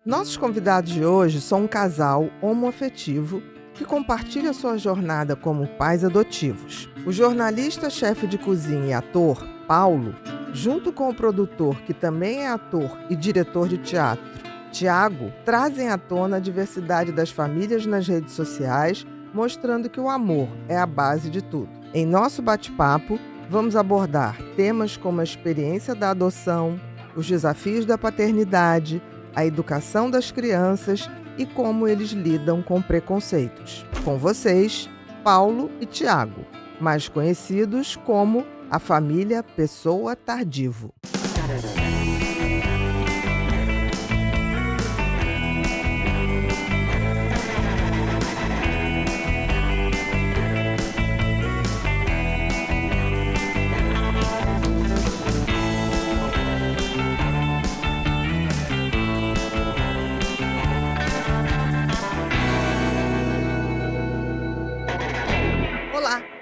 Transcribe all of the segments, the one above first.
Nossos convidados de hoje são um casal homoafetivo que compartilha sua jornada como pais adotivos. O jornalista, chefe de cozinha e ator, Paulo, junto com o produtor, que também é ator e diretor de teatro, Tiago, trazem à tona a diversidade das famílias nas redes sociais, mostrando que o amor é a base de tudo. Em nosso bate-papo, vamos abordar temas como a experiência da adoção, os desafios da paternidade, a educação das crianças e como eles lidam com preconceitos. Com vocês, Paulo e Tiago, mais conhecidos como a família Pessoa Tardivo.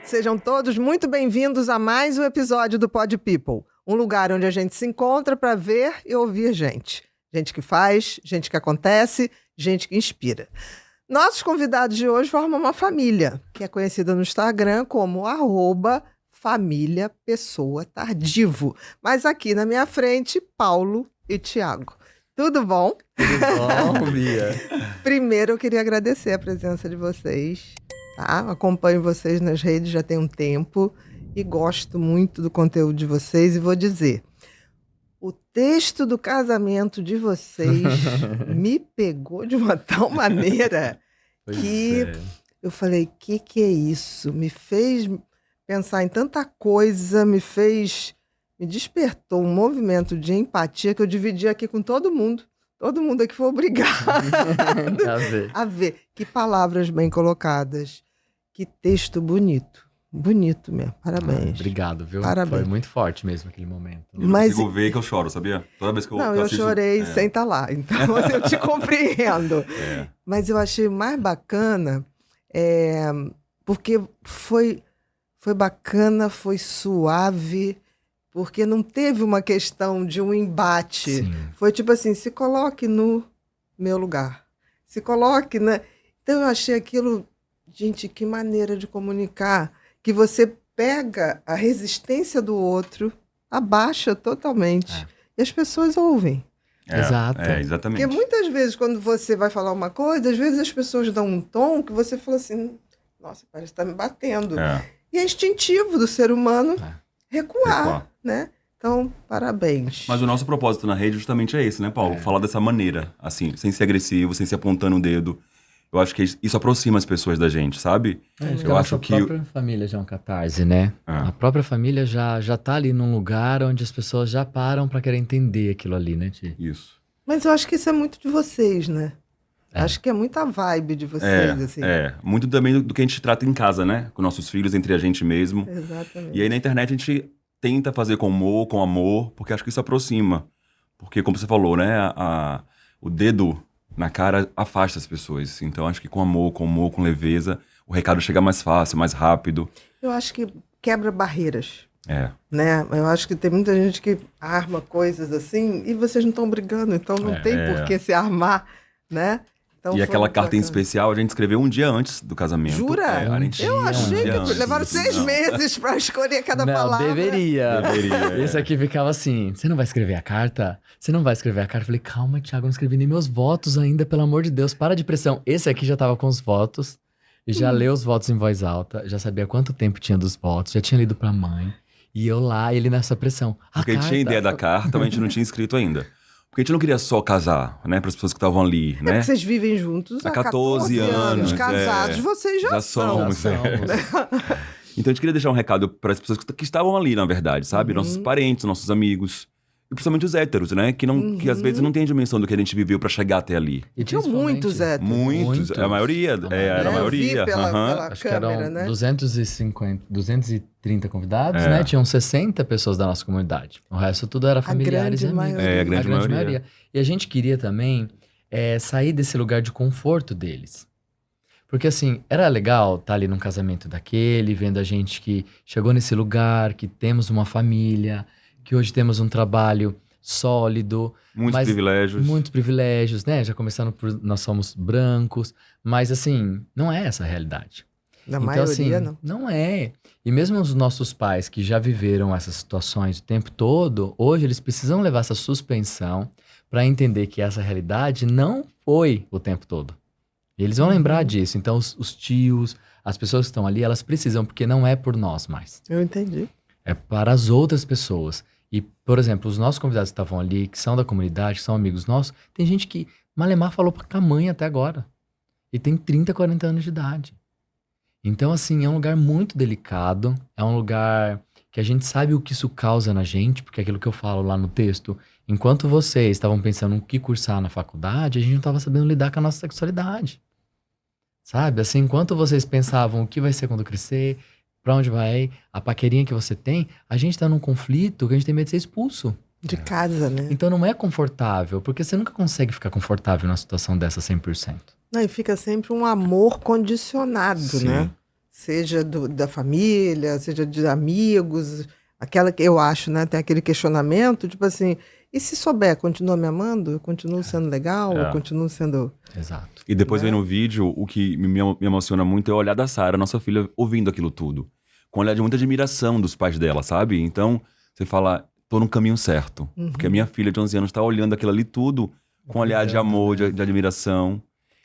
Sejam todos muito bem-vindos a mais um episódio do Pod People, um lugar onde a gente se encontra para ver e ouvir gente. Gente que faz, gente que acontece, gente que inspira. Nossos convidados de hoje formam uma família, que é conhecida no Instagram como @família Pessoa Tardivo. Mas aqui na minha frente, Paulo e Tiago. Tudo bom? Tudo bom, Bia? Primeiro, eu queria agradecer a presença de vocês. Tá? Acompanho vocês nas redes já tem um tempo e gosto muito do conteúdo de vocês. E vou dizer, o texto do casamento de vocês me pegou de uma tal maneira que eu falei, que é isso? Me fez pensar em tanta coisa, me despertou um movimento de empatia que eu dividi aqui com todo mundo. Todo mundo aqui foi obrigado a ver. Que palavras bem colocadas. Que texto bonito. Bonito mesmo. Parabéns. Obrigado, viu? Parabéns. Foi muito forte mesmo aquele momento. Eu não consigo ver que eu choro, sabia? Toda vez que eu Não, eu assisto, chorei sem estar lá. Então, eu te compreendo. Mas eu achei mais bacana porque foi bacana, foi suave, porque não teve uma questão de um embate. Sim. Foi tipo assim, se coloque no meu lugar. Se coloque, né? Então eu achei aquilo, gente, que maneira de comunicar, que você pega a resistência do outro, abaixa totalmente, e as pessoas ouvem. Exato. Exatamente. Porque muitas vezes, quando você vai falar uma coisa, às vezes as pessoas dão um tom que você fala assim, nossa, parece que está me batendo. E é instintivo do ser humano recuar, né? Então, parabéns. Mas o nosso propósito na rede justamente é esse, né, Paulo? Falar dessa maneira, assim, sem ser agressivo, sem ser apontando o dedo. Eu acho que isso aproxima as pessoas da gente, sabe? Eu acho que a própria família já é um catarse, né? A própria família já tá ali num lugar onde as pessoas já param pra querer entender aquilo ali, né, Ti? Isso. Mas eu acho que isso é muito de vocês, né? Acho que é muita vibe de vocês, assim. Muito também do que a gente trata em casa, né? Com nossos filhos, entre a gente mesmo. Exatamente. E aí na internet a gente tenta fazer com humor, com amor, porque acho que isso aproxima. Porque, como você falou, né? O dedo na cara afasta as pessoas. Então, acho que com amor, com leveza, o recado chega mais fácil, mais rápido. Eu acho que quebra barreiras. É. Né? Eu acho que tem muita gente que arma coisas assim e vocês não estão brigando, então não tem por que se armar, né? Então, e aquela carta em especial a gente escreveu um dia antes do casamento. Jura? Eu achei que levaram 6 meses para escolher cada palavra. Deveria. Esse aqui ficava assim, você não vai escrever a carta? Você não vai escrever a carta? Eu falei, calma, Thiago, eu não escrevi nem meus votos ainda, pelo amor de Deus, para de pressão. Esse aqui já tava com os votos, e já leu os votos em voz alta, já sabia quanto tempo tinha dos votos, já tinha lido pra mãe. E eu lá, ele nessa pressão. Porque a gente tinha ideia da carta, mas a gente não tinha escrito ainda. Porque a gente não queria só casar, né? Para as pessoas que estavam ali, né? Porque vocês vivem juntos há 14 anos. Casados, vocês já são. Então a gente queria deixar um recado para as pessoas que estavam ali, na verdade, sabe? Nossos parentes, nossos amigos. E principalmente os héteros, né? Que às vezes não tem a dimensão do que a gente viveu pra chegar até ali. E tinham muitos héteros. Muitos. A maioria. Era a maioria. Eu vi pela Acho câmera, que eram né? 230 convidados, né? Tinham 60 pessoas da nossa comunidade. O resto tudo era familiares e amigos. A grande maioria. E a gente queria também sair desse lugar de conforto deles. Porque assim, era legal estar ali num casamento daquele, vendo a gente que chegou nesse lugar, que temos uma família, que hoje temos um trabalho sólido. Muitos privilégios. Muitos privilégios, né? Já começando por nós somos brancos. Mas, assim, não é essa a realidade. Na Então, maioria, assim, não. não é. E mesmo os nossos pais que já viveram essas situações o tempo todo, hoje eles precisam levar essa suspensão para entender que essa realidade não foi o tempo todo. E eles vão lembrar disso. Então, os tios, as pessoas que estão ali, elas precisam, porque não é por nós mais. Eu entendi. É para as outras pessoas. E, por exemplo, os nossos convidados que estavam ali, que são da comunidade, que são amigos nossos, tem gente que Malemar falou com a mãe até agora. E tem 30, 40 anos de idade. Então, assim, é um lugar muito delicado, é um lugar que a gente sabe o que isso causa na gente, porque é aquilo que eu falo lá no texto, enquanto vocês estavam pensando no que cursar na faculdade, a gente não estava sabendo lidar com a nossa sexualidade. Sabe? Assim, enquanto vocês pensavam o que vai ser quando crescer, pra onde vai, a paquerinha que você tem, a gente tá num conflito que a gente tem medo de ser expulso. De casa, né? Então não é confortável, porque você nunca consegue ficar confortável numa situação dessa 100%. Não, e fica sempre um amor condicionado, Sim. né? Seja da família, seja de amigos. Aquela que eu acho, né? Tem aquele questionamento, tipo assim, e se souber, continua me amando? Eu continuo sendo legal? Eu continuo sendo... Exato. E depois Né? vendo o vídeo, o que me emociona muito é o olhar da Sarah, nossa filha, ouvindo aquilo tudo. Com um olhar de muita admiração dos pais dela, sabe? Então, você fala, tô no caminho certo. Porque a minha filha de 11 anos tá olhando aquilo ali tudo com um olhar de amor, de admiração.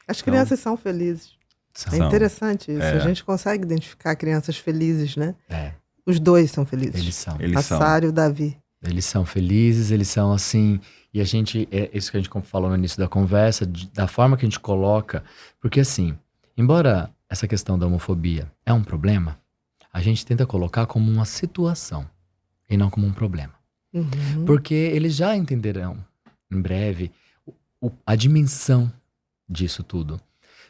As crianças são felizes. É São. interessante isso. É. A gente consegue identificar crianças felizes, né? É, Os dois são felizes. eles são. Eles A são. Sara e o Davi. Eles são felizes, eles são assim. E a gente, é isso que a gente falou no início da conversa, da forma que a gente coloca. Porque assim, embora essa questão da homofobia é um problema, a gente tenta colocar como uma situação e não como um problema. Uhum. Porque eles já entenderão em breve a dimensão disso tudo.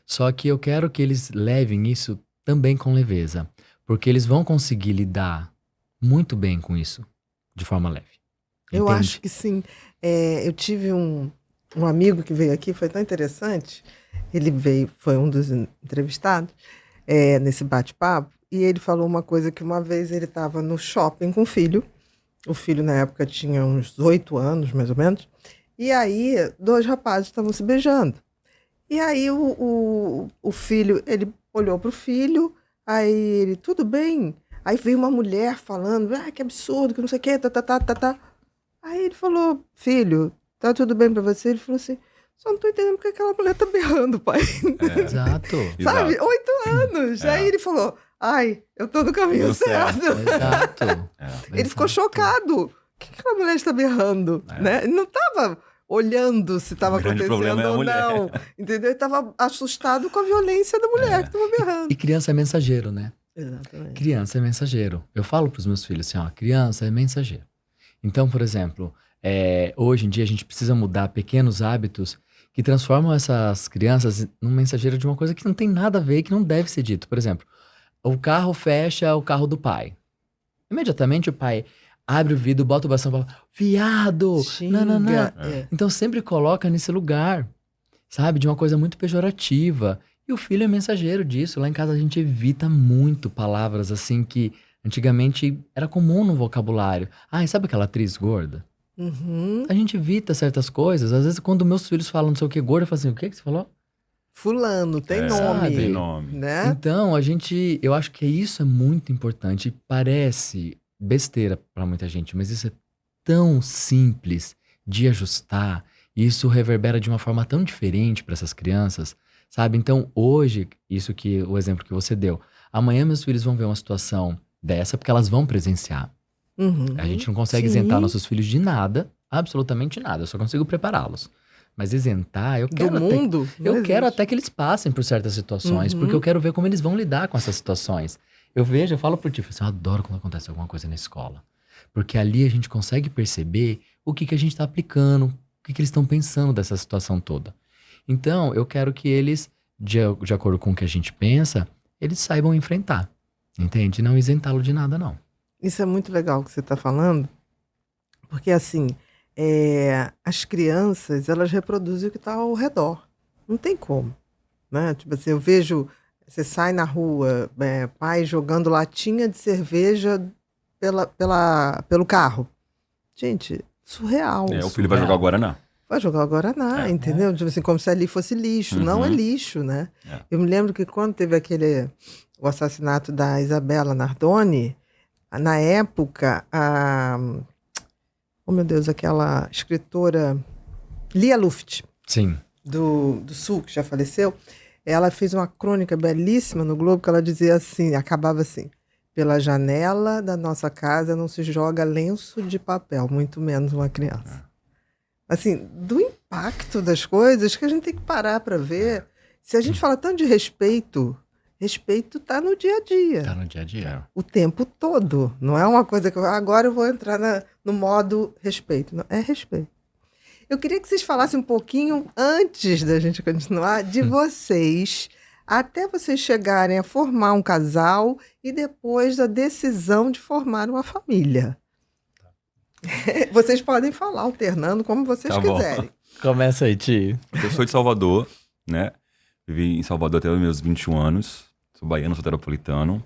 Só que eu quero que eles levem isso também com leveza. Porque eles vão conseguir lidar muito bem com isso, de forma leve. Eu Entende? acho que sim. Eu tive um amigo que veio aqui, foi tão interessante. Ele veio, foi um dos entrevistados nesse bate-papo, e ele falou uma coisa que uma vez ele estava no shopping com o filho. O filho, na época, tinha uns 8 anos, mais ou menos. E aí, 2 rapazes estavam se beijando. E aí, o filho, ele olhou para o filho, aí ele, tudo bem? Aí veio uma mulher falando, que absurdo, que não sei o quê, tá. Aí ele falou, filho, tá tudo bem pra você? Ele falou assim, só não tô entendendo porque aquela mulher tá berrando, pai. Exato. Sabe? Exato. 8 anos. Aí ele falou, eu tô no caminho Deu certo. Exato. Ele ficou chocado. O que aquela mulher está berrando? Né? Ele não tava olhando se estava O grande acontecendo problema é a ou mulher. não. Entendeu? Ele estava assustado com a violência da mulher que estava berrando. E criança é mensageiro, né? Exatamente. Criança é mensageiro. Eu falo pros meus filhos assim, ó, criança é mensageiro. Então, por exemplo, hoje em dia a gente precisa mudar pequenos hábitos que transformam essas crianças num mensageiro de uma coisa que não tem nada a ver, que não deve ser dito. Por exemplo, o carro fecha o carro do pai. Imediatamente o pai abre o vidro, bota o bastão e fala, viado, nananã. Então sempre coloca nesse lugar, sabe? De uma coisa muito pejorativa. E o filho é mensageiro disso. Lá em casa a gente evita muito palavras assim que antigamente era comum no vocabulário. E sabe aquela atriz gorda? Uhum. A gente evita certas coisas. Às vezes quando meus filhos falam não sei o que gorda, eu falo assim, o que você falou? Fulano, tem nome. Sabe? Tem nome. Né? Então, eu acho que isso é muito importante. Parece besteira para muita gente, mas isso é tão simples de ajustar. E isso reverbera de uma forma tão diferente para essas crianças, sabe? Então, hoje, o exemplo que você deu, amanhã meus filhos vão ver uma situação dessa porque elas vão presenciar. Uhum. A gente não consegue Sim. isentar nossos filhos de nada, absolutamente nada. Eu só consigo prepará-los. Mas isentar, eu quero Do até mundo? eu quero até que eles passem por certas situações, porque eu quero ver como eles vão lidar com essas situações. Eu falo por ti, eu adoro quando acontece alguma coisa na escola. Porque ali a gente consegue perceber o que a gente está aplicando, o que eles estão pensando dessa situação toda. Então, eu quero que eles, de acordo com o que a gente pensa, eles saibam enfrentar, entende? Não isentá-lo de nada, não. Isso é muito legal que você está falando, porque assim, as crianças, elas reproduzem o que está ao redor. Não tem como, né? Tipo assim, eu vejo, você sai na rua, pai jogando latinha de cerveja pelo carro. Gente, surreal. O filho vai jogar o Guaraná. Vai jogar o Guaraná, entendeu? Tipo assim, como se ali fosse lixo. Não é lixo, né? Eu me lembro que quando teve o assassinato da Isabela Nardoni, na época, oh meu Deus, aquela escritora Lia Luft, Sim. do Sul, que já faleceu, ela fez uma crônica belíssima no Globo que ela dizia assim, acabava assim: pela janela da nossa casa não se joga lenço de papel, muito menos uma criança. Assim, do impacto das coisas que a gente tem que parar para ver. Se a gente fala tanto de respeito, respeito está no dia a dia. Tá no dia a dia. O tempo todo. Não é uma coisa que agora eu vou entrar no modo respeito. Não, é respeito. Eu queria que vocês falassem um pouquinho, antes da gente continuar, de vocês, até vocês chegarem a formar um casal e depois da decisão de formar uma família. Vocês podem falar alternando como vocês quiserem. Começa aí, Ti. Eu sou de Salvador, né? Vivi em Salvador até os meus 21 anos. Sou baiano, sou teropolitano.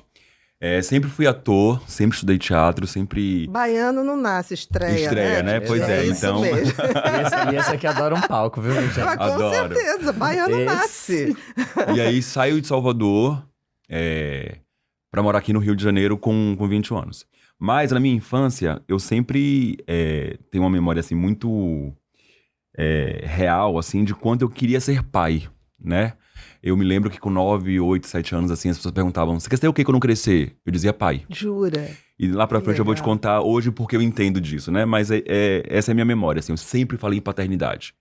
Sempre fui ator, sempre estudei teatro, sempre... Baiano não nasce, estreia, né? Pois é, isso então... mesmo. E esse aqui adora um palco, viu, gente? Mas, com Adoro. certeza, baiano nasce. E aí saio de Salvador pra morar aqui no Rio de Janeiro com 21 anos. Mas na minha infância, eu sempre tenho uma memória assim muito real, assim, de quando eu queria ser pai, né? Eu me lembro que com 9, 8, 7 anos, assim, as pessoas perguntavam: você quer ser o que quando crescer? Eu dizia pai. Jura? E lá pra frente eu vou te contar hoje porque eu entendo disso, né? Mas essa é a minha memória, assim, eu sempre falei em paternidade.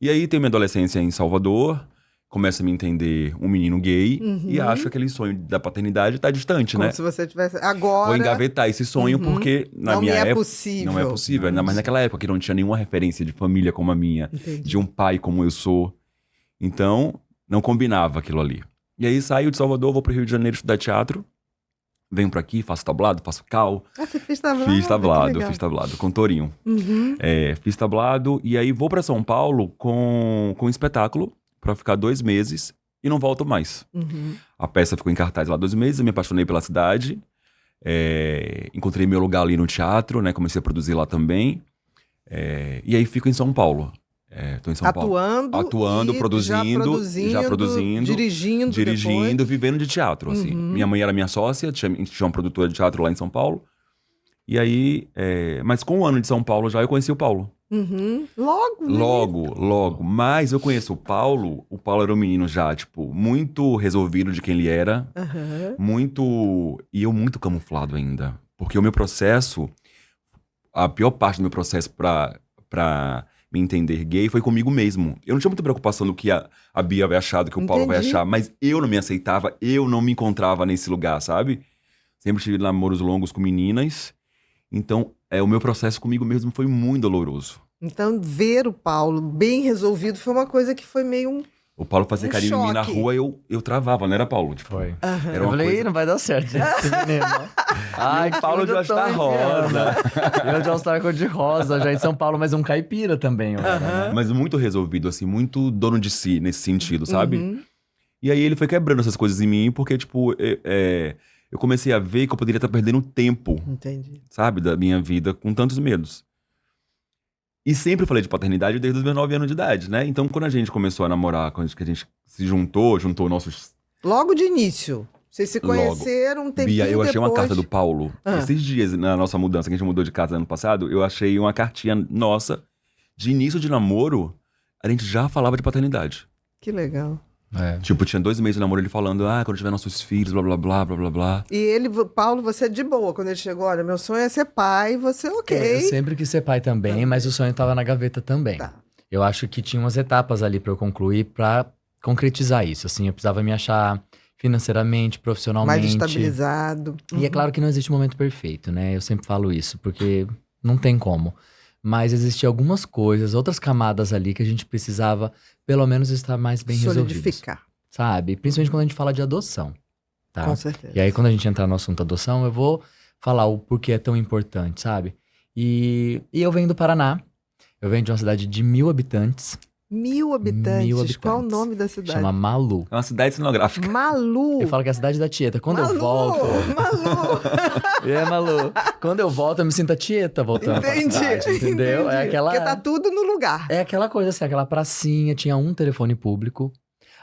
E aí tenho minha adolescência em Salvador, começo a me entender um menino gay e acho que aquele sonho da paternidade tá distante, Como né? se você tivesse... Agora... Vou engavetar esse sonho porque na minha época... possível. Não é possível. Ainda mais naquela época que não tinha nenhuma referência de família como a minha. Entendi. De um pai como eu sou. Então, não combinava aquilo ali. E aí saio de Salvador, vou pro Rio de Janeiro estudar teatro. Venho pra aqui, faço tablado, faço cal. Ah, você fez tablado? Fiz tablado com Torinho. Uhum. Fiz tablado e aí vou pra São Paulo com um espetáculo pra ficar 2 meses e não volto mais. Uhum. A peça ficou em cartaz lá 2 meses, eu me apaixonei pela cidade. Encontrei meu lugar ali no teatro, né? Comecei a produzir lá também. E aí fico em São Paulo. Tô em São Paulo. Atuando, produzindo, já produzindo, dirigindo, vivendo de teatro, assim. Minha mãe era minha sócia, tinha uma produtora de teatro lá em São Paulo. E aí, mas com 1 ano de São Paulo já eu conheci o Paulo. Uhum. Logo, né? Logo. Mas eu conheço o Paulo era um menino já, tipo, muito resolvido de quem ele era. Uhum. E eu muito camuflado ainda. Porque o meu processo, a pior parte do meu processo pra me entender gay foi comigo mesmo. Eu não tinha muita preocupação do que a Bia vai achar, do que o Paulo vai achar, mas eu não me aceitava, eu não me encontrava nesse lugar, sabe? Sempre tive namoros longos com meninas, então o meu processo comigo mesmo foi muito doloroso. Então, ver o Paulo bem resolvido foi uma coisa que foi meio O Paulo fazia carinho em mim na rua, eu travava, não era, Paulo? Tipo, Foi. Era Eu uma falei, coisa... não vai dar certo, gente, esse menino. Ai, o Paulo de All-Star rosa. Eu de All-Star cor de rosa, já em São Paulo, mas um caipira também. Né? Mas muito resolvido, assim, muito dono de si nesse sentido, sabe? E aí ele foi quebrando essas coisas em mim, porque, tipo, eu comecei a ver que eu poderia estar perdendo tempo, Entendi. sabe, da minha vida com tantos medos. E sempre falei de paternidade desde os meus 9 anos de idade, né? Então, quando a gente começou a namorar, quando a gente se juntou nossos... Logo de início. Vocês se conheceram um tempinho Bia, eu achei depois. uma carta do Paulo. Esses dias, na nossa mudança, que a gente mudou de casa ano passado, eu achei uma cartinha nossa, de início de namoro, a gente já falava de paternidade. Que legal. Tipo, tinha 2 meses de namoro, ele falando, quando tiver nossos filhos, blá, blá, blá, blá, blá, blá. E ele, Paulo, você é de boa. Quando ele chegou, olha, meu sonho é ser pai, você ok. Eu sempre quis ser pai também, mas o sonho tava na gaveta também. Tá. Eu acho que tinha umas etapas ali pra eu concluir pra concretizar isso. Assim, eu precisava me achar financeiramente, profissionalmente. Mais estabilizado. E é claro que não existe um momento perfeito, né? Eu sempre falo isso, porque não tem como. Mas existiam algumas coisas, outras camadas ali que a gente precisava, pelo menos, estar mais bem resolvidos. Solidificar. Sabe? Principalmente quando a gente fala de adoção. Tá? Com certeza. E aí, quando a gente entrar no assunto adoção, eu vou falar o porquê é tão importante, sabe? E eu venho do Paraná. Eu venho de uma cidade de 1.000 habitantes. 1.000 habitantes. 1.000 habitantes. Qual o nome da cidade? Chama Malu. É uma cidade cenográfica. Malu. Eu falo que é a cidade da Tieta. Quando eu volto... Malu. Malu. Quando eu volto, eu me sinto a Tieta voltando pra cidade, entendeu? Entendi. É aquela... Porque tá tudo no lugar. É aquela coisa assim, aquela pracinha, tinha um telefone público.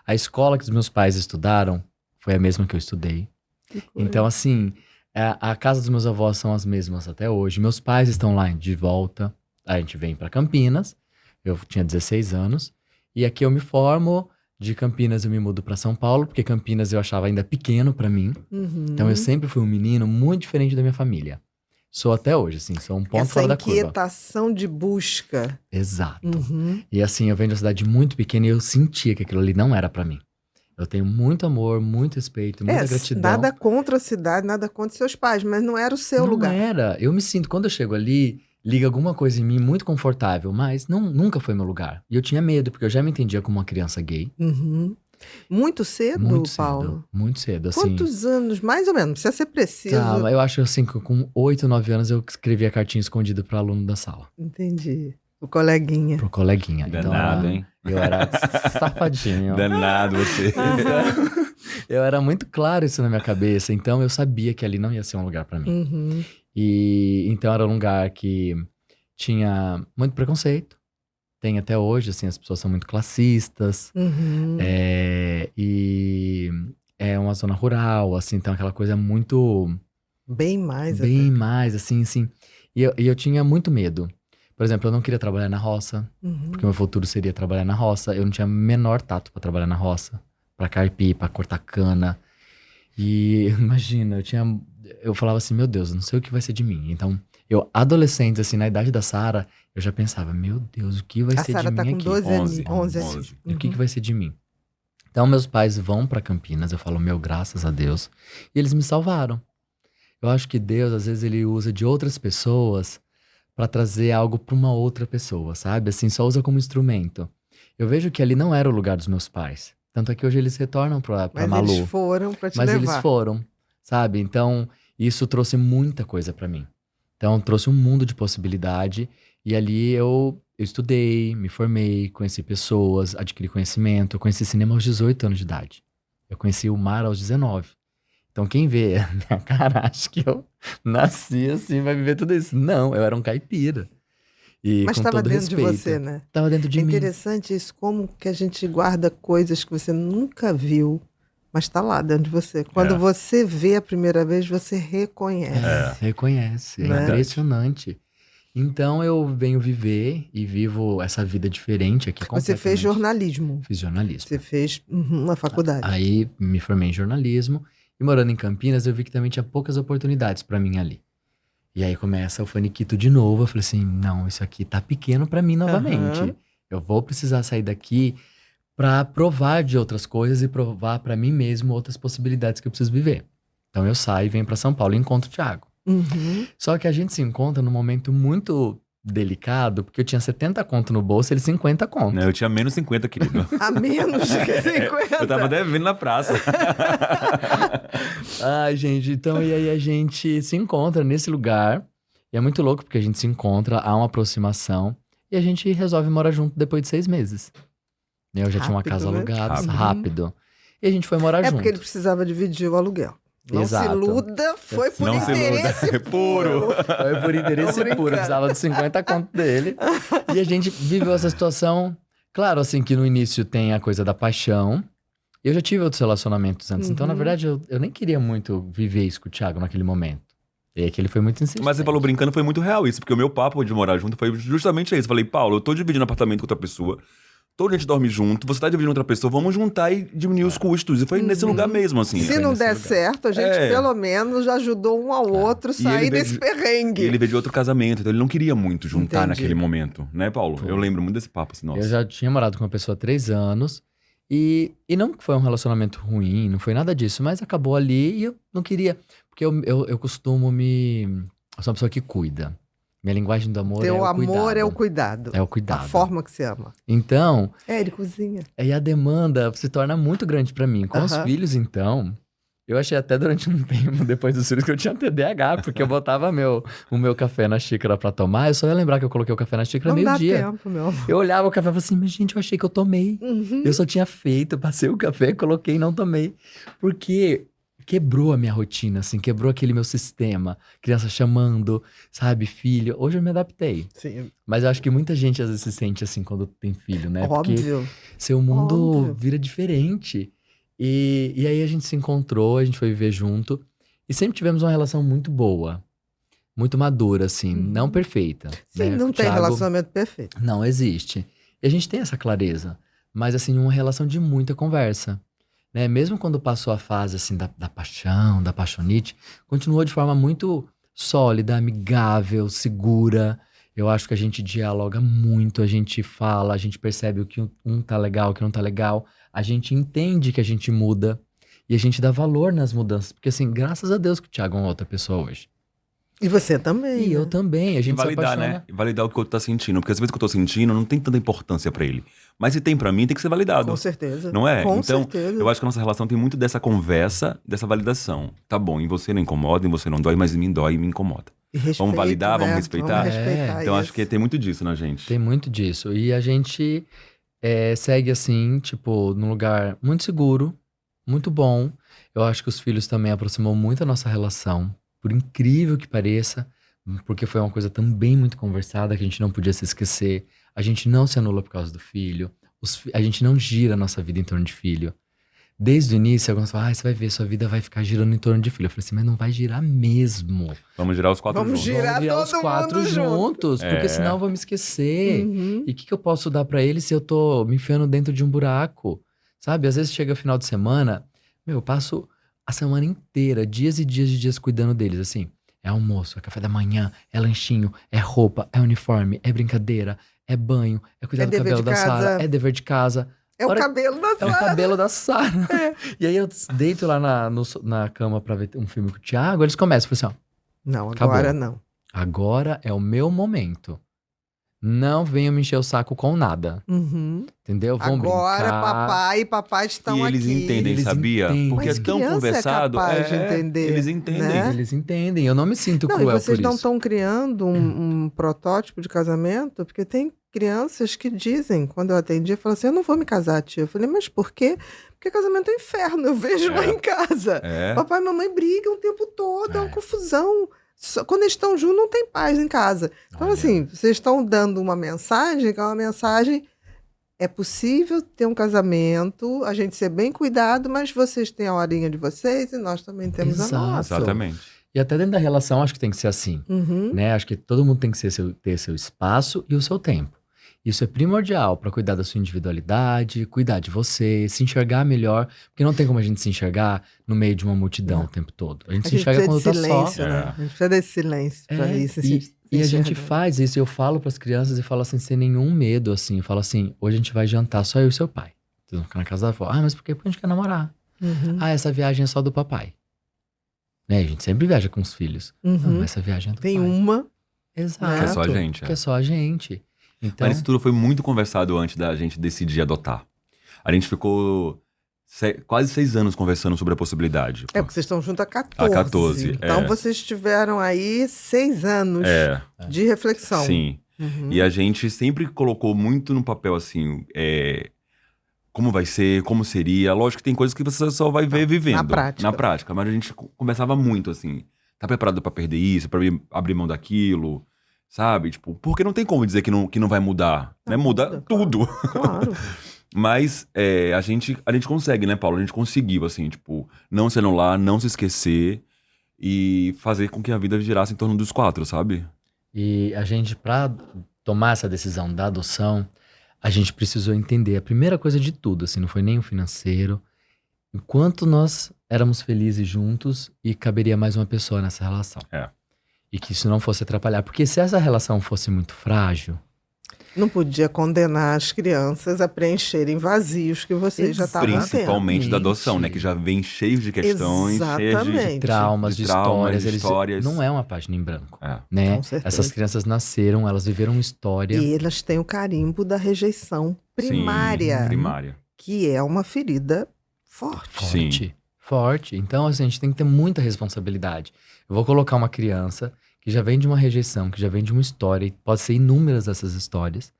A escola que os meus pais estudaram foi a mesma que eu estudei. Então, assim, a casa dos meus avós são as mesmas até hoje. Meus pais estão lá de volta. A gente vem pra Campinas. Eu tinha 16 anos. E aqui eu me formo. De Campinas eu me mudo pra São Paulo, porque Campinas eu achava ainda pequeno pra mim. Então eu sempre fui um menino muito diferente da minha família. Sou até hoje, assim, sou um ponto fora da curva. Essa inquietação de busca. Exato. E assim, eu venho de uma cidade muito pequena e eu sentia que aquilo ali não era pra mim. Eu tenho muito amor, muito respeito, muita gratidão. Nada contra a cidade, nada contra seus pais, mas não era o seu lugar. Não era. Eu me sinto, quando eu chego ali, liga alguma coisa em mim muito confortável, mas nunca foi meu lugar. E eu tinha medo, porque eu já me entendia como uma criança gay. Muito cedo, Muito Paulo? cedo, muito cedo, assim. Quantos anos? Mais ou menos, não precisa ser preciso. Tá, eu acho assim, que com 8, 9 anos eu escrevia cartinha escondida para aluno da sala. Entendi. O coleguinha. Pro coleguinha. Danado, então, hein? Eu era safadinho. Danado você. Então, eu era muito claro isso na minha cabeça, então eu sabia que ali não ia ser um lugar para mim. E então era um lugar que tinha muito preconceito. Tem até hoje, assim, as pessoas são muito classistas. E é uma zona rural, assim, então aquela coisa muito... Bem mais. Bem mais, assim. E eu tinha muito medo. Por exemplo, eu não queria trabalhar na roça, porque meu futuro seria trabalhar na roça. Eu não tinha menor tato pra trabalhar na roça, pra carpir, pra cortar cana. E imagina, eu falava assim, meu Deus, eu não sei o que vai ser de mim. Então, adolescente, assim, na idade da Sara, eu já pensava, meu Deus, o que vai ser de mim aqui? A Sara tá com 12 anos, 11. O que vai ser de mim? Então, meus pais vão pra Campinas, eu falo, meu, graças a Deus. E eles me salvaram. Eu acho que Deus, às vezes, ele usa de outras pessoas pra trazer algo pra uma outra pessoa, sabe? Assim, só usa como instrumento. Eu vejo que ali não era o lugar dos meus pais. Tanto é que hoje eles retornam pra Malu. Mas eles foram pra te Mas levar. eles foram, sabe? Então, isso trouxe muita coisa pra mim. Então, trouxe um mundo de possibilidade. E ali eu estudei, me formei, conheci pessoas, adquiri conhecimento. Eu conheci cinema aos 18 anos de idade. Eu conheci o mar aos 19. Então, quem vê a minha cara, acha que eu nasci assim, vai viver tudo isso. Não, eu era um caipira. E Mas com estava todo dentro respeito, de você, né? Estava dentro de É mim. interessante isso, como que a gente guarda coisas que você nunca viu, mas está lá dentro de você. Quando você vê a primeira vez, você reconhece. Reconhece, Né? é impressionante. Então eu venho viver e vivo essa vida diferente aqui. Você fez completamente. jornalismo. Fiz jornalismo. Você fez uma faculdade. Aí me formei em jornalismo e morando em Campinas eu vi que também tinha poucas oportunidades pra mim ali. E aí começa o faniquito de novo. Eu falei assim, não, isso aqui tá pequeno pra mim novamente. Eu vou precisar sair daqui pra provar de outras coisas e provar pra mim mesmo outras possibilidades que eu preciso viver. Então eu saio e venho pra São Paulo e encontro o Thiago. Só que a gente se encontra num momento muito delicado, porque eu tinha 70 conto no bolso e ele 50 conto. Não, eu tinha menos 50, querido. A menos de 50. Eu tava devendo na praça. Ai, gente, então e aí a gente se encontra nesse lugar. E é muito louco porque a gente se encontra, há uma aproximação e a gente resolve morar junto depois de 6 meses. Eu já tinha uma Rápido, casa né? alugada, rápido. E a gente foi morar É junto. porque ele precisava dividir o aluguel. Não Exato. se iluda, foi por Não se iluda, interesse é puro. Foi por interesse Tô brincando. puro, eu precisava dos 50 conto dele. E a gente viveu essa situação. Claro, assim, que no início tem a coisa da paixão. Eu já tive outros relacionamentos antes. Então, na verdade, eu nem queria muito viver isso com o Thiago naquele momento. E é que ele foi muito insistente. Mas você falou brincando, foi muito real isso. Porque o meu papo de morar junto foi justamente isso. Eu falei, Paulo, eu tô dividindo apartamento com outra pessoa. Toda a gente dorme junto. Você tá dividindo outra pessoa. Vamos juntar e diminuir os custos. E foi nesse lugar mesmo, assim. Se não nesse der lugar. certo, a gente pelo menos já ajudou um ao outro E sair ele veio desse de- perrengue. E ele veio de outro casamento. Então ele não queria muito juntar Entendi. naquele momento. Né, Paulo? Foi. Eu lembro muito desse papo, assim, nossa. Eu já tinha morado com uma pessoa há 3 anos. E não que foi um relacionamento ruim, não foi nada disso. Mas acabou ali e eu não queria. Porque eu costumo me... Eu sou uma pessoa que cuida. Minha linguagem do amor é Teu o amor cuidado. é o cuidado. É o cuidado. A forma que você ama. Então... É, ele cozinha. Aí a demanda se torna muito grande pra mim. Com os Aham. filhos, então, Eu achei até durante um tempo, depois dos filhos, que eu tinha TDAH, porque eu botava o meu café na xícara pra tomar, eu só ia lembrar que eu coloquei o café na xícara Não dá meio-dia. tempo, meu amor. Eu olhava o café e falava assim, mas gente, eu achei que eu tomei. Uhum. Eu só tinha feito, passei o café, coloquei e não tomei. Porque quebrou a minha rotina, assim, quebrou aquele meu sistema. Criança chamando, sabe, filho. Hoje eu me adaptei. Sim, Mas eu acho que muita gente às vezes se sente assim quando tem filho, né? Porque óbvio. seu mundo Óbvio. vira diferente. E aí a gente se encontrou, a gente foi viver junto. E sempre tivemos uma relação muito boa. Muito madura, assim. Não perfeita. Sim, né? não O tem Thiago relacionamento perfeito. não existe. E a gente tem essa clareza. Mas, assim, uma relação de muita conversa. Né? Mesmo quando passou a fase, assim, da paixão, da paixonite, continuou de forma muito sólida, amigável, segura. Eu acho que a gente dialoga muito, a gente fala, a gente percebe o que um tá legal, o que não tá legal. A gente entende que a gente muda e a gente dá valor nas mudanças. Porque, assim, graças a Deus que o Thiago é uma outra pessoa hoje. E você também. E eu né? também, a E gente se validar, apaixona. né? E validar o que o outro tá sentindo. Porque às vezes o que eu tô sentindo não tem tanta importância pra ele. Mas se tem pra mim, tem que ser validado. Com certeza. Não é? Com Então, certeza. eu acho que a nossa relação tem muito dessa conversa, dessa validação. Tá bom, em você não incomoda, em você não dói, mas em mim dói e me incomoda. E respeito, Vamos validar, né? vamos respeitar? Vamos respeitar Então acho isso. que tem muito disso na gente. Tem muito disso. E a gente segue assim, tipo, num lugar muito seguro, muito bom. Eu acho que os filhos também aproximou muito a nossa relação, por incrível que pareça, porque foi uma coisa também muito conversada, que a gente não podia se esquecer. A gente não se anula por causa do filho. A gente não gira a nossa vida em torno de filho. Desde o início, alguns falam, você vai ver, sua vida vai ficar girando em torno de filho. Eu falei assim, mas não vai girar mesmo. Vamos girar os quatro Vamos juntos. girar Vamos virar todo os quatro mundo juntos, porque É. senão eu vou me esquecer. Uhum. E o que eu posso dar pra ele se eu tô me enfiando dentro de um buraco? Sabe? Às vezes chega o final de semana, eu passo a semana inteira, dias e dias e dias cuidando deles, assim. É almoço, é café da manhã, é lanchinho, é roupa, é uniforme, é brincadeira, é banho, é cuidar É do dever cabelo de da Sara, casa. é dever de casa. É o Hora- cabelo da É o Sara. cabelo da Sara. E aí eu deito lá na cama pra ver um filme com o Thiago, eles começam, falam assim, ó, Não, Acabou. agora não. agora é o meu momento. Não venham me encher o saco com nada, Uhum. entendeu? Vão Agora brincar. papai e papai estão E eles aqui. entendem, Eles sabia? entendem. Porque Mas é tão criança é conversado. capaz de entender, Eles entendem. né? Eles entendem, eu não me sinto Não, e cruel vocês por não isso. estão criando um protótipo de casamento? Porque tem crianças que dizem, quando eu atendi, falam assim, eu não vou me casar, tia. Eu falei, mas por quê? Porque casamento é um inferno, eu vejo lá em casa. É. Papai e mamãe brigam o tempo todo, é uma É. confusão. Quando eles estão juntos, não tem paz em casa. Então, Olha. assim, vocês estão dando uma mensagem, que é uma mensagem... É possível ter um casamento, a gente ser bem cuidado, mas vocês têm a horinha de vocês e nós também temos Exato. a nossa. Exatamente. E até dentro da relação, acho que tem que ser assim, Uhum. né? Acho que todo mundo tem que ter seu espaço e o seu tempo. Isso é primordial para cuidar da sua individualidade, cuidar de você, se enxergar melhor, porque não tem como a gente se enxergar no meio de uma multidão Não. o tempo todo. A gente A se gente enxerga quando precisa tá de só. silêncio, né? É. A gente precisa desse silêncio pra É, isso. e a gente faz isso, eu falo pras crianças e falo assim, sem nenhum medo, assim. Eu falo assim, hoje a gente vai jantar só eu e seu pai. Vocês vão ficar na casa da avó. Ah, mas por quê? Porque a gente quer namorar. Uhum. Ah, essa viagem é só do papai. Né? A gente sempre viaja com os filhos. Não, Uhum. mas essa viagem é do Tem pai. uma. Exato. Que é só a gente. Que é só a gente. Então, Mas isso tudo foi muito conversado antes da gente decidir adotar. A gente ficou quase 6 anos conversando sobre a possibilidade. É porque vocês estão juntos há 14. Há 14, Então é. vocês tiveram aí 6 anos É, de reflexão. sim. Uhum. E a gente sempre colocou muito no papel assim, como vai ser, como seria. Lógico que tem coisas que você só vai ver vivendo. na prática. Na prática. Mas a gente conversava muito assim, tá preparado pra perder isso, pra abrir mão daquilo, sabe? Tipo, porque não tem como dizer que não vai mudar, né? Não, Muda muda, tudo. Claro. Mas a gente consegue, né, Paulo? A gente conseguiu, assim, tipo, não se anular, não se esquecer e fazer com que a vida girasse em torno dos 4, sabe? e a gente, pra tomar essa decisão da adoção, a gente precisou entender a primeira coisa de tudo, assim, não foi nem o financeiro, o quanto nós éramos felizes juntos e caberia mais uma pessoa nessa relação. É. E que isso não fosse atrapalhar. Porque se essa relação fosse muito frágil, Não podia condenar as crianças a preencherem vazios que vocês já estavam tendo. Principalmente da adoção, né? Que já vem cheio de questões, cheio de... Exatamente. traumas, de histórias, de histórias. não é uma página em branco, É. né? Com certeza. Essas crianças nasceram, elas viveram uma história. E elas têm o carimbo da rejeição primária, Sim, primária. que é uma ferida forte. Forte, Forte. Então, assim, a gente tem que ter muita responsabilidade. Eu vou colocar uma criança que já vem de uma rejeição, que já vem de uma história, e pode ser inúmeras dessas histórias.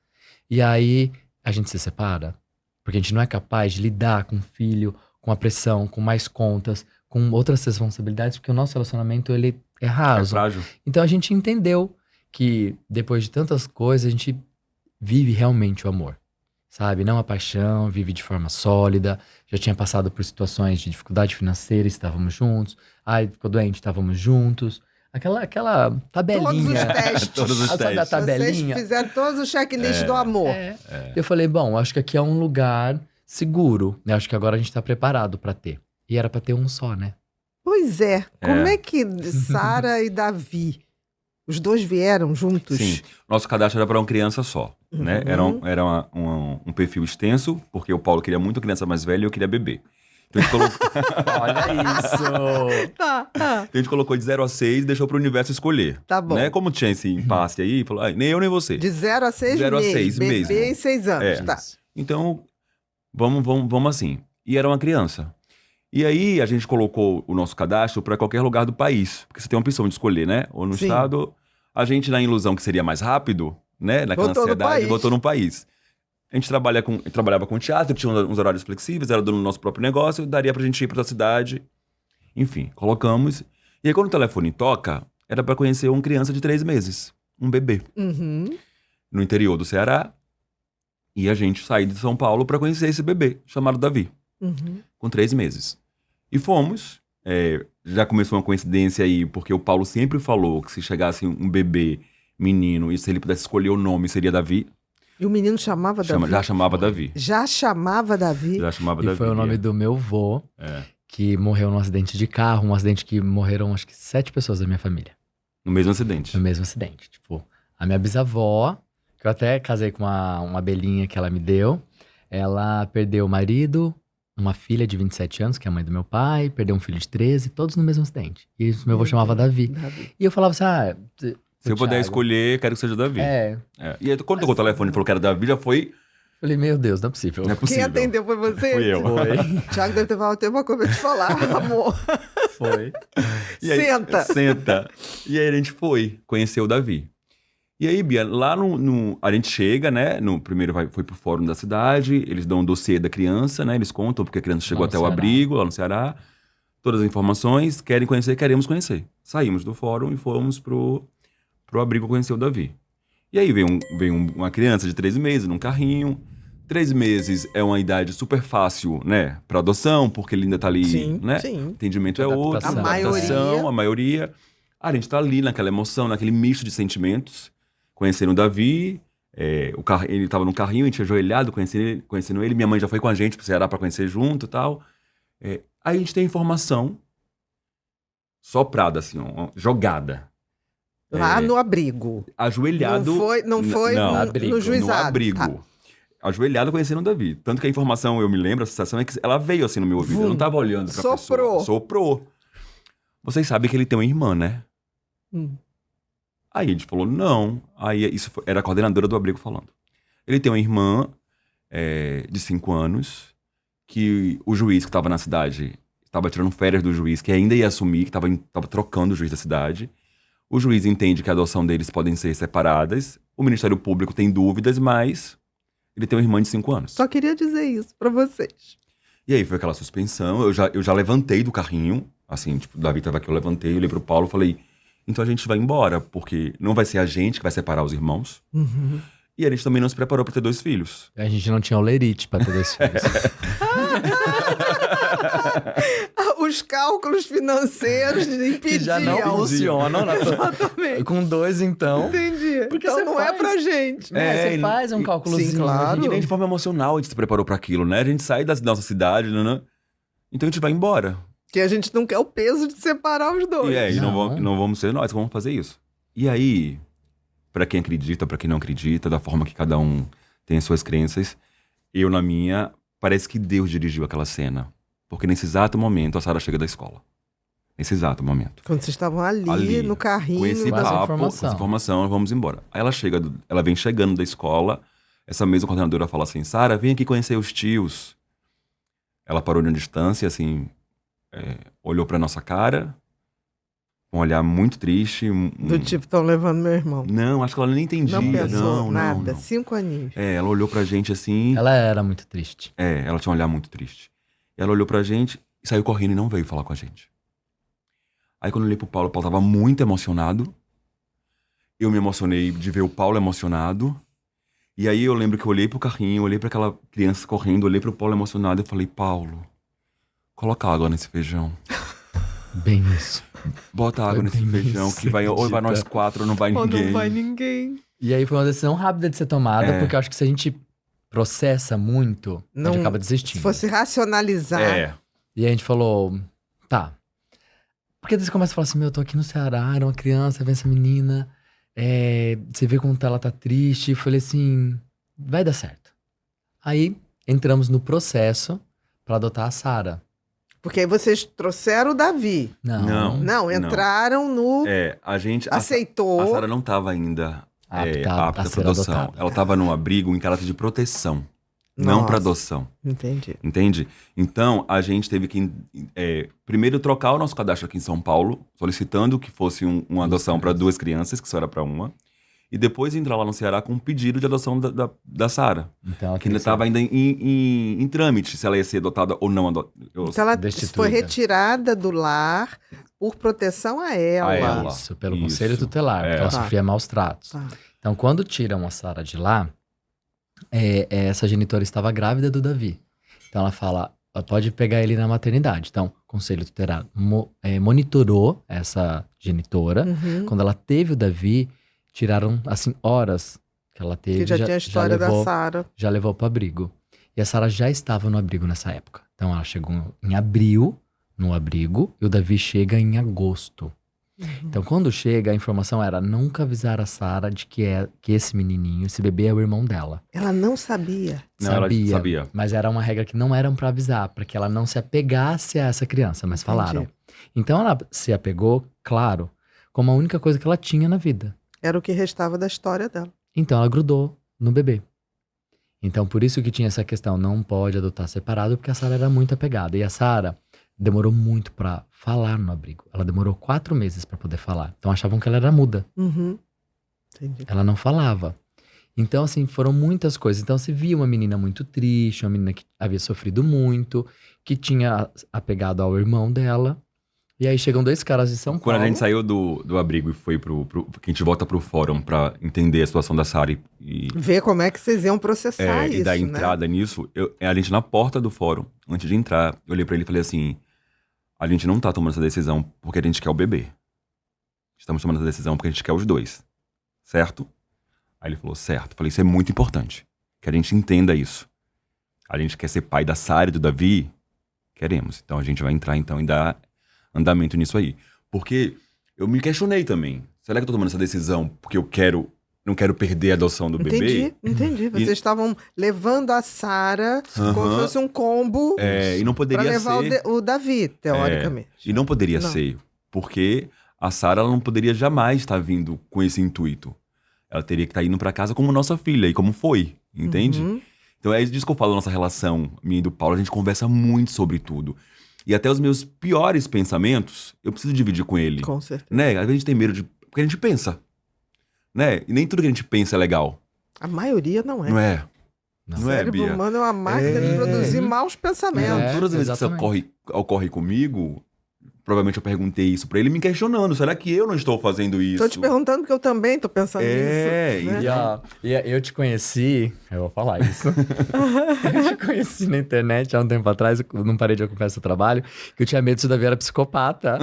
E aí, a gente se separa. Porque a gente não é capaz de lidar com o filho, com a pressão, com mais contas, com outras responsabilidades, porque o nosso relacionamento, ele é É raso. frágil. Então, a gente entendeu que, depois de tantas coisas, a gente vive realmente o amor. Sabe? Não a paixão, vive de forma sólida. Já tinha passado por situações de dificuldade financeira, estávamos juntos. Ai, ficou doente, estávamos juntos. Aquela tabelinha. Todos os testes. Todos os Sabe a testes. tabelinha? Vocês fizeram todos os checklists do amor. Eu falei, bom, acho que aqui é um lugar seguro. Eu acho que agora a gente tá preparado pra ter. E era pra ter um só, né? Pois é. Como É. é que Sara e Davi, os dois vieram juntos? Sim. Nosso cadastro era para uma criança só, né? Era um perfil extenso, porque o Paulo queria muito criança mais velha e eu queria bebê. Então a gente colocou, Olha isso! Tá. a gente colocou de 0 a 6 e deixou pro universo escolher. Tá bom. Né? Como tinha esse impasse aí, falou, nem eu nem você. De 0 a 6 0 a meses. 6 Bebê mesmo. em 6 anos, É. tá. Então, vamos assim. E era uma criança. E aí a gente colocou o nosso cadastro para qualquer lugar do país, porque você tem uma opção de escolher, né? Ou no Sim. estado, a gente na ilusão que seria mais rápido, né? Naquela Botou no ansiedade, país. botou no país. A gente trabalhava com teatro, tinha uns horários flexíveis, era dono do nosso próprio negócio, daria pra gente ir pra outra cidade. Enfim, colocamos. E aí quando o telefone toca, era pra conhecer uma criança de 3 meses, um bebê, Uhum. no interior do Ceará. E a gente saiu de São Paulo pra conhecer esse bebê, chamado Davi, Uhum. com 3 meses. E fomos. Já começou uma coincidência aí, porque o Paulo sempre falou que se chegasse um bebê menino e se ele pudesse escolher o nome, seria Davi. E o menino chamava Davi? Já chamava Davi. Já chamava Davi? Já chamava E Davi. foi o nome do meu vô, É. que morreu num acidente de carro. Um acidente que morreram, acho que 7 pessoas da minha família. No mesmo acidente. No mesmo acidente. Tipo, a minha bisavó, que eu até casei com uma abelhinha que ela me deu, ela perdeu o marido, uma filha de 27 anos, que é a mãe do meu pai, perdeu um filho de 13, todos no mesmo acidente. E meu avô chamava Davi. Davi. E eu falava assim, Se eu puder Thiago, escolher, quero que seja Davi. É. E aí, quando tocou o telefone e falou que era Davi, já foi. Falei, meu Deus, não é possível. Não é Quem possível. atendeu foi você? Fui eu. Foi, Thiago deve ter falado, tem uma coisa pra te falar, amor. foi. E aí, Senta. Senta. E aí a gente conheceu o Davi. E aí, Bia, lá a gente chega, né? Primeiro foi pro fórum da cidade, eles dão um dossiê da criança, né? Eles contam porque a criança chegou Lá no até o Ceará. abrigo, lá no Ceará. Todas as informações, querem conhecer, queremos conhecer. Saímos do fórum e fomos pro abrigo conhecer o Davi. E aí veio uma criança de 3 meses num carrinho. 3 meses é uma idade super fácil, né? Pra adoção, porque ele ainda tá ali, Sim, né? sim. Entendimento é outro, Adaptação. A a maioria. A gente tá ali naquela emoção, naquele misto de sentimentos. Conhecendo o Davi, ele tava no carrinho, a gente ajoelhado, conhecendo ele. Minha mãe já foi com a gente pro Ceará pra conhecer junto e tal. Aí a gente tem informação soprada, assim, ó, jogada. Lá no abrigo. Ajoelhado. Não foi não, no juizado. No abrigo. Tá. Ajoelhado conhecendo o Davi. Tanto que a informação, eu me lembro, a sensação é que ela veio assim no meu ouvido. Vum. Eu não tava olhando pra Soprou. pessoa. Soprou. Vocês sabem que ele tem uma irmã, né? Hum. Aí a gente falou, não. Aí era a coordenadora do abrigo falando. Ele tem uma irmã de 5 anos, que o juiz que estava na cidade estava tirando férias do juiz, que ainda ia assumir, que estava trocando o juiz da cidade. O juiz entende que a adoção deles podem ser separadas. O Ministério Público tem dúvidas, mas ele tem uma irmã de 5 anos. Só queria dizer isso pra vocês. E aí foi aquela suspensão, eu já levantei do carrinho, assim, tipo, o Davi tava aqui, eu levantei, olhei pro Paulo e falei, então a gente vai embora, porque não vai ser a gente que vai separar os irmãos. Uhum. E a gente também não se preparou pra ter 2 filhos. A gente não tinha olerite pra ter 2 filhos. Os cálculos financeiros impediam. Que já não funcionam. Exatamente. Com 2, então. Entendi. Porque então você não é faz. pra gente. Você faz um cálculozinho. sim, claro. E nem de forma emocional a gente se preparou pra aquilo, né? A gente sai da nossa cidade, né? Então a gente vai embora. Que a gente não quer o peso de separar os dois. E Não. não vamos ser nós que vamos fazer isso. E aí, pra quem acredita, pra quem não acredita, da forma que cada um tem as suas crenças, eu na minha, parece que Deus dirigiu aquela cena. Porque nesse exato momento a Sara chega da escola. Nesse exato momento. Quando vocês estavam ali no carrinho. Com esse Com essa papo, informação. com essa informação, vamos embora. Aí ela vem chegando da escola, essa mesma coordenadora fala assim, Sara, vem aqui conhecer os tios. Ela parou de uma distância, assim, olhou pra nossa cara, um olhar muito triste. Do tipo, estão levando meu irmão. Não, acho que ela nem entendia. Não pensou Não, nada. não. 5 aninhos. Ela olhou pra gente assim. Ela era muito triste. Ela tinha um olhar muito triste. Ela olhou pra gente e saiu correndo e não veio falar com a gente. Aí quando eu olhei pro Paulo, o Paulo tava muito emocionado. Eu me emocionei de ver o Paulo emocionado. E aí eu lembro que eu olhei pro carrinho, olhei pra aquela criança correndo, olhei pro Paulo emocionado e falei, Paulo, coloca água nesse feijão. Bem isso. Bota água nesse feijão, isso, que vai, ou vai nós 4 ou não vai Ou ninguém. não vai ninguém. E aí foi uma decisão rápida de ser tomada, porque eu acho que se a gente processa muito, a gente acaba desistindo. Se fosse racionalizar. E aí a gente falou, tá. Porque daí você começa a falar assim, eu tô aqui no Ceará, era uma criança, vem essa menina, você vê como ela tá triste, e falei assim, vai dar certo. Aí entramos no processo pra adotar a Sara. Porque aí vocês trouxeram o Davi. Não, entraram no... A gente... Aceitou. A Sara não tava ainda apta pra ser adoção. adotada. Ela tava num abrigo em caráter de proteção. Não pra adoção. Entendi. Entende? Então, a gente teve que primeiro trocar o nosso cadastro aqui em São Paulo, solicitando que fosse uma adoção para 2 crianças, que só era para uma. E depois entrar lá no Ceará com um pedido de adoção da Sara. Então, que ainda estava ainda em trâmite, se ela ia ser adotada ou não adotada. Então ela foi retirada do lar por proteção a ela. Isso, pelo Conselho Tutelar, porque ela sofria maus tratos. Então, quando tiram a Sara de lá, essa genitora estava grávida do Davi. Então ela fala, pode pegar ele na maternidade. Então, o Conselho Tutelar monitorou essa genitora. Quando ela teve o Davi, tiraram, assim, horas que ela teve. Que já tinha a história da Sara. Já levou para o abrigo. E a Sara já estava no abrigo nessa época. Então ela chegou em abril, no abrigo, e o Davi chega em agosto. Então, quando chega, a informação era nunca avisar a Sara de que esse menininho, esse bebê é o irmão dela. Ela não sabia. Não, ela sabia. Mas era uma regra que não eram para avisar, para que ela não se apegasse a essa criança, mas falaram. Então, ela se apegou, claro, como a única coisa que ela tinha na vida. Era o que restava da história dela. Então, ela grudou no bebê. Então, por isso que tinha essa questão, não pode adotar separado, porque a Sara era muito apegada. E a Sara demorou muito pra falar no abrigo. Ela demorou 4 meses pra poder falar. Então achavam que ela era muda. Entendi. Ela não falava. Então, assim, foram muitas coisas. Então, se via uma menina muito triste, uma menina que havia sofrido muito, que tinha apegado ao irmão dela. E aí chegam 2 caras de São Paulo. Quando a gente saiu do abrigo e foi que a gente volta pro fórum pra entender a situação da Sara e ver como é que vocês iam processar isso, e dar entrada nisso, a gente na porta do fórum, antes de entrar, eu olhei pra ele e falei assim, a gente não tá tomando essa decisão porque a gente quer o bebê. Estamos tomando essa decisão porque a gente quer os 2. Certo? Aí ele falou, certo. Eu falei, isso é muito importante. Que a gente entenda isso. A gente quer ser pai da Sara e do Davi? Queremos. Então a gente vai entrar então e dar andamento nisso aí. Porque eu me questionei também. Será que eu tô tomando essa decisão porque eu não quero perder a adoção do bebê? Entendi. Vocês estavam levando a Sara como se fosse um combo e não poderia pra levar o Davi, teoricamente. E não poderia ser, porque a Sara ela não poderia jamais estar vindo com esse intuito. Ela teria que estar indo pra casa como nossa filha, e como foi, entende? Então é disso que eu falo da nossa relação, minha e do Paulo, a gente conversa muito sobre tudo. E até os meus piores pensamentos, eu preciso dividir com ele. Com certeza. Né? Às vezes a gente tem medo porque a gente pensa. Né? E nem tudo que a gente pensa é legal. A maioria não é. Não é? O cérebro humano é uma máquina de produzir maus pensamentos. Todas as vezes que isso ocorre comigo, provavelmente eu perguntei isso pra ele, me questionando. Será que eu não estou fazendo isso? Tô te perguntando porque eu também tô pensando nisso. Né? E eu te conheci, eu vou falar isso. Eu te conheci na internet há um tempo atrás, eu não parei de acompanhar seu trabalho, que eu tinha medo de o Davi era psicopata.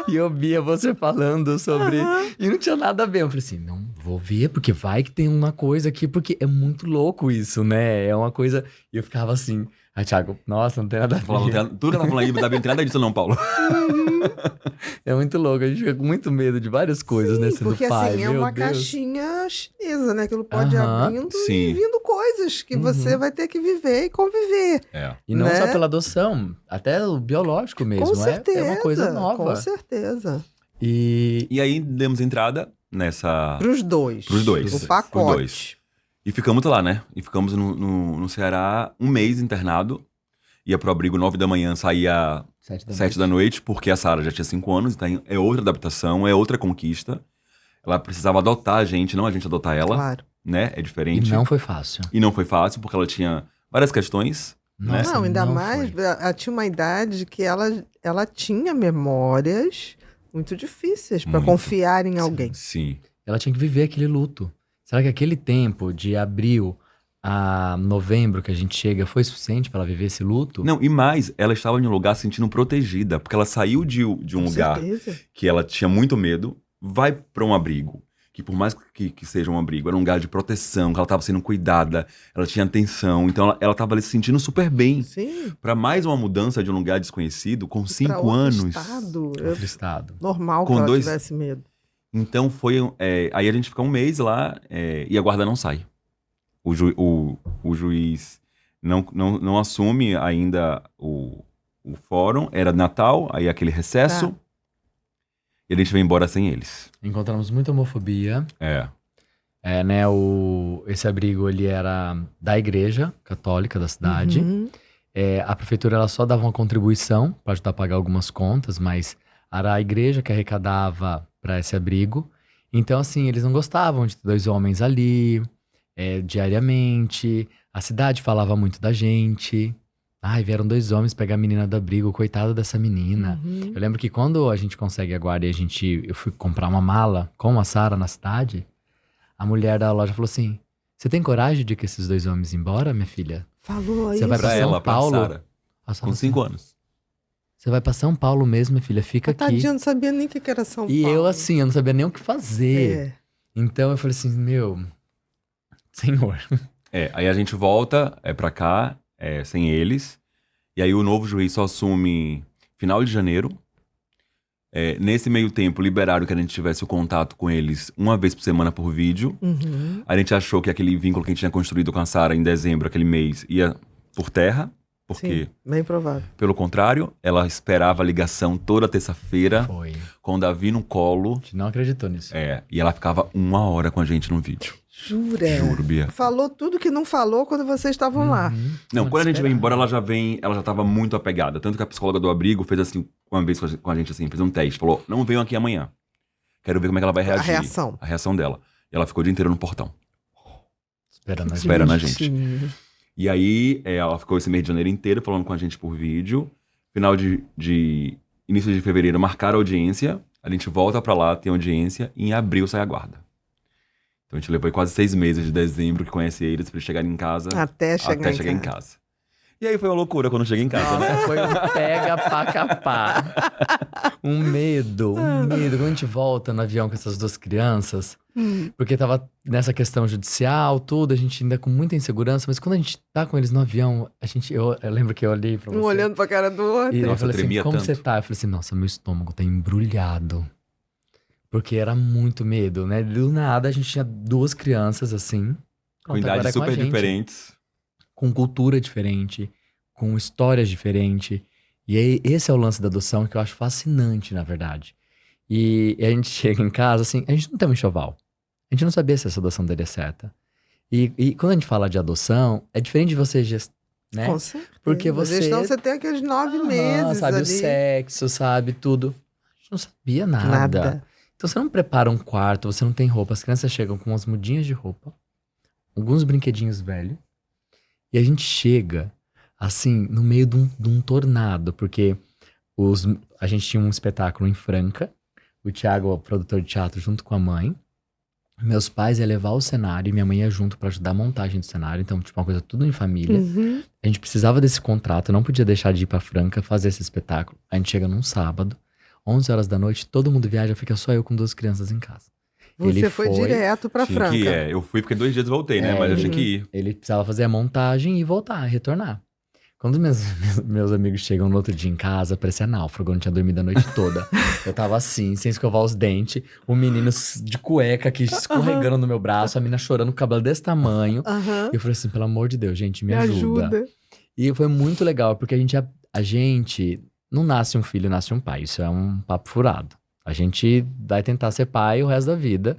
E eu via você falando sobre... E não tinha nada a ver. Eu falei assim, não, vou ver, porque vai que tem uma coisa aqui, porque é muito louco isso, né? É uma coisa... E eu ficava assim... Aí, Thiago, nossa, não tem nada a ver. Tudo que ela tá falando aí, Davi, não tem nada disso não, Paulo. É muito louco, a gente fica com muito medo de várias coisas, né? Sendo porque pai, assim, é uma caixinha chinesa, né? Aquilo pode ir abrindo e vindo coisas que você vai ter que viver e conviver. E não só pela adoção, até o biológico mesmo. Com certeza, é uma coisa nova. Com certeza. E aí demos entrada nessa... Pros dois. O pacote. E ficamos lá, né? E ficamos no Ceará 1 mês internado. ia pro abrigo 9 da manhã, saía 7 da noite, porque a Sarah já tinha 5 anos, então é outra adaptação, é outra conquista. Ela precisava adotar a gente, não a gente adotar ela, Claro. né? É E diferente. não foi fácil. E não foi fácil, porque ela tinha várias questões, né? Nossa, Não, ainda não mais, foi. ela tinha uma idade que ela tinha memórias muito difíceis para Muito. confiar em alguém. Sim. Ela tinha que viver aquele luto. Será que aquele tempo de abril a novembro que a gente chega foi suficiente pra ela viver esse luto? Não, e mais, ela estava em um lugar se sentindo protegida, porque ela saiu de um Com lugar certeza. que ela tinha muito medo, vai pra um abrigo, que por mais que seja um abrigo, era um lugar de proteção, que ela estava sendo cuidada, ela tinha atenção, então ela estava ali se sentindo super bem. Sim. Pra mais uma mudança de um lugar desconhecido, com Pra 5 outro anos. estado, Outro estado. normal Com que ela dois- tivesse medo. Então foi. Aí a gente fica um mês lá e a guarda não sai. O juiz não assume ainda o fórum. Era Natal, aí aquele recesso. Tá. E a gente veio embora sem eles. Encontramos muita homofobia. É. Né, esse abrigo, ele era da igreja católica da cidade. Uhum. A prefeitura, ela só dava uma contribuição para ajudar a pagar algumas contas, mas era a igreja que arrecadava para esse abrigo. Então, assim, eles não gostavam de ter 2 homens ali, diariamente. A cidade falava muito da gente. Ai, vieram 2 homens pegar a menina do abrigo, coitada dessa menina. Uhum. Eu lembro que quando a gente consegue a guarda e eu fui comprar uma mala com a Sarah na cidade, a mulher da loja falou assim: você tem coragem de que esses 2 homens embora, minha filha? Falou Você isso. vai Pra São ela, pra Paulo? Sarah. A Sarah Com falou 5 assim, anos. você vai pra São Paulo mesmo, minha filha, fica A aqui. tadinha não sabia nem o que era São E Paulo. eu assim, eu não sabia nem o que fazer. É. Então eu falei assim, meu, senhor. Aí a gente volta pra cá, sem eles. E aí o novo juiz só assume final de janeiro. Nesse meio tempo, liberaram que a gente tivesse o contato com eles uma vez por semana por vídeo. Uhum. A gente achou que aquele vínculo que a gente tinha construído com a Sarah em dezembro, aquele mês, ia por terra. Porque, Sim, bem provável. pelo contrário, ela esperava a ligação toda terça-feira, Foi. com o Davi no colo. A gente não acreditou nisso. E ela ficava 1 hora com a gente no vídeo. Jura? Juro, Bia. Falou tudo que não falou quando vocês estavam lá. Uhum. Não, quando a gente veio esperava. embora, ela já tava muito apegada. Tanto que a psicóloga do abrigo fez assim, uma vez com a gente, assim, fez um teste. Falou, não venham aqui amanhã. Quero ver como é que ela vai reagir. reação. A reação dela. E ela ficou o dia inteiro no portão. Esperando a gente. Espera na gente. Bonitinho. E aí, ela ficou esse mês de janeiro inteiro falando com a gente por vídeo. Final de início de fevereiro, marcaram a audiência. A gente volta pra lá, tem audiência. E em abril sai a guarda. Então a gente levou aí quase 6 meses de dezembro que conhece eles pra eles chegarem em casa. Até chegar, até chegar em casa. E aí foi uma loucura quando cheguei em casa, né? Nossa, foi um pega pra capar. Um medo. Quando a gente volta no avião com essas 2 crianças, porque tava nessa questão judicial, tudo, a gente ainda com muita insegurança, mas quando a gente tá com eles no avião, eu lembro que eu olhei pra você. Um olhando pra cara do outro. E eu Nossa, falei assim, tremia como tanto. você tá? Eu falei assim, nossa, meu estômago tá embrulhado. Porque era muito medo, né? Do nada, a gente tinha 2 crianças, assim. Com Pronto, agora idades é com a super gente. diferentes. Com cultura diferente, com histórias diferentes. E aí, esse é o lance da adoção que eu acho fascinante, na verdade. E a gente chega em casa, assim, a gente não tem um enxoval. A gente não sabia se essa adoção daria certa. E quando a gente fala de adoção, é diferente de você, né? Com certeza. Porque você- Então você tem aqueles 9 Aham, meses sabe ali. o sexo, sabe tudo. A gente não sabia nada. Então você não prepara um quarto, você não tem roupa. As crianças chegam com umas mudinhas de roupa, alguns brinquedinhos velhos. E a gente chega, assim, no meio de um tornado. Porque a gente tinha um espetáculo em Franca. O Thiago, o produtor de teatro, junto com a mãe. Meus pais iam levar o cenário e minha mãe ia junto pra ajudar a montagem do cenário. Então, tipo, uma coisa tudo em família. Uhum. A gente precisava desse contrato, não podia deixar de ir pra Franca fazer esse espetáculo. A gente chega num sábado, 11 horas da noite, todo mundo viaja, fica só eu com 2 crianças em casa. Você Ele foi foi- direto pra Tinha Franca. que ir, eu fui, fiquei 2 dias e voltei, né? Mas eu tinha que ir. Ele precisava fazer a montagem e voltar, retornar. Quando meus amigos chegam no outro dia em casa, parecia náufrago, eu não tinha dormido a noite toda. Eu tava assim, sem escovar os dentes, o menino de cueca aqui escorregando no meu braço, a menina chorando com o cabelo desse tamanho. Aham. E eu falei assim, pelo amor de Deus, gente, me Me ajuda. ajuda. E foi muito legal, porque a gente não nasce um filho, nasce um pai. Isso é um papo furado. A gente vai tentar ser pai o resto da vida.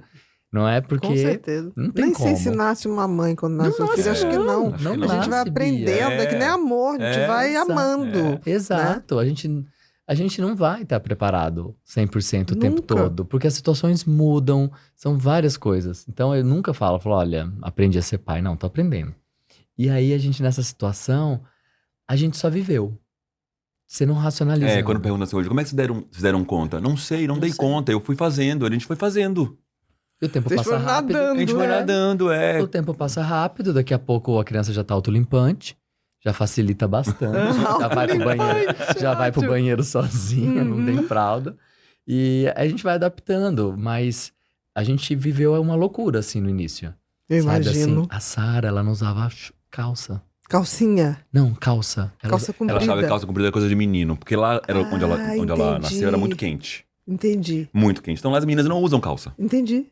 Não é Com porque certeza. não tem Nem como. sei se nasce uma mãe quando nasce um filho. Acho que não. acho que não A gente vai nasce, aprendendo, Bia. é que nem amor, a gente vai exato. amando. Exato. A gente não vai estar preparado 100% o tempo Nunca. todo, porque as situações mudam, são várias coisas. Então eu nunca falo, olha, aprendi a ser pai. Não, tô aprendendo. E aí a gente nessa situação, a gente só viveu. Você não racionaliza. Quando perguntam assim hoje, como é que vocês deram conta? Não sei, não dei sei. conta. Eu fui fazendo, a gente foi fazendo. E o tempo Vocês passa foram rápido. nadando. A gente foi nadando, O tempo passa rápido, daqui a pouco a criança já tá autolimpante, já facilita bastante, já vai pro banheiro, já vai pro banheiro sozinha, não tem fralda. E a gente vai adaptando, mas a gente viveu uma loucura assim no início. Eu Sabe imagino. assim, a Sara, ela não usava calça. Calcinha. Não, calça. Calça Ela comprida. achava que calça comprida era coisa de menino, porque lá era onde ela entendi. nasceu era muito quente. Entendi. Muito quente. Então lá as meninas não usam calça. Entendi.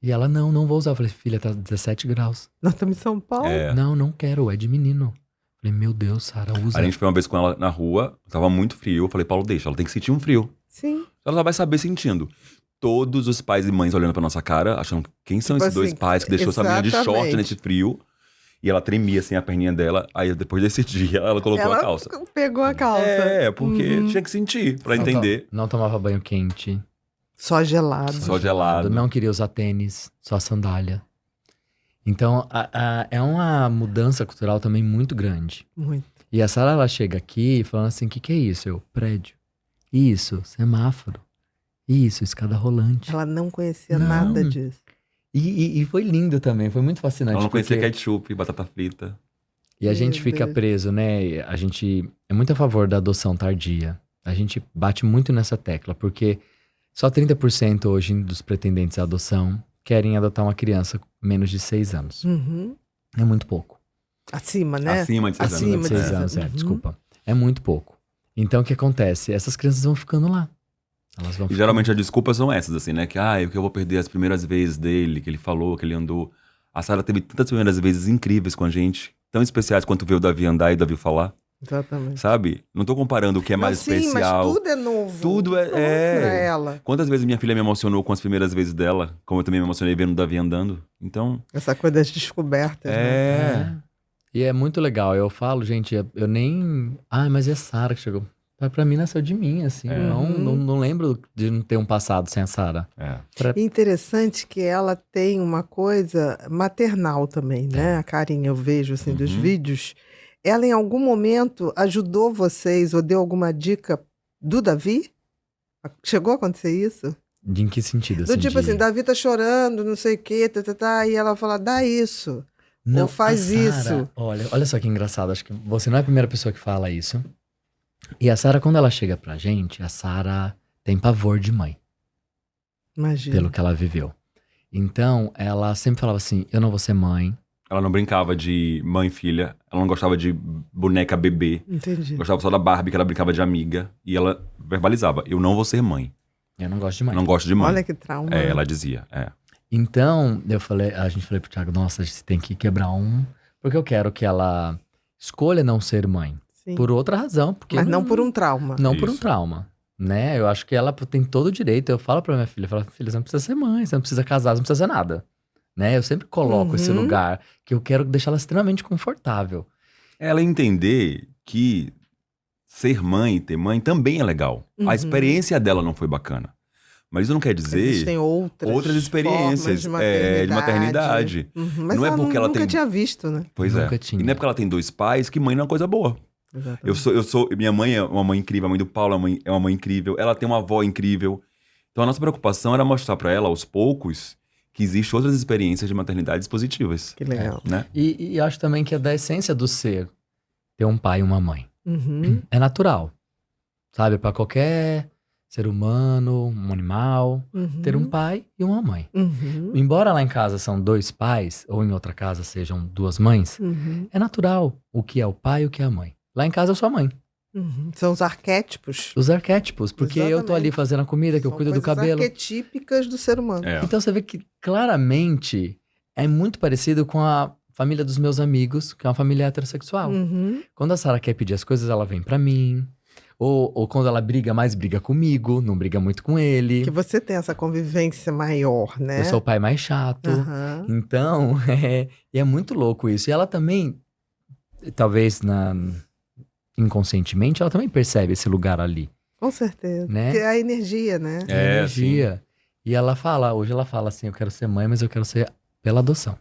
E ela, não vou usar. Eu falei, filha, tá 17 graus. Nós estamos em São Paulo. Não quero, é de menino. Eu falei, meu Deus, Sara, usa. A gente foi uma vez com ela na rua, tava muito frio. Eu falei, Paulo, deixa, ela tem que sentir um frio. Sim. Ela vai saber sentindo. Todos os pais e mães olhando pra nossa cara, achando quem são Tipo esses dois assim, pais que deixou essa menina de short exatamente. nesse frio. E ela tremia assim a perninha dela. Aí depois desse dia ela colocou a calça. Pegou a calça. Porque tinha que sentir pra entender. Não tomava banho quente. Só gelado. Só gelado. Não queria usar tênis, só sandália. Então, é uma mudança cultural também muito grande. Muito. E a Sara, ela chega aqui falando assim, o que é isso? Eu, prédio. Isso, semáforo. Isso, escada rolante. Ela não conhecia Não. nada disso. E foi lindo também, foi muito fascinante. Ela não conhecia porque- ketchup, batata frita. E a gente Meu fica Deus. preso, né? A gente é muito a favor da adoção tardia. A gente bate muito nessa tecla, porque só 30% hoje dos pretendentes à adoção querem adotar uma criança com menos de 6 anos. Uhum. É muito pouco. Acima, né? Acima de 6 anos. Acima De de 6 seis anos, anos. Uhum. desculpa. É muito pouco. Então, o que acontece? Essas crianças vão ficando lá. Elas vão E geralmente as desculpas são essas, assim, né? Que, que eu vou perder as primeiras vezes dele, que ele falou, que ele andou. A Sara teve tantas primeiras vezes incríveis com a gente, tão especiais quanto ver o Davi andar e o Davi falar, Exatamente. sabe? Não tô comparando o que é mais Não, sim, especial. mas tudo é novo. Tudo é- novo é. pra ela. Quantas vezes minha filha me emocionou com as primeiras vezes dela, como eu também me emocionei vendo o Davi andando. Então, Essa coisa das descobertas. Né? É. E é muito legal. Eu falo, gente, eu nem. Mas é a Sara que chegou. Pra mim nasceu de mim, assim. É. Eu não lembro de não ter um passado sem a Sara. E interessante que ela tem uma coisa maternal também, né? A carinha eu vejo assim dos Uhum. vídeos. Ela em algum momento ajudou vocês ou deu alguma dica do Davi? Chegou a acontecer isso? De em que sentido? Do tipo assim, Davi tá chorando, não sei o quê, e ela fala, dá isso. ou faz a Sara, isso. Olha só que engraçado. Acho que você não é a primeira pessoa que fala isso. E a Sara, quando ela chega pra gente, a Sara tem pavor de mãe. Imagina. Pelo que ela viveu. Então, ela sempre falava assim, eu não vou ser mãe. Ela não brincava de mãe e filha, ela não gostava de boneca bebê, Entendi. gostava só da Barbie, que ela brincava de amiga, e ela verbalizava, eu não vou ser mãe, Eu não gosto de mãe. não gosto de mãe. Olha que trauma. Ela dizia, Então, a gente falou pro Thiago, nossa, a gente tem que quebrar um, porque eu quero que ela escolha não ser mãe. Sim. Por outra razão, porque Mas não por um trauma. não por um Isso. trauma, né? Eu acho que ela tem todo o direito. Eu falo pra minha filha, eu falo, filha, você não precisa ser mãe, você não precisa casar, você não precisa ser nada. Né? Eu sempre coloco esse Uhum. lugar que eu quero deixar ela extremamente confortável. Ela entender que ser mãe, ter mãe também é legal. Uhum. A experiência dela não foi bacana. Mas isso não quer dizer Existem outras outras experiências formas de maternidade. Uhum. Mas Não é ela porque ela nunca tem- tinha visto, né? Pois Nunca é. tinha. E não é porque ela tem 2 pais que mãe não é uma coisa boa. Exatamente. Minha mãe é uma mãe incrível, a mãe do Paulo é uma mãe incrível, ela tem uma avó incrível. Então a nossa preocupação era mostrar pra ela, aos poucos, que existem outras experiências de maternidades positivas, Que legal. né? E acho também que é da essência do ser ter um pai e uma mãe. Uhum. É natural, sabe? Pra qualquer ser humano, um animal, Uhum. ter um pai e uma mãe. Uhum. Embora lá em casa são 2 pais, ou em outra casa sejam 2 mães, Uhum. é natural o que é o pai e o que é a mãe. Lá em casa eu sou a mãe. Uhum. São os arquétipos. Os arquétipos, porque eu tô ali Exatamente. fazendo a comida, que eu São cuido do coisas cabelo. arquetípicas do ser humano. É. Então você vê que claramente é muito parecido com a família dos meus amigos, que é uma família heterossexual. Uhum. Quando a Sara quer pedir as coisas, ela vem pra mim. Ou quando ela briga mais, briga comigo, não briga muito com ele. Que você tem essa convivência maior, né? Eu sou o pai mais chato. Aham. Então, é muito louco isso. E ela também, talvez inconscientemente, ela também percebe esse lugar ali, Com certeza. né? Porque é a energia, né? A energia. E hoje ela fala assim, eu quero ser mãe, mas eu quero ser pela adoção.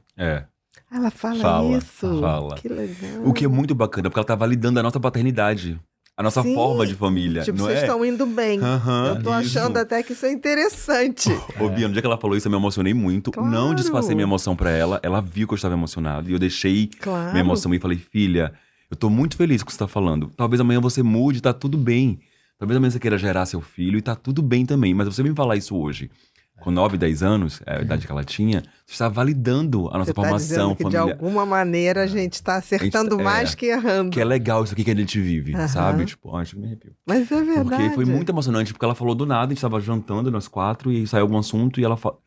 Ela fala Fala, isso. fala. Que legal. O que é muito bacana, porque ela tá validando a nossa paternidade. A nossa Sim. forma de família, Tipo, não vocês é? estão indo bem. Aham, Eu tô achando até que isso é interessante. Ô, Bia, no dia que ela falou isso, eu me emocionei muito. Claro. Não disfarcei minha emoção pra ela. Ela viu que eu estava emocionado. E eu deixei Claro. minha emoção e falei, filha, eu tô muito feliz com o que você tá falando. Talvez amanhã você mude, tá tudo bem. Talvez amanhã você queira gerar seu filho e tá tudo bem também. Mas você me falar isso hoje, com 9, 10 anos, a idade que ela tinha, você está validando a nossa Você tá formação dizendo que de familiar. alguma maneira a gente tá acertando mais que errando. Que é legal isso aqui que a gente vive, Aham. sabe? Tipo, acho que me arrepio. Mas é verdade. Porque foi muito emocionante, porque ela falou do nada, a gente tava jantando, nós 4, e saiu algum assunto, e ela falou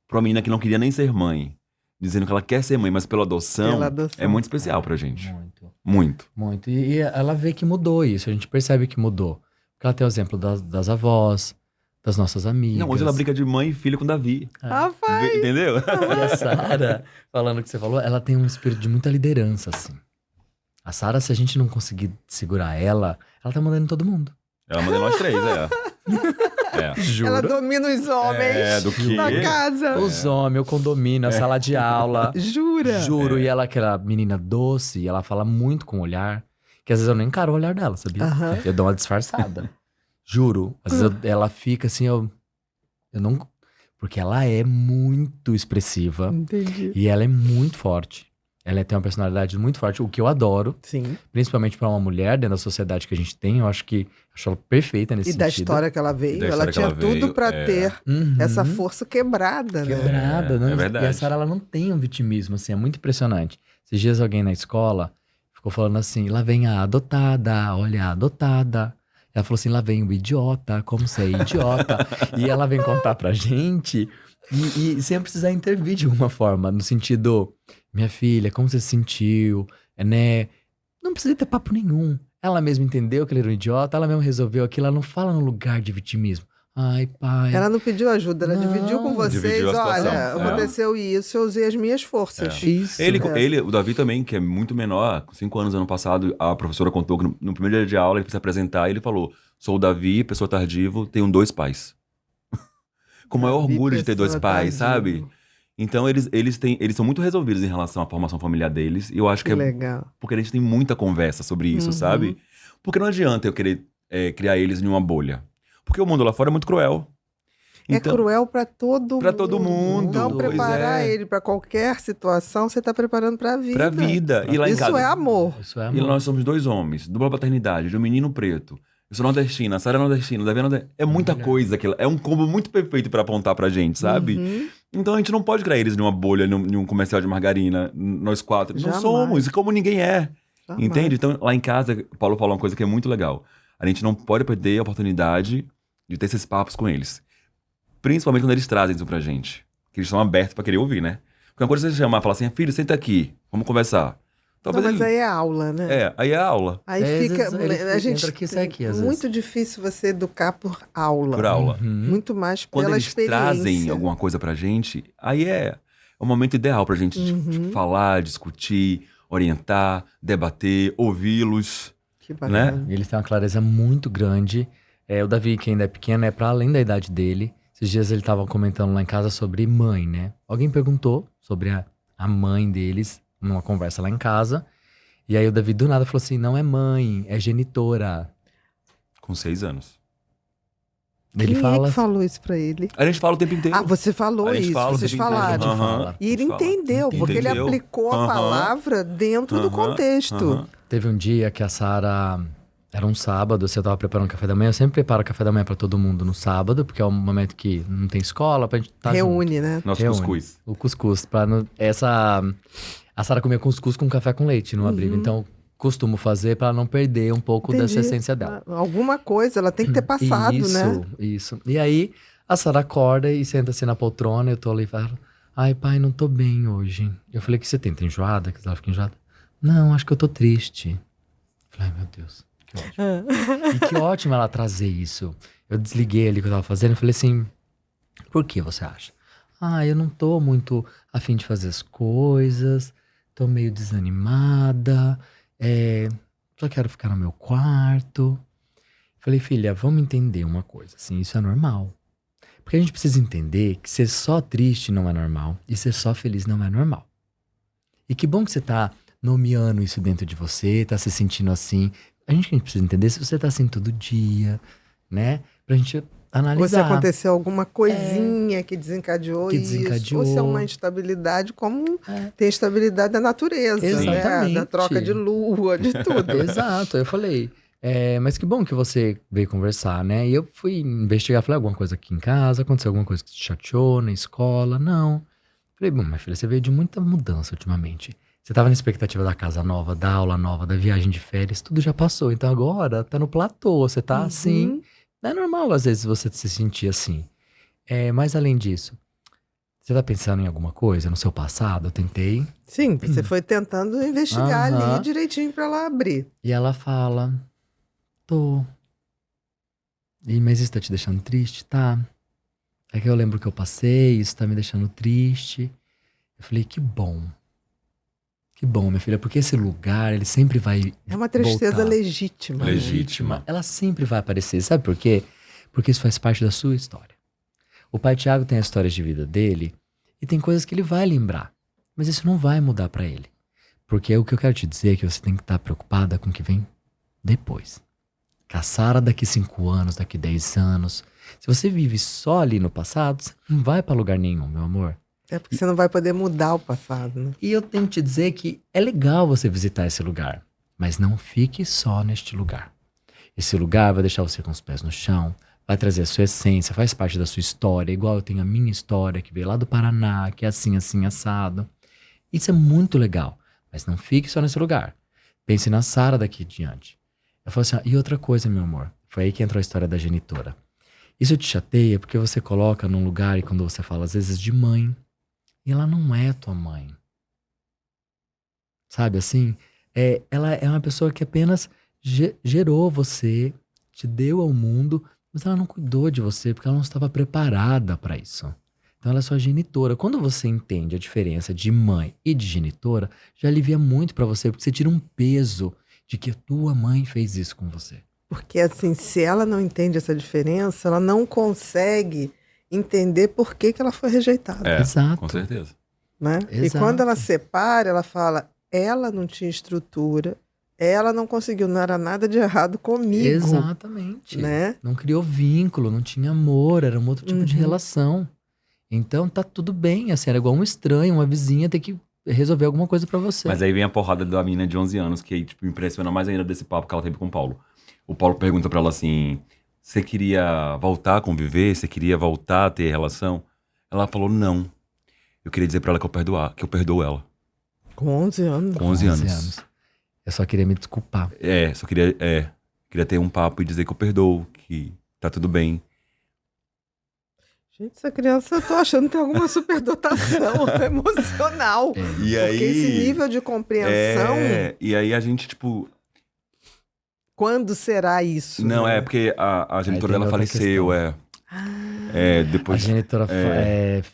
pra uma menina que não queria nem ser mãe, dizendo que ela quer ser mãe, mas pela adoção, é muito especial pra gente. Muito. Muito. Muito. E ela vê que mudou isso, a gente percebe que mudou. Porque ela tem o exemplo das avós, das nossas amigas. Não, hoje ela brinca de mãe e filha com Davi. Rapaz, Entendeu? E a Sara, falando o que você falou, ela tem um espírito de muita liderança, assim. A Sara, se a gente não conseguir segurar ela tá mandando em todo mundo. Ela manda nós 3, Juro. ela domina os homens do quê? da casa. Os homens, o condomínio, a sala de aula. Jura? Juro. E ela, aquela menina doce, ela fala muito com o olhar, que às vezes eu nem encaro o olhar dela, sabia? Aham. Eu dou uma disfarçada. Juro. Às vezes ela fica assim, eu não... Porque ela é muito expressiva Entendi. e ela é muito forte. Ela tem uma personalidade muito forte, o que eu adoro. Sim. Principalmente pra uma mulher dentro da sociedade que a gente tem. Eu acho ela perfeita nesse E sentido. da história que ela veio, Da ela história que tinha ela tudo veio, pra é. ter Uhum. essa força quebrada, né? Quebrada, né? É verdade. E a Sara, ela não tem um vitimismo, assim, é muito impressionante. Esses dias alguém na escola ficou falando assim, lá vem a adotada, olha a adotada. Ela falou assim, lá vem o idiota, como você é idiota. E ela vem contar pra gente e sem precisar intervir de alguma forma, no sentido, minha filha, como você se sentiu, né? Não precisa ter papo nenhum. Ela mesma entendeu que ele era um idiota, ela mesma resolveu aquilo, ela não fala no lugar de vitimismo. Ai, pai. Ela não pediu ajuda, ela Não. dividiu com vocês. Dividiu a situação, Olha, é. aconteceu isso, eu usei as minhas forças. Isso. Ele, o Davi também, que é muito menor, com 5 anos, ano passado, a professora contou que no primeiro dia de aula ele foi se apresentar e ele falou, sou o Davi, pessoa tardivo, tenho 2 pais. Com o maior Davi, orgulho de ter 2 pessoa pais, tardivo. sabe? Então eles são muito resolvidos em relação à formação familiar deles. E eu acho que Que é legal. porque a gente tem muita conversa sobre isso, Uhum. sabe? Porque não adianta eu querer criar eles em uma bolha. Porque o mundo lá fora é muito cruel. É cruel pra todo Pra todo mundo, Então, pois preparar é. ele pra qualquer situação, você tá preparando pra vida. Pra vida. E lá em Isso casa, é amor. Isso é E amor. nós somos 2 homens, dupla paternidade, de um menino preto. Eu sou nordestina, a Sara é nordestina, o Davi é nordestina. É muita coisa, é um combo muito perfeito pra apontar pra gente, sabe? Uhum. Então a gente não pode criar eles numa bolha, num comercial de margarina, nós 4. Jamais. Não somos, e como ninguém é. Jamais. Entende? Então lá em casa, o Paulo falou uma coisa que é muito legal. A gente não pode perder a oportunidade de ter esses papos com eles. Principalmente quando eles trazem isso pra gente. Que eles estão abertos pra querer ouvir, né? Porque uma coisa é você chamar e falar assim, filho, senta aqui, vamos conversar. Não, Talvez mas aí é aula, né? aí é a aula. Aí É, às fica. vezes ele A gente entra aqui e sai aqui, às muito difícil você educar por aula. Por aula. Uhum. Muito mais Quando pela eles experiência. trazem alguma coisa pra gente, aí é o momento ideal pra gente Uhum. falar, discutir, orientar, debater, ouvi-los. Que bacana. E eles têm uma clareza muito grande. O Davi, que ainda é pequeno, é pra além da idade dele. Esses dias ele tava comentando lá em casa sobre mãe, né? Alguém perguntou sobre a mãe deles numa conversa lá em casa. E aí o Davi do nada falou assim, não é mãe, é genitora. Com 6 anos. Ele Quem fala... é que falou isso pra ele? A gente fala o tempo inteiro. Ah, você falou A gente isso, fala o vocês tempo inteiro. falaram. Aham. E ele A gente fala. entendeu, porque ele Entendeu. aplicou a Aham. palavra dentro do Aham. contexto. Aham. Teve um dia que a Sara... Era um sábado, você tava preparando café da manhã. Eu sempre preparo café da manhã pra todo mundo no sábado, porque é um momento que não tem escola, pra gente estar Reúne, né? Nosso Reúne. cuscuz. O cuscuz. A Sara comia cuscuz com café com leite no abrigo. Então, costumo fazer pra não perder um pouco dessa Entendi. essência dela. Alguma coisa, ela tem que ter passado, isso, né? Isso. E aí, a Sara acorda e senta assim na poltrona. Eu tô ali e falo, ai pai, não tô bem hoje. Eu falei, o que você tem? Tá enjoada? Que ela fica enjoada? Não, acho que eu tô triste. Eu falei, ai meu Deus. que ótimo. E que ótimo ela trazer isso. Eu desliguei ali o que eu tava fazendo e falei assim, por que você acha? Eu não tô muito a fim de fazer as coisas, tô meio desanimada, só quero ficar no meu quarto. Falei, filha, vamos entender uma coisa, assim, isso é normal. Porque a gente precisa entender que ser só triste não é normal e ser só feliz não é normal. E que bom que você tá nomeando isso dentro de você, tá se sentindo assim. A gente precisa entender se você tá assim todo dia, né? Pra gente analisar. Ou se aconteceu alguma coisinha que desencadeou isso. Ou se é uma instabilidade, como tem instabilidade da natureza, né? Da troca de lua, de tudo. Exato. Eu falei, mas que bom que você veio conversar, né? E eu fui investigar, falei, alguma coisa aqui em casa, aconteceu alguma coisa que te chateou na escola? Não. Falei, bom, minha filha, você veio de muita mudança ultimamente. Você tava na expectativa da casa nova, da aula nova, da viagem de férias, tudo já passou. Então agora tá no platô, você tá assim. Não é normal às vezes você se sentir assim. Mas além disso, você tá pensando em alguma coisa no seu passado? Eu tentei. Sim, você foi tentando investigar ali direitinho pra ela abrir. E ela fala, tô. Mas isso tá te deixando triste? Tá. É que eu lembro que eu passei, isso tá me deixando triste. Eu falei, que bom. Que bom, minha filha, porque esse lugar, ele sempre vai É uma tristeza voltar. legítima. Legítima. Ela sempre vai aparecer. Sabe por quê? Porque isso faz parte da sua história. O pai Tiago tem a história de vida dele e tem coisas que ele vai lembrar. Mas isso não vai mudar pra ele. Porque o que eu quero te dizer é que você tem que estar preocupada com o que vem depois. Com a Sara daqui 5 anos, daqui 10 anos. Se você vive só ali no passado, você não vai pra lugar nenhum, meu amor. É porque você não vai poder mudar o passado, né? E eu tenho que te dizer que é legal você visitar esse lugar, mas não fique só neste lugar. Esse lugar vai deixar você com os pés no chão, vai trazer a sua essência, faz parte da sua história, igual eu tenho a minha história, que veio lá do Paraná, que é assim, assim, assado. Isso é muito legal, mas não fique só nesse lugar. Pense na Sara daqui em diante. Eu falei assim, e outra coisa, meu amor, foi aí que entrou a história da genitora. Isso te chateia porque você coloca num lugar, e quando você fala às vezes de mãe, e ela não é tua mãe. Sabe assim? Ela é uma pessoa que apenas gerou você, te deu ao mundo, mas ela não cuidou de você porque ela não estava preparada para isso. Então ela é sua genitora. Quando você entende a diferença de mãe e de genitora, já alivia muito para você, porque você tira um peso de que a tua mãe fez isso com você. Porque assim, se ela não entende essa diferença, ela não consegue entender por que ela foi rejeitada. Exato. Com certeza. Né? E Exato. quando ela separa, ela fala, ela não tinha estrutura, ela não conseguiu, não era nada de errado comigo. Exatamente. Né? Não criou vínculo, não tinha amor, era um outro tipo de relação. Então tá tudo bem, assim, era igual um estranho, uma vizinha ter que resolver alguma coisa pra você. Mas aí vem a porrada da menina de 11 anos, que tipo, impressiona mais ainda desse papo que ela teve com o Paulo. O Paulo pergunta pra ela assim, você queria voltar a conviver? Você queria voltar a ter relação? Ela falou, não. Eu queria dizer pra ela que eu perdoo ela. Com 11 anos. Com 11 anos. Eu só queria me desculpar. Só queria ter um papo e dizer que eu perdoo, que tá tudo bem. Gente, essa criança, eu tô achando que tem alguma superdotação emocional. E aí, porque esse nível de compreensão... E aí a gente, tipo... Quando será isso? Não, né? porque a genitora tem dela outra faleceu, depois... A genitora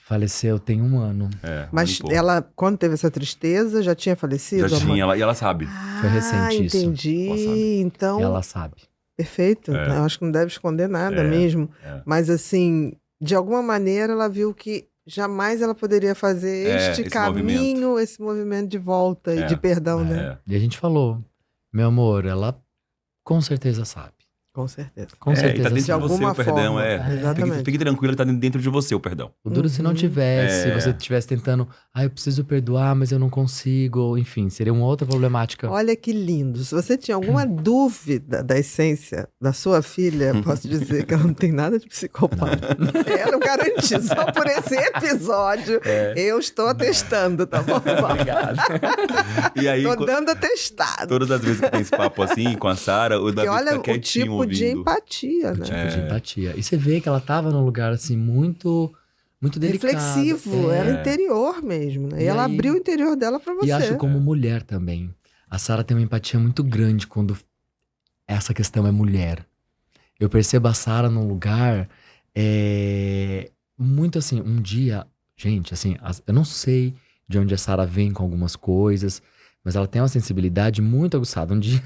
faleceu tem 1 ano. Mas um ano e pouco. ela, quando teve essa tristeza, já tinha falecido? Já a mãe? tinha, e ela sabe. Foi recente isso. Entendi. Ela sabe. Então, Ela sabe. perfeito. Eu acho que não deve esconder nada mesmo. Mas assim, de alguma maneira ela viu que jamais ela poderia fazer este esse caminho, esse movimento de volta e de perdão, né? E a gente falou, meu amor, ela com certeza sabe. Com certeza. Com certeza e tá dentro de sabe. você alguma o perdão, forma. Exatamente. Fique tranquilo, tá dentro de você o perdão. O duro se não tivesse, É. você estivesse tentando, eu preciso perdoar, mas eu não consigo, ou enfim, seria uma outra problemática. Olha que lindo. Se você tinha alguma dúvida da essência da sua filha, posso dizer que ela não tem nada de psicopata. Eu garanti. Só por esse episódio, eu estou atestando, tá bom? Obrigado. E aí, Tô dando atestado. todas as vezes que tem esse papo assim com a Sara, o E Davi olha fica o quietinho tipo ouvindo. de empatia, né? Tipo de empatia. E você vê que ela tava num lugar assim muito delicado. Reflexivo, era interior mesmo, né? E ela aí- abriu o interior dela pra você. E acho como mulher também. A Sara tem uma empatia muito grande quando essa questão é mulher. Eu percebo a Sara num lugar muito assim, um dia... Gente, assim, eu não sei de onde a Sara vem com algumas coisas, mas ela tem uma sensibilidade muito aguçada. Um dia,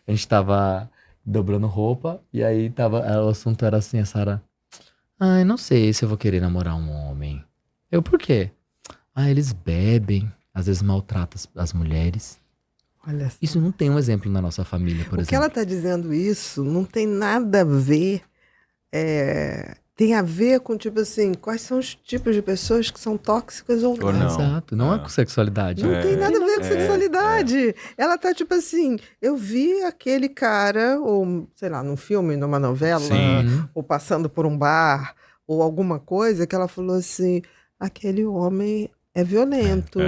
a gente tava dobrando roupa, e aí o assunto era assim, a Sara... Ai, não sei se eu vou querer namorar um homem. Eu, por quê? Eles bebem, às vezes maltratam as mulheres. Olha só. Isso não tem um exemplo na nossa família, por O exemplo. que ela está dizendo isso não tem nada a ver, tem a ver com, tipo assim, quais são os tipos de pessoas que são tóxicas ou Ou não. não. Exato, não é com sexualidade. Não tem nada a ver com É, sexualidade. Ela tá tipo assim, eu vi aquele cara, ou sei lá, num filme, numa novela, Sim. ou passando por um bar, ou alguma coisa, que ela falou assim, aquele homem é violento,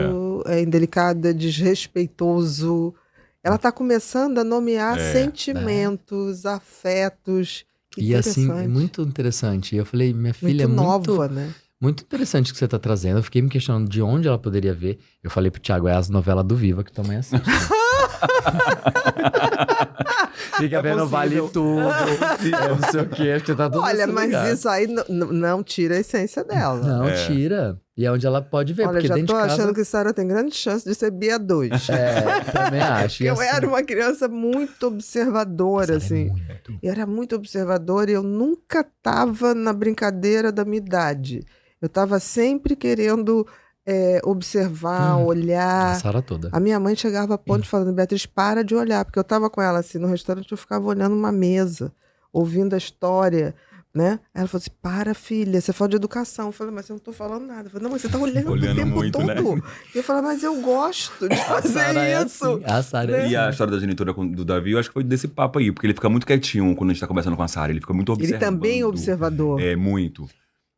é indelicado, é desrespeitoso. Ela tá começando a nomear sentimentos, afetos. Que E assim, interessante. é muito interessante. E eu falei, minha filha Muito é muito, nova, né? muito interessante o que você tá trazendo. Eu fiquei me questionando de onde ela poderia ver. Eu falei pro Thiago, é as novelas do Viva que tua mãe assiste. Fica vendo Vale Tudo, não sei o quê, acho que tá tudo Olha, nesse mas lugar. isso aí não tira a essência dela. Não, tira. E é onde ela pode ver, Olha, porque já dentro tô de casa... achando que Sara tem grande chance de ser Bia 2. Também acho. E Eu assim, era uma criança muito observadora, Sara é assim. muito. Eu era muito observadora e eu nunca tava na brincadeira da minha idade. Eu tava sempre querendo observar, A olhar. Sara toda. A minha mãe chegava a ponto falando, Beatriz, para de olhar. Porque eu tava com ela assim no restaurante, eu ficava olhando uma mesa, ouvindo a história, né? Aí ela falou assim, para, filha, você fala de educação. Eu falei, mas eu não tô falando nada. Eu falei, não, mas você tá olhando o tempo muito, todo. né? E eu falei, mas eu gosto de fazer Sara é isso. assim, a Sara é E a assim. história da genitora do Davi, eu acho que foi desse papo aí, porque ele fica muito quietinho quando a gente tá conversando com a Sara, ele fica muito Ele observando. também é observador. É, muito.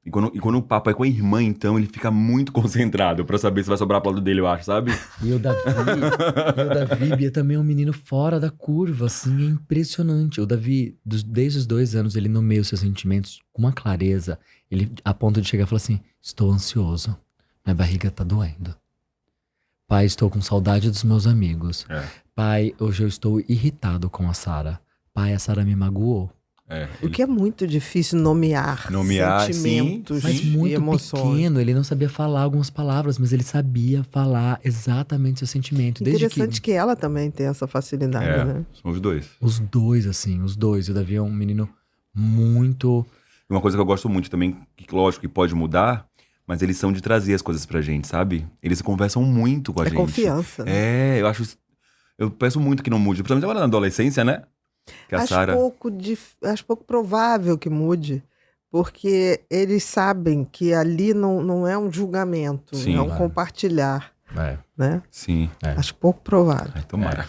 E quando o papo é com a irmã, então, ele fica muito concentrado pra saber se vai sobrar pro lado dele, eu acho, sabe? E o Davi, Bia, também é um menino fora da curva, assim, é impressionante. O Davi, desde os 2 anos, ele nomeia os seus sentimentos com uma clareza. Ele, a ponto de chegar e falar assim, estou ansioso, minha barriga tá doendo. Pai, estou com saudade dos meus amigos. Pai, hoje eu estou irritado com a Sara. Pai, a Sara me magoou. O que é muito difícil nomear sentimentos Mas e muito emoções. pequeno, ele não sabia falar algumas palavras, mas ele sabia falar exatamente seu sentimento. Desde Interessante que ela também tem essa facilidade, né? São os dois. Os dois, assim, os dois. O Davi é um menino muito... Uma coisa que eu gosto muito também, que lógico que pode mudar, mas eles são de trazer as coisas pra gente, sabe? Eles conversam muito com a gente. Confiança. Né? Eu peço muito que não mude, principalmente agora na adolescência, né? Que a Sara... Acho pouco provável que mude, porque eles sabem que ali não é um julgamento, Sim, é um claro. compartilhar, né? Sim. Acho pouco provável. Ai, tomara.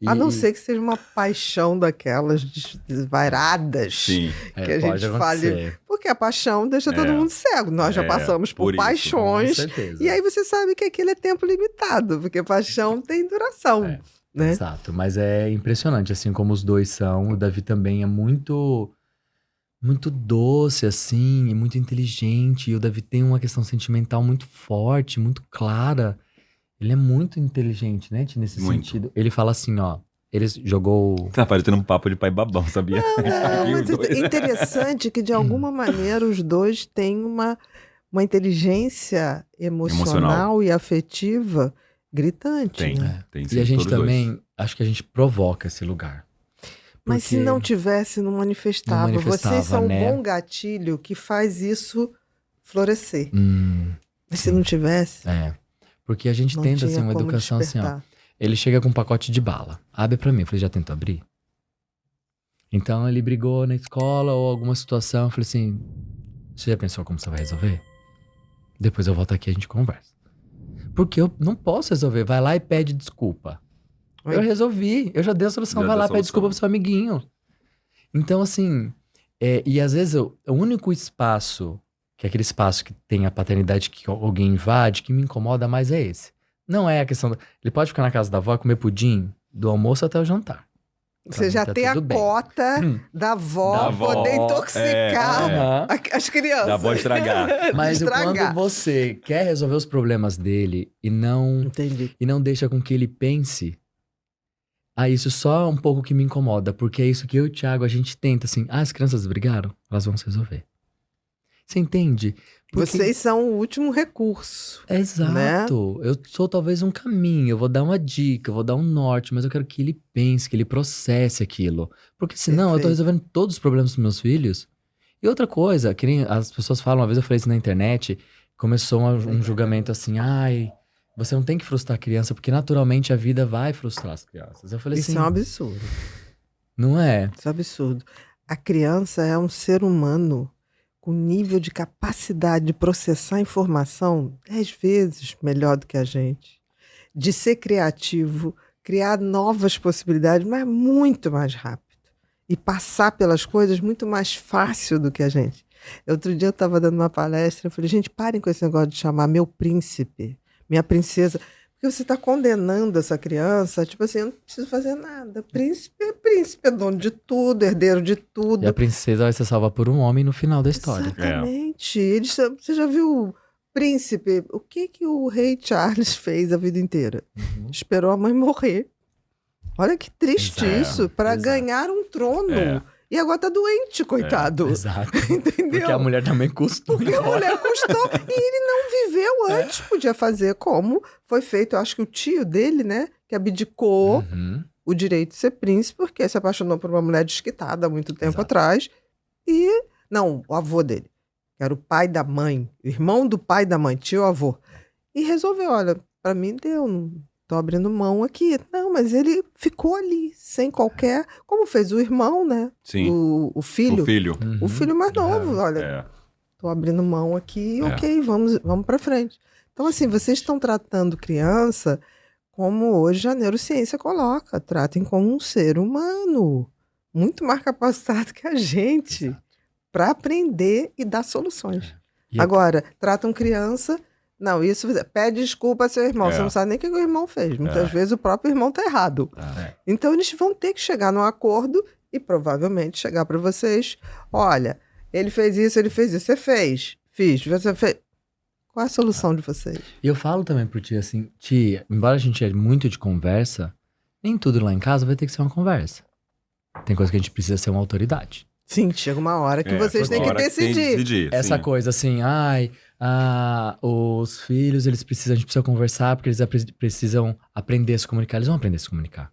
A não ser que seja uma paixão daquelas desvairadas. Sim. Que a pode gente fale. acontecer. Porque a paixão deixa todo mundo cego. Nós já passamos por por isso, Com paixões. certeza. E aí você sabe que aquilo é tempo limitado, porque paixão tem duração. Né? Exato, mas é impressionante, assim como os dois são. O Davi também é muito doce, assim, e muito inteligente. E o Davi tem uma questão sentimental muito forte, muito clara. Ele é muito inteligente, né, Ti, nesse Muito. sentido. Ele fala assim, ó, ele jogou... Tá parecendo um papo de pai babão, sabia? Mas é interessante que, de alguma maneira, os dois têm uma inteligência emocional e afetiva gritante. Tem, Né? tem E sim, a gente todos também, dois. acho que a gente provoca esse lugar. Mas se Porque- não tivesse, não manifestava. Não manifestava, Vocês são né? um bom gatilho que faz isso florescer. Mas se sim. não tivesse, Porque a gente não tenta, tinha assim, uma como educação assim, ó. despertar. Ele chega com um pacote de bala. Abre pra mim. Eu falei, já tentou abrir? Então ele brigou na escola ou alguma situação. Eu falei assim, você já pensou como você vai resolver? Depois eu volto aqui e a gente conversa. Porque eu não posso resolver. Vai lá e pede desculpa. Oi. Eu resolvi. Eu já dei a solução. Já Vai deu lá a e pede solução. desculpa pro seu amiguinho. Então, assim... e às vezes o único espaço, que é aquele espaço que tem a paternidade que alguém invade, que me incomoda mais é esse. Não é a questão... Ele pode ficar na casa da avó e comer pudim do almoço até o jantar. Pra Você mim já tá tem a tudo bem. cota da avó Da avó, poder intoxicar Aham. as crianças. Da avó estragar. Mas Estragar. quando você quer resolver os problemas dele e não Entendi. deixa com que ele pense, isso só um pouco que me incomoda, porque é isso que eu e o Thiago, a gente tenta, assim, as crianças brigaram, elas vão se resolver. Você entende? Porque... Vocês são o último recurso. Exato. Eu sou talvez um caminho, eu vou dar uma dica, eu vou dar um norte, mas eu quero que ele pense, que ele processe aquilo. Porque senão eu tô Perfeito. resolvendo todos os problemas dos meus filhos. E outra coisa, que nem as pessoas falam, uma vez eu falei isso na internet, começou um julgamento assim, ai, você não tem que frustrar a criança, porque naturalmente a vida vai frustrar as crianças. Eu falei Isso assim, é um absurdo. não é? Isso é um absurdo. A criança é um ser humano com nível de capacidade de processar informação 10 vezes melhor do que a gente. De ser criativo, criar novas possibilidades, mas muito mais rápido. E passar pelas coisas muito mais fácil do que a gente. Outro dia eu estava dando uma palestra, eu falei, gente, parem com esse negócio de chamar meu príncipe, minha princesa. Porque você está condenando essa criança, tipo assim, eu não preciso fazer nada. Príncipe, é dono de tudo, herdeiro de tudo. E a princesa vai ser salva por um homem no final da história. Exatamente. Você já viu Príncipe? O que o rei Charles fez a vida inteira? Esperou a mãe morrer. Olha que triste isso, para ganhar um trono. E agora tá doente, coitado. Exato. Entendeu? Porque a mulher também custou. Porque a mulher custou e ele não viveu antes. Podia fazer como foi feito. Eu acho que o tio dele, né, que abdicou o direito de ser príncipe, porque se apaixonou por uma mulher desquitada há muito tempo atrás. E, não, o avô dele, que era o pai da mãe, o irmão do pai da mãe, tio-avô. E resolveu, olha, pra mim deu, não tô abrindo mão aqui. Não, mas ele ficou ali, sem qualquer... Como fez o irmão, né? Sim. O filho. O filho. O filho mais novo, olha, tô abrindo mão aqui, ok, vamos pra frente. Então, assim, vocês estão tratando criança como hoje a neurociência coloca. Tratem como um ser humano, muito mais capacitado que a gente, para aprender e dar soluções. Agora, tratam criança... Não, isso... Pede desculpa ao seu irmão. Você não sabe nem o que o irmão fez. Muitas vezes o próprio irmão tá errado. Então, eles vão ter que chegar num acordo e provavelmente chegar para vocês. Olha, ele fez isso. Você fez? Fiz. Você fez... Qual é a solução de vocês? E eu falo também pro tio assim, tia, embora a gente é muito de conversa, nem tudo lá em casa vai ter que ser uma conversa. Tem coisa que a gente precisa ser uma autoridade. Sim, chega uma hora que vocês têm que decidir. Essa coisa assim, os filhos, a gente precisa conversar porque eles precisam aprender a se comunicar. Eles vão aprender a se comunicar.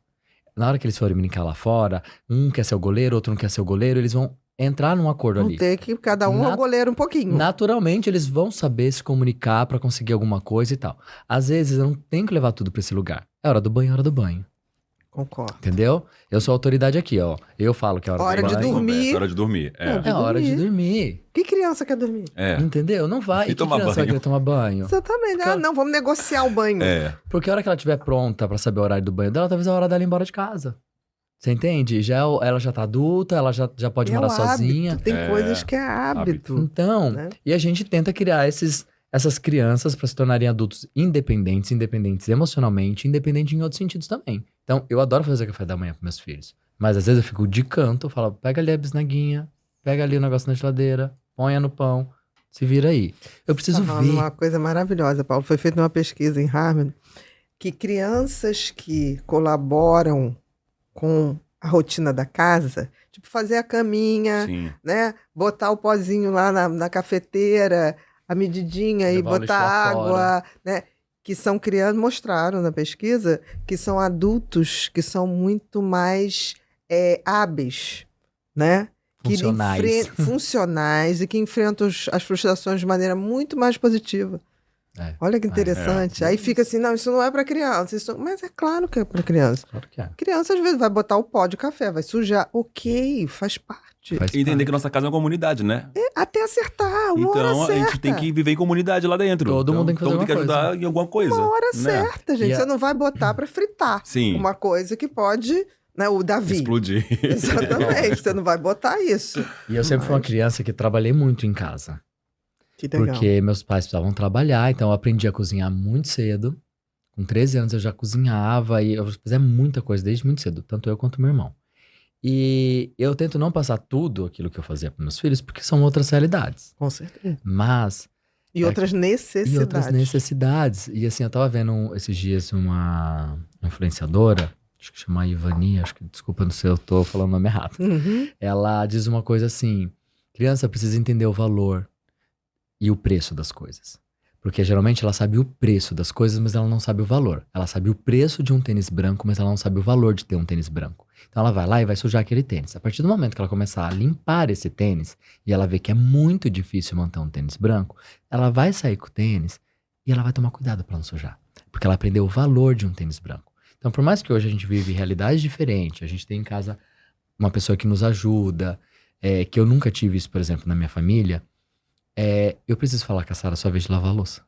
Na hora que eles forem brincar lá fora, um quer ser o goleiro, outro não quer ser o goleiro, eles vão entrar num acordo ali. Vão ter que cada um é o goleiro um pouquinho. Naturalmente, eles vão saber se comunicar pra conseguir alguma coisa e tal. Às vezes, eu não tenho que levar tudo pra esse lugar. É hora do banho, é hora do banho. Concordo. Entendeu? Eu sou a autoridade aqui, ó. Eu falo que é hora do banho. Dormir. É hora de dormir. É hora de dormir. Que criança quer dormir? Entendeu? Não vai. E que tomar criança banho. vai querer tomar banho? Exatamente. Não, vamos negociar o banho. Porque a hora que ela estiver pronta pra saber o horário do banho dela, talvez é a hora dela ir embora de casa. Você entende? Ela já tá adulta, ela já pode morar sozinha. Tem coisas que é hábito. Então, né? E a gente tenta criar essas crianças para se tornarem adultos independentes emocionalmente, independentes em outros sentidos também. Então, eu adoro fazer café da manhã para meus filhos. Mas às vezes eu fico de canto, eu falo, pega ali a bisnaguinha, pega ali o negócio na geladeira, ponha no pão, se vira aí. Eu preciso ver. Uma coisa maravilhosa, Paulo. Foi feita uma pesquisa em Harvard que crianças que colaboram com a rotina da casa, tipo fazer a caminha, né? Botar o pozinho lá na cafeteira, a medidinha e botar água, né? Que são crianças, mostraram na pesquisa, que são adultos que são muito mais hábeis, né? Funcionais e que enfrentam as frustrações de maneira muito mais positiva. Olha que interessante. Aí fica assim, não, isso não é para criança. Mas é claro que é para criança. Claro que é. Criança, às vezes, vai botar o pó de café, vai sujar. Ok, faz parte. E entender que nossa casa é uma comunidade, né? Até acertar, uma hora Então, certa. a gente tem que viver em comunidade lá dentro. Todo mundo tem que fazer tem que ajudar coisa. em alguma coisa. Uma hora né? certa, gente. Você não vai botar para fritar. Sim. Uma coisa que pode... Né, o Davi. Explodir. Exatamente, você não vai botar isso. E eu sempre fui uma criança que trabalhei muito em casa. Que legal. Porque meus pais precisavam trabalhar, então eu aprendi a cozinhar muito cedo. Com 13 anos eu já cozinhava e eu fazia muita coisa desde muito cedo, tanto eu quanto meu irmão. E eu tento não passar tudo aquilo que eu fazia para meus filhos, porque são outras realidades. Com certeza. Mas... E outras necessidades. E outras necessidades. E assim, eu tava vendo esses dias uma influenciadora acho que chama Ivani, acho que, desculpa, não sei, eu tô falando o nome errado. Ela diz uma coisa assim, criança precisa entender o valor e o preço das coisas. Porque geralmente ela sabe o preço das coisas, mas ela não sabe o valor. Ela sabe o preço de um tênis branco, mas ela não sabe o valor de ter um tênis branco. Então ela vai lá e vai sujar aquele tênis. A partir do momento que ela começar a limpar esse tênis, e ela vê que é muito difícil manter um tênis branco, ela vai sair com o tênis e ela vai tomar cuidado para não sujar. Porque ela aprendeu o valor de um tênis branco. Então, por mais que hoje a gente vive realidades diferentes, a gente tem em casa uma pessoa que nos ajuda, que eu nunca tive isso, por exemplo, na minha família, eu preciso falar com a Sara sua vez de lavar a louça.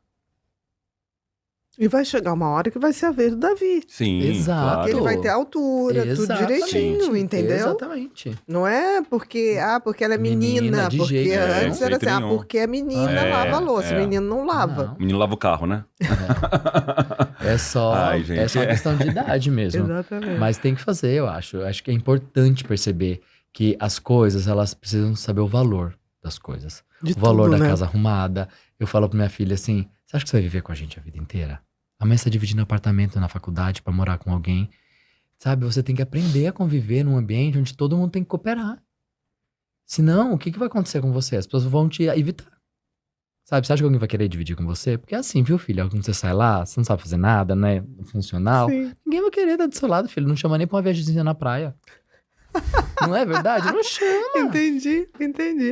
E vai chegar uma hora que vai ser a vez do Davi. Sim, Exato. claro. Ele vai ter altura, tudo Exatamente. direitinho, entendeu? Exatamente. Não é porque ela é menina, Menina, de porque jeito nenhum. antes era assim, jeito nenhum. porque é menina, É, lava a louça, é. menino não lava. Não. O menino lava o carro, né? É só, Ai, gente. é só questão de idade mesmo. Exatamente. Mas tem que fazer, eu acho. Eu acho que é importante perceber que as coisas, elas precisam saber o valor das coisas. De O valor tudo, da né? casa arrumada. Eu falo pra minha filha assim, você acha que você vai viver com a gente a vida inteira? Amanhã você tá dividindo apartamento na faculdade pra morar com alguém. Sabe, você tem que aprender a conviver num ambiente onde todo mundo tem que cooperar. Senão, o que vai acontecer com você? As pessoas vão te evitar. Sabe, você acha que alguém vai querer dividir com você? Porque é assim, viu, filha? Quando você sai lá, você não sabe fazer nada, né? Funcional. Sim. Ninguém vai querer estar do seu lado, filho. Não chama nem pra uma viagemzinha na praia. Não é verdade? Não chama. Entendi.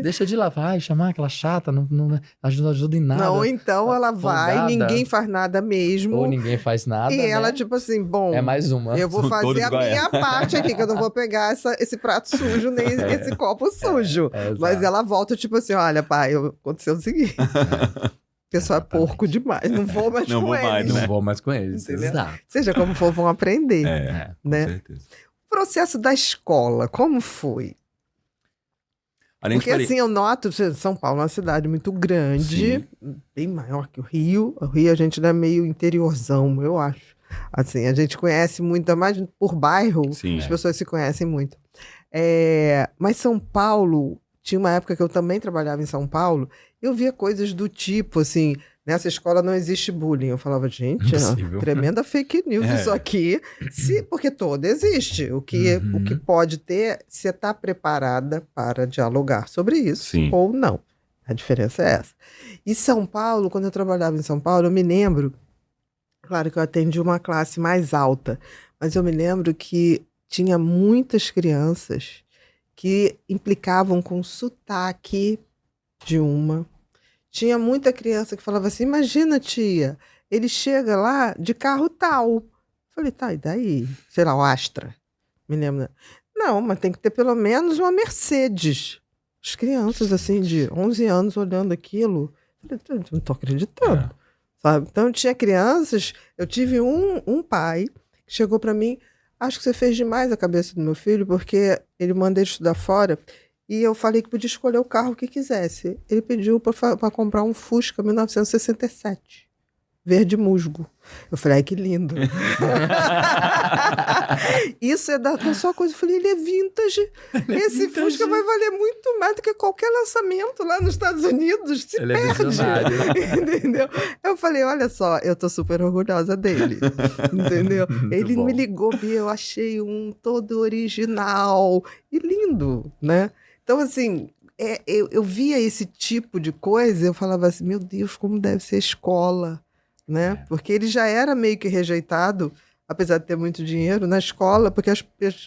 Deixa de lá. Vai chamar aquela chata, não ajuda em nada. Não, então ela vai, Folgada. ninguém faz nada mesmo. Ou ninguém faz nada, E né? ela, tipo assim, bom, É mais uma. eu vou São fazer todos a igual minha parte aqui, que eu não vou pegar esse prato sujo, nem esse copo sujo. exato. Mas ela volta, tipo assim, olha, pai, aconteceu o seguinte. O pessoal é porco demais, não vou mais Não com vou eles. mais, Não né? vou mais com eles. Entendeu? Exato. Seja como for, vão aprender. É, com né? certeza. O processo da escola, como foi? Além de Porque falei- assim, eu noto, São Paulo é uma cidade muito grande, bem maior que o Rio. O Rio a gente ainda é meio interiorzão, eu acho. Assim, a gente conhece muito, mais por bairro, Sim. as pessoas se conhecem muito. Mas São Paulo, tinha uma época que eu também trabalhava em São Paulo, eu via coisas do tipo, assim, nessa escola não existe bullying. Eu falava, gente, Impossível. tremenda fake news isso aqui, porque todo existe. O que pode ter, você está preparada para dialogar sobre isso Sim. ou não. A diferença é essa. E São Paulo, quando eu trabalhava em São Paulo, eu me lembro, claro que eu atendi uma classe mais alta, mas eu me lembro que tinha muitas crianças que implicavam com sotaque de uma. Tinha muita criança que falava assim, imagina, tia, ele chega lá de carro tal. Falei, tá, e daí? Sei lá, o Astra. Me lembro. Não, mas tem que ter pelo menos uma Mercedes. As crianças, assim, de 11 anos olhando aquilo. Falei, não tô acreditando. Sabe? Então, tinha crianças... Eu tive um pai que chegou para mim, acho que você fez demais a cabeça do meu filho, porque ele mandou ele estudar fora, e eu falei que podia escolher o carro que quisesse. Ele pediu para comprar um Fusca 1967, verde musgo. Eu falei, ai, que lindo. Isso é da sua coisa. Eu falei, ele é vintage. Esse Fusca vai valer muito mais do que qualquer lançamento lá nos Estados Unidos. Se Ele é perde. visionário. Entendeu? Eu falei, olha só, eu tô super orgulhosa dele. Entendeu? Ele bom. me ligou, Bia, eu achei um todo original e lindo, né? Então, assim, eu via esse tipo de coisa, eu falava assim, meu Deus, como deve ser a escola, né? Porque ele já era meio que rejeitado, apesar de ter muito dinheiro, na escola, porque as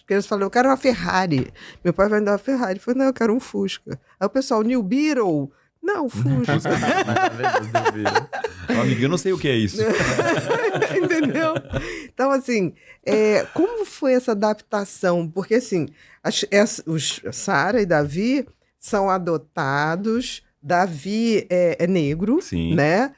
crianças falavam, eu quero uma Ferrari. Meu pai vai dar uma Ferrari. Ele falou, não, eu quero um Fusca. Aí o pessoal, New Beetle? Não, Fusca. Meu amigo, eu não sei o que é isso. Entendeu? Então, assim, como foi essa adaptação? Porque, assim, Sara e Davi são adotados, Davi é negro, Sim. né?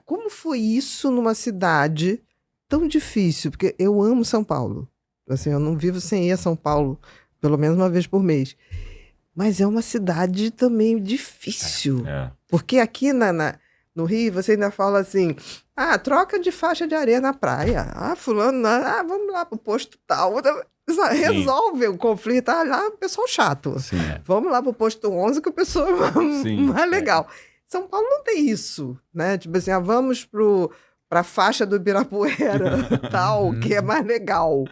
Como foi isso numa cidade tão difícil? Porque eu amo São Paulo. Assim, eu não vivo sem ir a São Paulo, pelo menos uma vez por mês. Mas é uma cidade também difícil. Porque aqui no Rio, você ainda fala assim, troca de faixa de areia na praia. Fulano, vamos lá pro posto tal. Resolve o conflito. Lá o pessoal chato. Sim. Vamos lá pro posto 11 que o pessoal Sim, mais legal. São Paulo não tem isso, né? Tipo assim, vamos pro para a faixa do Ibirapuera, tal, que é mais legal.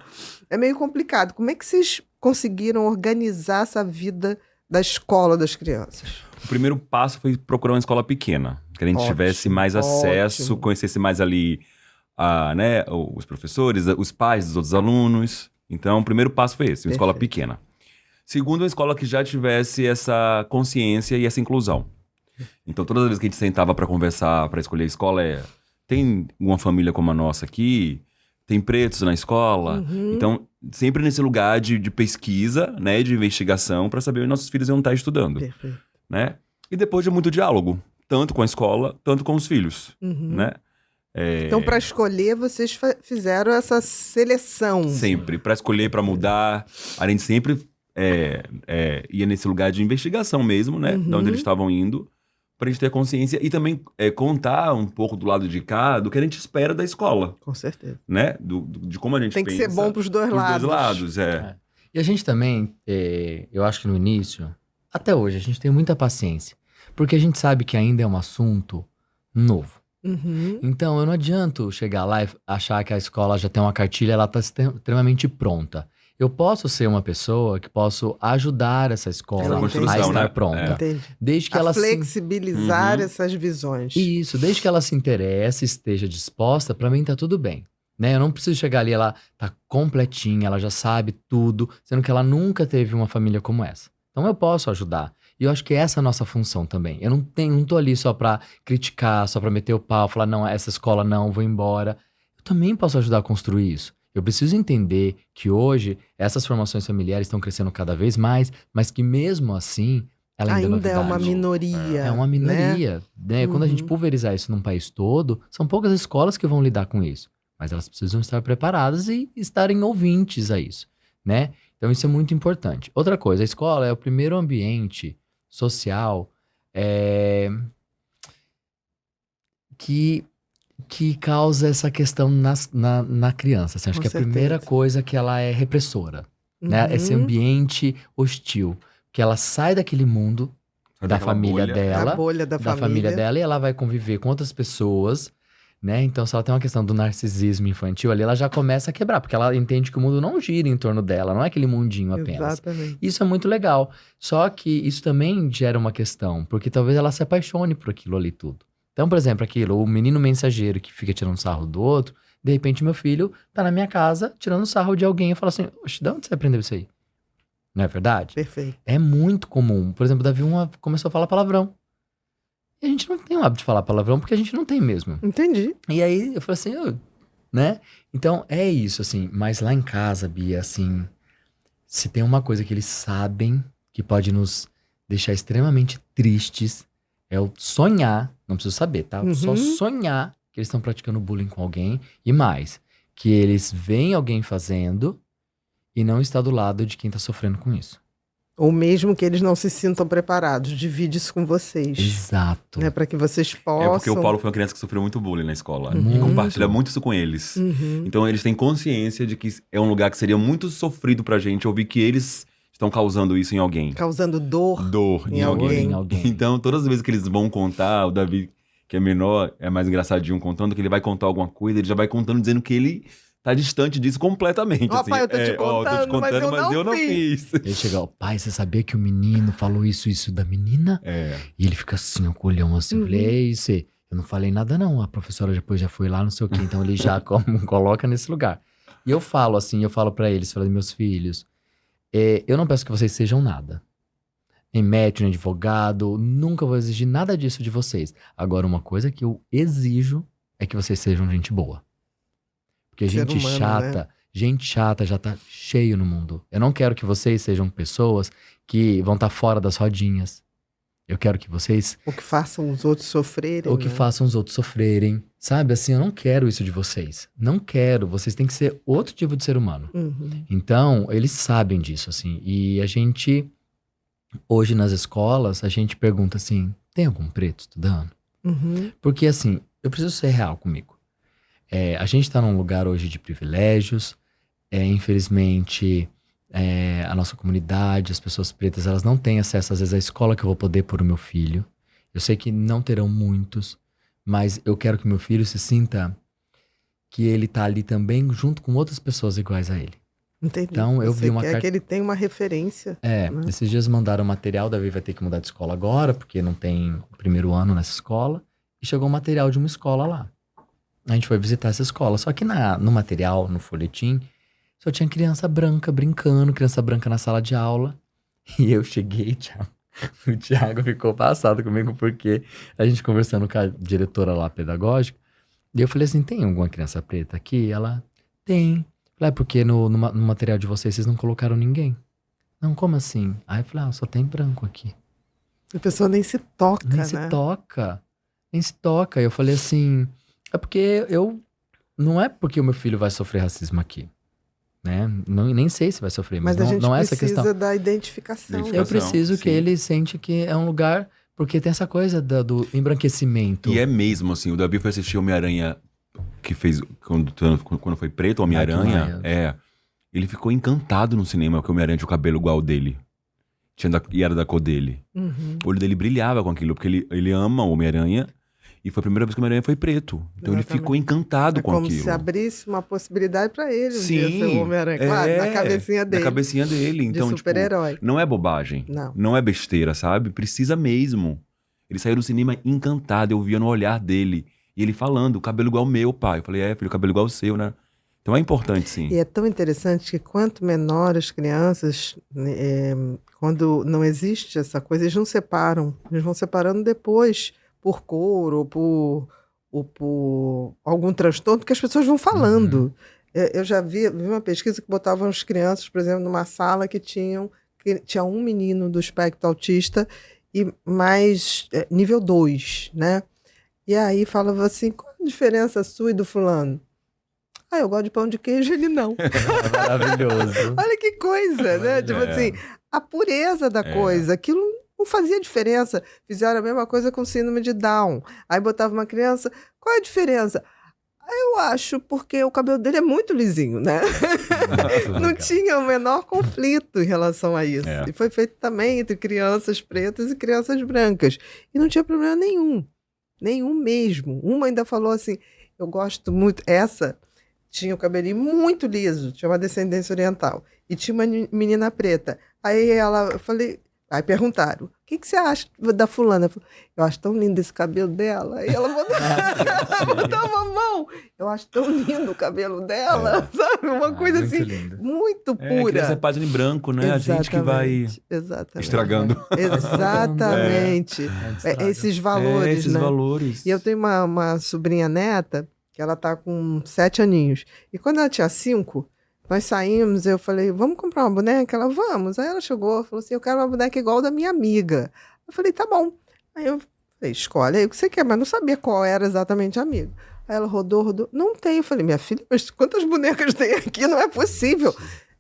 É meio complicado. Como é que vocês conseguiram organizar essa vida da escola das crianças? O primeiro passo foi procurar uma escola pequena, que a gente Ótimo, tivesse mais acesso, ótimo. conhecesse mais ali né, os professores, os pais dos outros alunos. Então, o primeiro passo foi esse, uma escola Perfeito. pequena. Segundo, uma escola que já tivesse essa consciência e essa inclusão. Então, todas as vezes que a gente sentava para conversar, para escolher a escola, tem uma família como a nossa aqui? Tem pretos na escola? Uhum. Então, sempre nesse lugar de pesquisa, né, de investigação, para saber onde nossos filhos iam estar estudando, Perfeito. né? E depois de muito diálogo, tanto com a escola, tanto com os filhos, Uhum. né? Então, para escolher, vocês fizeram essa seleção. Sempre, para escolher, para mudar, a gente sempre ia nesse lugar de investigação mesmo, né? Uhum. De onde eles estavam indo, pra gente ter consciência e também contar um pouco do lado de cá do que a gente espera da escola, Com certeza. né? De como a gente Tem que pensa. ser bom para os dois pros lados. dois lados, é. E a gente também, eu acho que no início, até hoje, a gente tem muita paciência. Porque a gente sabe que ainda é um assunto novo. Uhum. Então, eu não adianto chegar lá e achar que a escola já tem uma cartilha, ela está extremamente pronta. Eu posso ser uma pessoa que posso ajudar essa escola Essa a construção, estar né? pronta. Entendi. Desde que A ela flexibilizar Uhum. essas visões. Isso, desde que ela se interesse, esteja disposta, pra mim tá tudo bem. Né? Eu não preciso chegar ali, ela tá completinha, ela já sabe tudo, sendo que ela nunca teve uma família como essa. Então eu posso ajudar. E eu acho que essa é a nossa função também. Eu não tô ali só pra criticar, só pra meter o pau, falar, não, essa escola não, vou embora. Eu também posso ajudar a construir isso. Eu preciso entender que hoje essas formações familiares estão crescendo cada vez mais, mas que mesmo assim, ela ainda Ainda é uma novidade. minoria. É uma minoria, né? Quando a gente Uhum. pulverizar isso num país todo, são poucas escolas que vão lidar com isso. Mas elas precisam estar preparadas e estarem ouvintes a isso, né? Então isso é muito importante. Outra coisa, a escola é o primeiro ambiente social que causa essa questão na criança. Assim, acho Com que a primeira certeza. coisa é que ela é repressora, né? Esse Uhum. ambiente hostil. Que ela sai daquele mundo Sai da daquela família bolha. dela, A bolha da família dela, e ela vai conviver com outras pessoas, né? Então, se ela tem uma questão do narcisismo infantil ali, ela já começa a quebrar, porque ela entende que o mundo não gira em torno dela, não é aquele mundinho apenas. Exatamente. Isso é muito legal. Só que isso também gera uma questão, porque talvez ela se apaixone por aquilo ali tudo. Então, por exemplo, o menino mensageiro que fica tirando sarro do outro, de repente meu filho tá na minha casa tirando sarro de alguém e fala assim, oxe, de onde você aprendeu isso aí? Não é verdade? Perfeito. É muito comum. Por exemplo, o Davi começou a falar palavrão. E a gente não tem o hábito de falar palavrão porque a gente não tem mesmo. Entendi. E aí eu falei assim, né? Então é isso, assim. Mas lá em casa, Bia, assim, se tem uma coisa que eles sabem que pode nos deixar extremamente tristes, é o sonhar, não preciso saber, tá? Uhum. Só sonhar que eles estão praticando bullying com alguém. E mais, que eles veem alguém fazendo e não está do lado de quem tá sofrendo com isso. Ou mesmo que eles não se sintam preparados, divide isso com vocês. Exato. Né, para que vocês possam. É porque o Paulo foi uma criança que sofreu muito bullying na escola. Muito. E compartilha muito isso com eles. Uhum. Então eles têm consciência de que é um lugar que seria muito sofrido pra gente ouvir que eles estão causando isso em alguém. Causando dor. Dor Em em alguém. alguém. Então, todas as vezes que eles vão contar, o Davi, que é menor, é mais engraçadinho contando, que ele vai contar alguma coisa, ele já vai contando dizendo que ele tá distante disso completamente. Ó, assim. pai, eu tô te ó, contando, mas eu não fiz. Ele chega, ó, pai, você sabia que o menino falou isso da menina? É. E ele fica assim, ó, com o olhão assim. Eu falei, Uhum. ei, você, eu não falei nada não, a professora depois já foi lá, não sei o quê. Então ele já coloca nesse lugar. E eu falo assim, eu falo pra eles, falei, meus filhos, eu não peço que vocês sejam nada. Nem médico, nem advogado, nunca vou exigir nada disso de vocês. Agora, uma coisa que eu exijo é que vocês sejam gente boa. Porque Ser gente humano, chata, né? gente chata já tá cheio no mundo. Eu não quero que vocês sejam pessoas que vão estar fora das rodinhas. Eu quero que vocês, O que façam os outros sofrerem. ou que né? façam os outros sofrerem. Sabe, assim, eu não quero isso de vocês. Não quero, vocês têm que ser outro tipo de ser humano. Uhum. Então, eles sabem disso, assim. E a gente, hoje nas escolas, a gente pergunta assim, tem algum preto estudando? Uhum. Porque, assim, eu preciso ser real comigo. A gente tá num lugar hoje de privilégios. Infelizmente, a nossa comunidade, as pessoas pretas, elas não têm acesso, às vezes, à escola que eu vou poder pôr o meu filho. Eu sei que não terão muitos, mas eu quero que meu filho se sinta que ele tá ali também junto com outras pessoas iguais a ele. Entendi. Então, eu Você vi uma quer carta... que ele tenha uma referência. É, né? esses dias mandaram material, Davi vai ter que mudar de escola agora, porque não tem o primeiro ano nessa escola. E chegou um material de uma escola lá. A gente foi visitar essa escola. Só que no material, no folhetim, só tinha criança branca brincando, criança branca na sala de aula. E eu cheguei, Thiago. O Thiago ficou passado comigo, porque a gente conversando com a diretora lá pedagógica. E eu falei assim, tem alguma criança preta aqui? Ela, tem. Falei, porque no material de vocês não colocaram ninguém. Não, como assim? Aí eu falei, só tem branco aqui. A pessoa nem se toca, Nem né? se toca. Nem se toca. Eu falei assim, é porque não é porque o meu filho vai sofrer racismo aqui. Né? Nem sei se vai sofrer, mas a gente não é essa questão. precisa da identificação. Eu preciso que sim. ele sente que é um lugar, porque tem essa coisa do embranquecimento. E é mesmo, assim, o Davi foi assistir Homem-Aranha, que fez, quando foi preto, Homem-Aranha, ele ficou encantado no cinema, porque o Homem-Aranha tinha o cabelo igual ao dele. E era da cor dele. Uhum. O olho dele brilhava com aquilo, porque ele ama o Homem-Aranha, e foi a primeira vez que o Homem-Aranha foi preto. Então Exatamente. ele ficou encantado com como aquilo. se abrisse uma possibilidade para ele um dia Sim, ser o Homem-Aranha. Claro, na cabecinha dele. Na cabecinha dele. Então, de super-herói. tipo, não é bobagem. Não é besteira, sabe? Precisa mesmo. Ele saiu do cinema encantado, eu via no olhar dele. E ele falando, o cabelo igual ao meu, pai. Eu falei, filho, o cabelo igual ao seu, né? Então é importante, sim. E é tão interessante que quanto menor as crianças, quando não existe essa coisa, eles não separam. Eles vão separando depois, por cor ou por algum transtorno, porque as pessoas vão falando. Eu já vi uma pesquisa que botavam as crianças, por exemplo, numa sala que tinha um menino do espectro autista e mais nível 2, né? E aí falava assim, qual a diferença sua e do fulano? Eu gosto de pão de queijo, ele não. Maravilhoso. Olha que coisa, né? Tipo assim, a pureza da coisa, aquilo não fazia diferença. Fizeram a mesma coisa com síndrome de Down. Aí botava uma criança, qual é a diferença? Eu acho, porque o cabelo dele é muito lisinho, né? Não tinha o menor conflito em relação a isso. E foi feito também entre crianças pretas e crianças brancas. E não tinha problema nenhum. Nenhum mesmo. Uma ainda falou assim, eu gosto muito, essa tinha o cabelinho muito liso, tinha uma descendência oriental. E tinha uma menina preta. Aí aí perguntaram, o que você acha da fulana? Eu acho tão lindo esse cabelo dela. Aí ela botava a mão. Eu acho tão lindo o cabelo dela, sabe? Uma coisa assim, lindo. Muito pura. Criança é página em branco, né? Exatamente, a gente que vai estragando. Exatamente. Esses valores, esses né? valores. E eu tenho uma sobrinha neta, que ela tá com 7 aninhos. E quando ela tinha 5... nós saímos, eu falei, vamos comprar uma boneca? Ela, vamos. Aí ela chegou, falou assim, eu quero uma boneca igual da minha amiga. Eu falei, tá bom. Aí eu falei, escolhe aí o que você quer, mas não sabia qual era exatamente a amiga. Aí ela rodou. Não tem. Eu falei, minha filha, mas quantas bonecas tem aqui? Não é possível.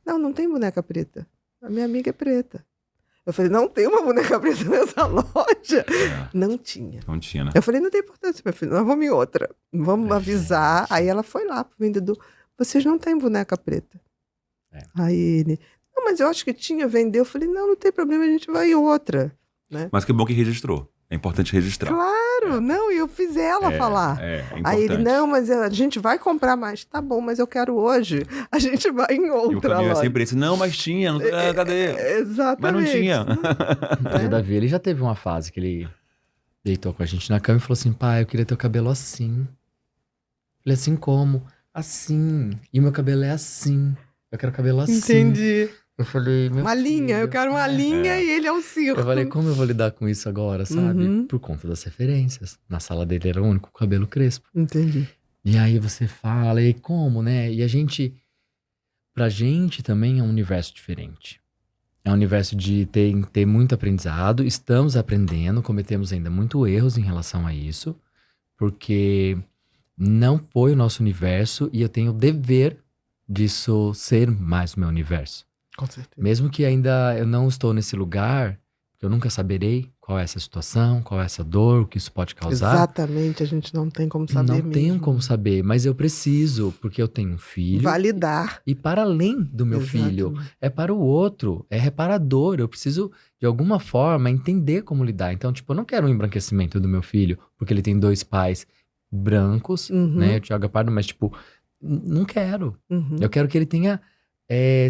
Não tem boneca preta. A minha amiga é preta. Eu falei, não tem uma boneca preta nessa loja. Não tinha. Não tinha, né? Eu falei, não tem importância, minha filha, nós vamos em outra. Vamos avisar. Aí ela foi lá pro vendedor. Vocês não têm boneca preta. Aí ele, não, mas eu acho que tinha, vendeu. Eu falei, não tem problema, a gente vai em outra. Né? Mas que bom que registrou. É importante registrar. Claro, não, e eu fiz ela falar. É importante. Aí ele, não, mas a gente vai comprar mais. Tá bom, mas eu quero hoje. A gente vai em outra e o caminho loja. é sempre esse, não, mas tinha, não, cadê? Exatamente. Mas não tinha. O Davi, ele já teve uma fase que ele deitou com a gente na cama e falou assim, pai, eu queria ter o cabelo assim. Falei, assim como? Assim. E o meu cabelo é assim. Eu quero cabelo assim. Entendi. Eu falei, meu uma linha, eu quero uma linha e ele é um círculo. Eu falei, como eu vou lidar com isso agora, sabe? Por conta das referências. Na sala dele era o único cabelo crespo. Entendi. E aí você fala, e como, né? E pra gente também é um universo diferente. É um universo de ter muito aprendizado. Estamos aprendendo, cometemos ainda muitos erros em relação a isso. Porque não foi o nosso universo e eu tenho o dever disso ser mais o meu universo. Com certeza. Mesmo que ainda eu não estou nesse lugar, eu nunca saberei qual é essa situação, qual é essa dor, o que isso pode causar. Exatamente, a gente não tem como saber mesmo. Não tenho como saber, mas eu preciso, porque eu tenho um filho. Validar. E para além do meu filho, é para o outro, é reparador. Eu preciso, de alguma forma, entender como lidar. Então, tipo, eu não quero um embranquecimento do meu filho, porque ele tem 2 pais brancos, né? O Thiago é pardo, mas, tipo, Não quero. Uhum. Eu quero que ele tenha,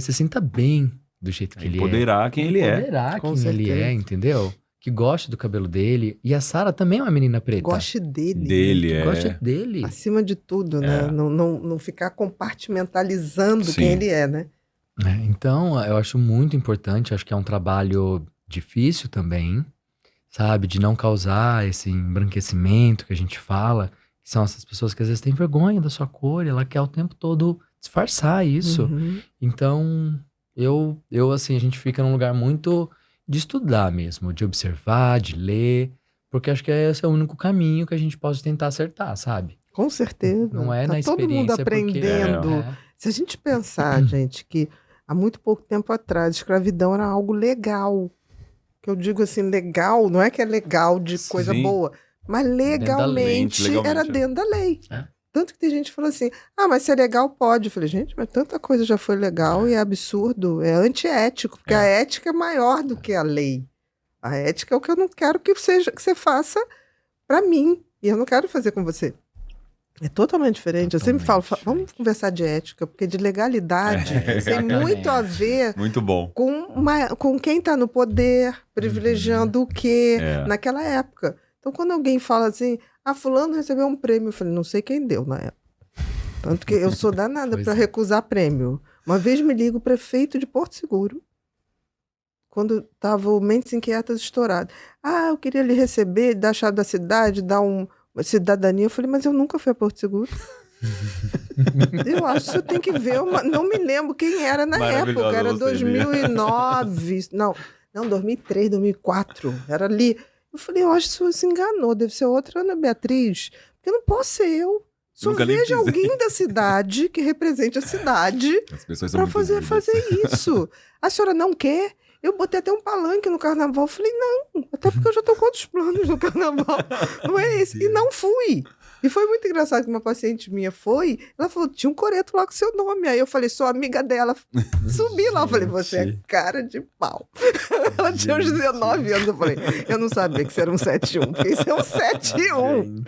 se sinta bem do jeito que ele é. Empoderar quem ele é. Empoderar Com quem ele certeza. é, entendeu? Que goste do cabelo dele. E a Sara também é uma menina preta. Goste dele. Dele, Que goste é. dele. Acima de tudo, né? Não ficar compartimentalizando Sim. quem ele é, né? Então, eu acho muito importante. Acho que é um trabalho difícil também, sabe? De não causar esse embranquecimento que a gente fala. Que são essas pessoas que às vezes têm vergonha da sua cor. E ela quer o tempo todo disfarçar isso. Uhum. Então, eu assim, a gente fica num lugar muito de estudar mesmo, de observar, de ler, porque acho que esse é o único caminho que a gente pode tentar acertar, sabe? Com certeza. Não é Tá na todo mundo experiência, porque- aprendendo. É. Se a gente pensar, gente, que há muito pouco tempo atrás, escravidão era algo legal. Que eu digo assim, legal, não é que é legal de coisa Sim. boa, mas da lei. legalmente, Legalmente, era é. dentro da lei. É. Tanto que tem gente que fala assim, mas se é legal, pode. Eu falei, gente, mas tanta coisa já foi legal e é absurdo, é antiético, porque a ética é maior do que a lei. A ética é o que eu não quero que você faça pra mim, e eu não quero fazer com você. É totalmente diferente. Eu sempre falo, Totalmente vamos diferente. conversar de ética, porque de legalidade tem exatamente. muito a ver Muito bom. com quem está no poder, privilegiando o quê É. naquela época. Então, quando alguém fala assim, fulano recebeu um prêmio, eu falei, não sei quem deu na época. Tanto que eu sou danada Pois para é. recusar prêmio. Uma vez me liga o prefeito de Porto Seguro, quando estava o Mentes Inquietas estourado. Eu queria lhe receber, dar a chave da cidade, dar uma cidadania. Eu falei, mas eu nunca fui a Porto Seguro. Eu acho que você tem que ver. Não me lembro quem era na Maravilhosa época. Era você, 2009. Não, 2003, 2004. Era ali. Eu falei, eu acho que você se enganou. Deve ser outra Ana Beatriz. Porque não posso ser eu. Só Nunca nem veja quis. alguém da cidade que represente a cidade As pessoas são para muito fazer doidas. isso. A senhora não quer? Eu botei até um palanque no carnaval. Eu falei, não, até porque eu já estou com outros planos no carnaval. Não é esse. E não fui. E foi muito engraçado que uma paciente minha foi, ela falou, tinha um coreto lá com seu nome. Aí eu falei, sou amiga dela. Subi lá, eu falei, você é cara de pau. Ela tinha uns 19 anos. Eu falei, eu não sabia que você era um 71, porque isso é um 71.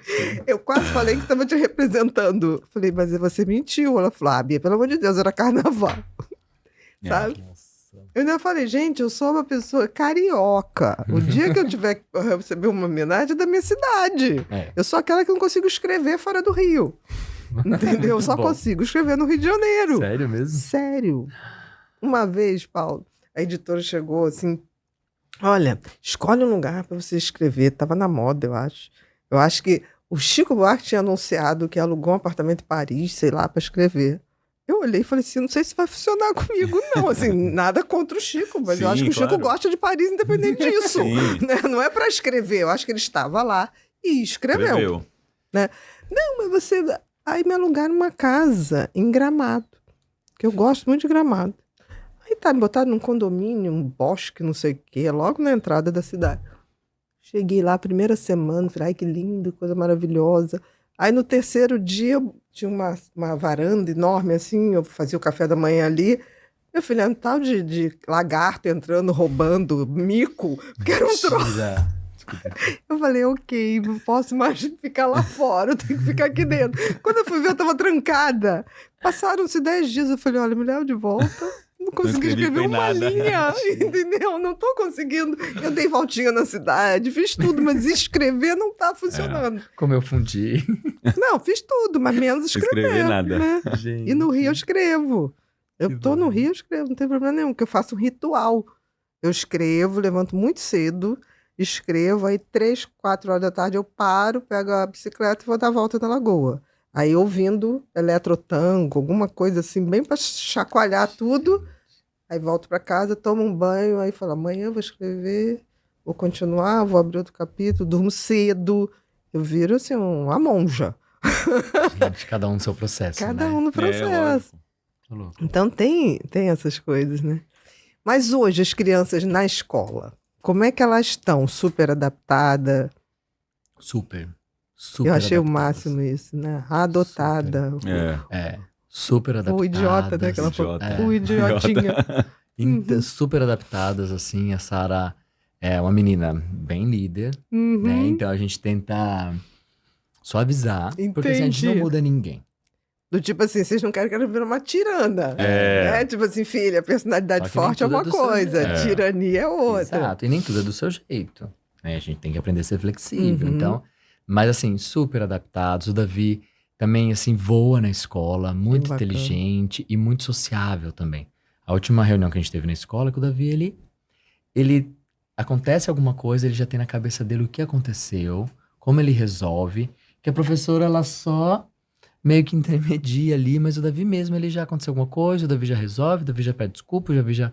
Eu quase falei que estava te representando. Eu falei, mas você mentiu. Ela falou, Bia, pelo amor de Deus, era carnaval. Sabe? Nossa. Eu ainda falei, gente, eu sou uma pessoa carioca. O dia que eu tiver que receber uma homenagem é da minha cidade. É. Eu sou aquela que não consigo escrever fora do Rio. Entendeu? Eu só Bom. consigo escrever no Rio de Janeiro. Sério mesmo? Sério. Uma vez, Paulo, a editora chegou assim, olha, escolhe um lugar para você escrever. Tava na moda, eu acho. Eu acho que o Chico Buarque tinha anunciado que alugou um apartamento em Paris, sei lá, para escrever. Eu olhei e falei assim, não sei se vai funcionar comigo, não. Assim, nada contra o Chico, mas eu Sim, acho que o Chico claro. gosta de Paris independente disso. Sim. Né? Não é para escrever, eu acho que ele estava lá e escreveu. Não, mas você... Aí me alugaram uma casa em Gramado, que eu gosto muito de Gramado. Aí tá me botaram num condomínio, um bosque, não sei o quê, logo na entrada da cidade. Cheguei lá, primeira semana, falei, ai que lindo, coisa maravilhosa. Aí no terceiro dia, tinha uma varanda enorme assim, eu fazia o café da manhã ali. Eu falei, um tal de lagarto entrando, roubando, mico, porque era um troço. Mentira. Eu falei, ok, não posso mais ficar lá fora, eu tenho que ficar aqui dentro. Quando eu fui ver, eu tava trancada. Passaram-se 10 dias, eu falei, olha, me leva de volta. Não consegui escrevi, escrever foi uma nada. linha, entendeu? Não tô conseguindo. Eu dei voltinha na cidade, fiz tudo, mas escrever não tá funcionando. Como eu fundi. Não, fiz tudo, mas menos escrever. Escrever nada. Né? Gente. E no Rio eu escrevo. Eu Que tô no bom. Rio, eu escrevo, não tem problema nenhum, porque eu faço um ritual. Eu escrevo, levanto muito cedo, escrevo, aí 3, 4 horas da tarde eu paro, pego a bicicleta e vou dar a volta na lagoa. Aí ouvindo eletrotango, alguma coisa assim, bem para chacoalhar tudo. Aí volto para casa, tomo um banho, aí falo, amanhã eu vou escrever, vou continuar, vou abrir outro capítulo, durmo cedo. Eu viro assim, uma monja. Gente, cada um no seu processo, Cada né? um no processo. lógico. Tô louco. Então tem essas coisas, né? Mas hoje as crianças na escola, como é que elas estão? Super adaptadas? Super. Super Eu achei o adaptadas. máximo isso, né? Adotada. É. Super adaptadas. O idiota, né? Que ela falou. Idiota. O idiotinha. Então, super adaptadas, assim. A Sara é uma menina bem líder, Uhum. né? Então a gente tenta suavizar. Porque assim, a gente não Entendi. muda ninguém. Do tipo assim, vocês não querem que ela vire uma tirana. É. Tipo assim, filha, personalidade Só que nem forte é tudo é uma do seu coisa, jeito. tirania é outra. Exato, e nem tudo é do seu jeito. Né? A gente tem que aprender a ser flexível. Uhum. Então, mas assim, super adaptados. O Davi também, assim, voa na escola, muito bacana. inteligente e muito sociável também. A última reunião que a gente teve na escola, que o Davi, ele acontece alguma coisa, ele já tem na cabeça dele o que aconteceu, como ele resolve, que a professora, ela só meio que intermedia ali, mas o Davi mesmo, ele já aconteceu alguma coisa, o Davi já resolve, o Davi já pede desculpa, o Davi já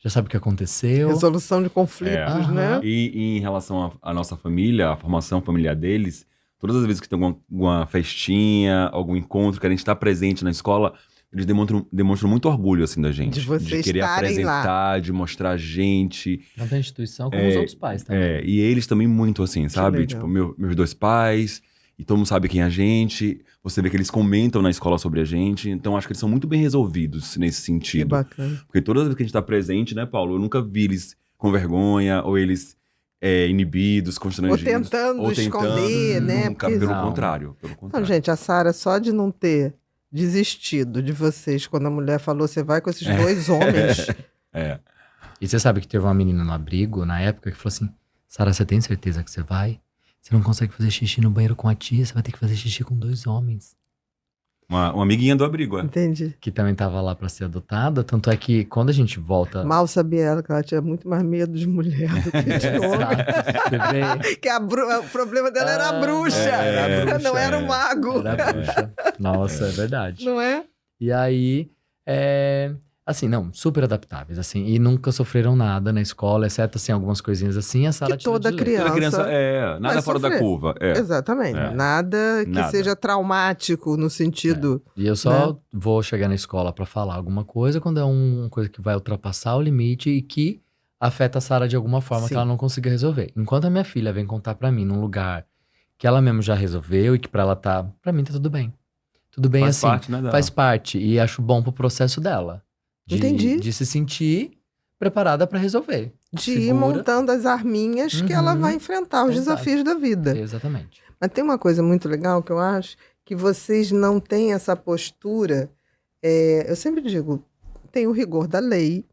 sabe o que aconteceu. Resolução de conflitos, Aham. né? E em relação à nossa família, a formação familiar deles, todas as vezes que tem alguma festinha, algum encontro, que a gente está presente na escola, eles demonstram muito orgulho, assim, da gente. De vocês querer estarem lá. apresentar, de mostrar a gente. Tanto a instituição como os outros pais também. E eles também muito, assim, sabe? legal. Tipo, meus dois pais, e todo mundo sabe quem é a gente. Você vê que eles comentam na escola sobre a gente. Então, acho que eles são muito bem resolvidos nesse Que sentido. bacana. Porque todas as vezes que a gente tá presente, né, Paulo? Eu nunca vi eles com vergonha, ou eles inibidos, Ou constrangidos. tentando esconder, né? Nunca, Porque- pelo Não. contrário. Não, gente, a Sara, só de não ter desistido de vocês quando a mulher falou, você vai com esses dois homens. É. E você sabe que teve uma menina no abrigo, na época, que falou assim, Sara, você tem certeza que você vai? Você não consegue fazer xixi no banheiro com a tia, você vai ter que fazer xixi com 2 homens. Uma amiguinha do abrigo, é. Entendi. Que também tava lá pra ser adotada, tanto é que quando a gente volta... Mal sabia ela que ela tinha muito mais medo de mulher do que de homem. Exato, você vê? Que o problema dela era a bruxa. Era a bruxa, não era o mago. Era a bruxa. Nossa, é verdade. Não é? E aí, assim, não, super adaptáveis, assim, e nunca sofreram nada na escola, exceto, assim, algumas coisinhas assim, a sala Que toda de leite. Toda criança nada vai fora da sofrer. curva. É. Exatamente. É. Nada que Nada. seja traumático no sentido. E eu só vou chegar na escola pra falar alguma coisa quando é uma coisa que vai ultrapassar o limite e que afeta a Sara de alguma forma Sim. que ela não consiga resolver. Enquanto a minha filha vem contar pra mim num lugar que ela mesmo já resolveu e que pra ela pra mim tá tudo bem. Tudo bem Faz assim. parte, né? Faz parte e acho bom pro processo dela. Entendi. De se sentir preparada pra resolver. De ir Segura. montando as arminhas que ela Uhum. vai enfrentar os Exato. desafios da vida. Exatamente. Mas tem uma coisa muito legal que eu acho, que vocês não têm essa postura. Eu sempre digo, tem o rigor da lei,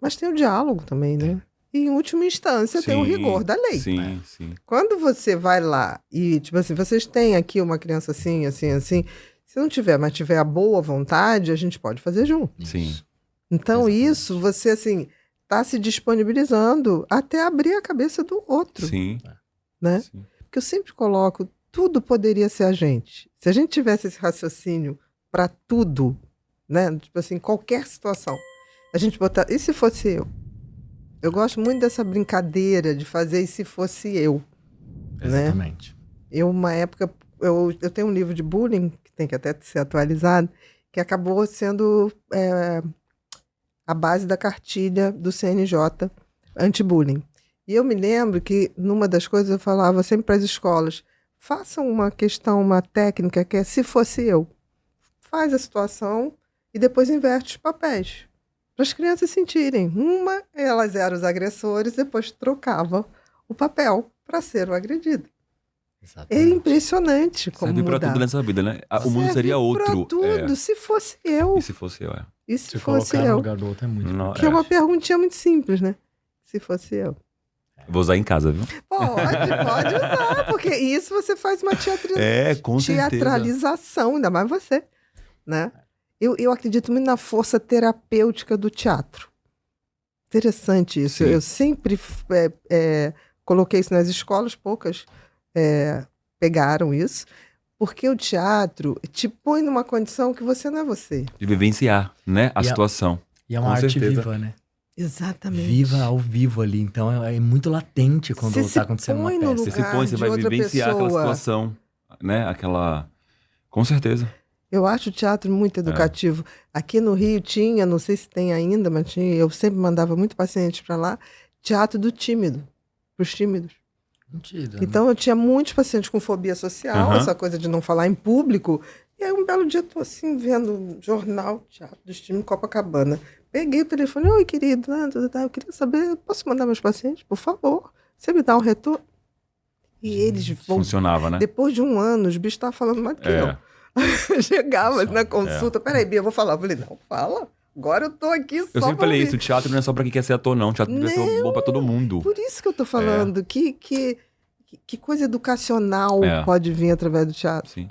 mas tem o diálogo também, né? E em última instância tem o Sim, rigor da lei. Sim, sim. Quando você vai lá e, tipo assim, vocês têm aqui uma criança assim, assim, assim, se não tiver, mas tiver a boa vontade, a gente pode fazer junto. Sim. Isso. Então, Exatamente. isso, você, assim, tá se disponibilizando até abrir a cabeça do outro, Sim. né? Sim. Porque eu sempre coloco, tudo poderia ser a gente. Se a gente tivesse esse raciocínio para tudo, né? Tipo assim, qualquer situação, a gente botar, e se fosse eu? Eu gosto muito dessa brincadeira de fazer e se fosse eu, né? Exatamente. Eu, uma época, eu tenho um livro de bullying, que tem que até ser atualizado, que acabou sendo a base da cartilha do CNJ anti-bullying. E eu me lembro que, numa das coisas, eu falava sempre para as escolas, façam uma questão, uma técnica que é se fosse eu. Faz a situação e depois inverte os papéis. Para as crianças sentirem. Elas eram os agressores, depois trocavam o papel para ser o agredido. É Exatamente. impressionante como Serve pra mudar. tudo nessa vida, né? O mundo Serve seria outro. Pra tudo, se fosse eu. E se fosse eu, E se Se fosse colocar no eu? lugar do outro é muito Não, importante. Que é uma perguntinha muito simples, né? Se fosse eu. Vou usar em casa, viu? Pode usar, porque isso você faz uma Com certeza. teatralização, ainda mais você, né? Eu acredito muito na força terapêutica do teatro. Interessante isso. Sim. Eu sempre coloquei isso nas escolas, poucas pegaram isso, porque o teatro te põe numa condição que você não é você. De vivenciar, né? A E a- situação. E é uma Com arte certeza. viva, né? Exatamente. Viva ao vivo ali. Então é muito latente quando Você tá se acontecendo uma põe no peça. Você se lugar põe, você de vai outra vivenciar aquela pessoa. situação, né? Aquela... Com certeza. Eu acho o teatro muito educativo. Aqui no Rio tinha, não sei se tem ainda, mas tinha, eu sempre mandava muito pacientes para lá, teatro do tímido, para os tímidos. Mentira. Então eu tinha muitos pacientes com fobia social, Aham. essa coisa de não falar em público. E aí um belo dia eu tô assim, vendo um jornal, Teatro dos Tímidos, Copacabana. Peguei o telefone, oi querido, eu queria saber, posso mandar meus pacientes? Por favor, você me dá um retorno? E eles vão Funcionava, né? depois de um ano, os bichos estavam falando mais do que eu. Chegava Só, na consulta, peraí, Bia, eu vou falar. Eu falei, não, fala. Agora eu tô aqui só Eu sempre pra falei ouvir. isso, o teatro não é só pra quem quer ser ator, não. O teatro deve ser bom pra todo mundo. Por isso que eu tô falando. Que coisa educacional É. pode vir através do teatro. Sim.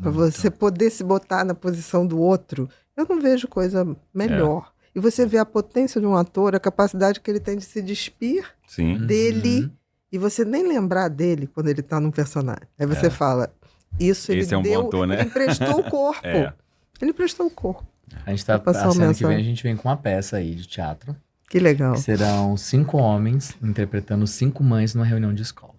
Pra você poder se botar na posição do outro. Eu não vejo coisa melhor. E você vê a potência de um ator, a capacidade que ele tem de se despir Sim. dele e você nem lembrar dele quando ele tá num personagem. Aí você fala, isso ele Esse é um bom deu, ator, né? ele emprestou o corpo. É. Ele emprestou o corpo. A gente tá, Pra passar a uma semana que vem mensagem. a gente vem com uma peça aí de teatro. Que legal, Que serão 5 homens interpretando 5 mães numa reunião de escola.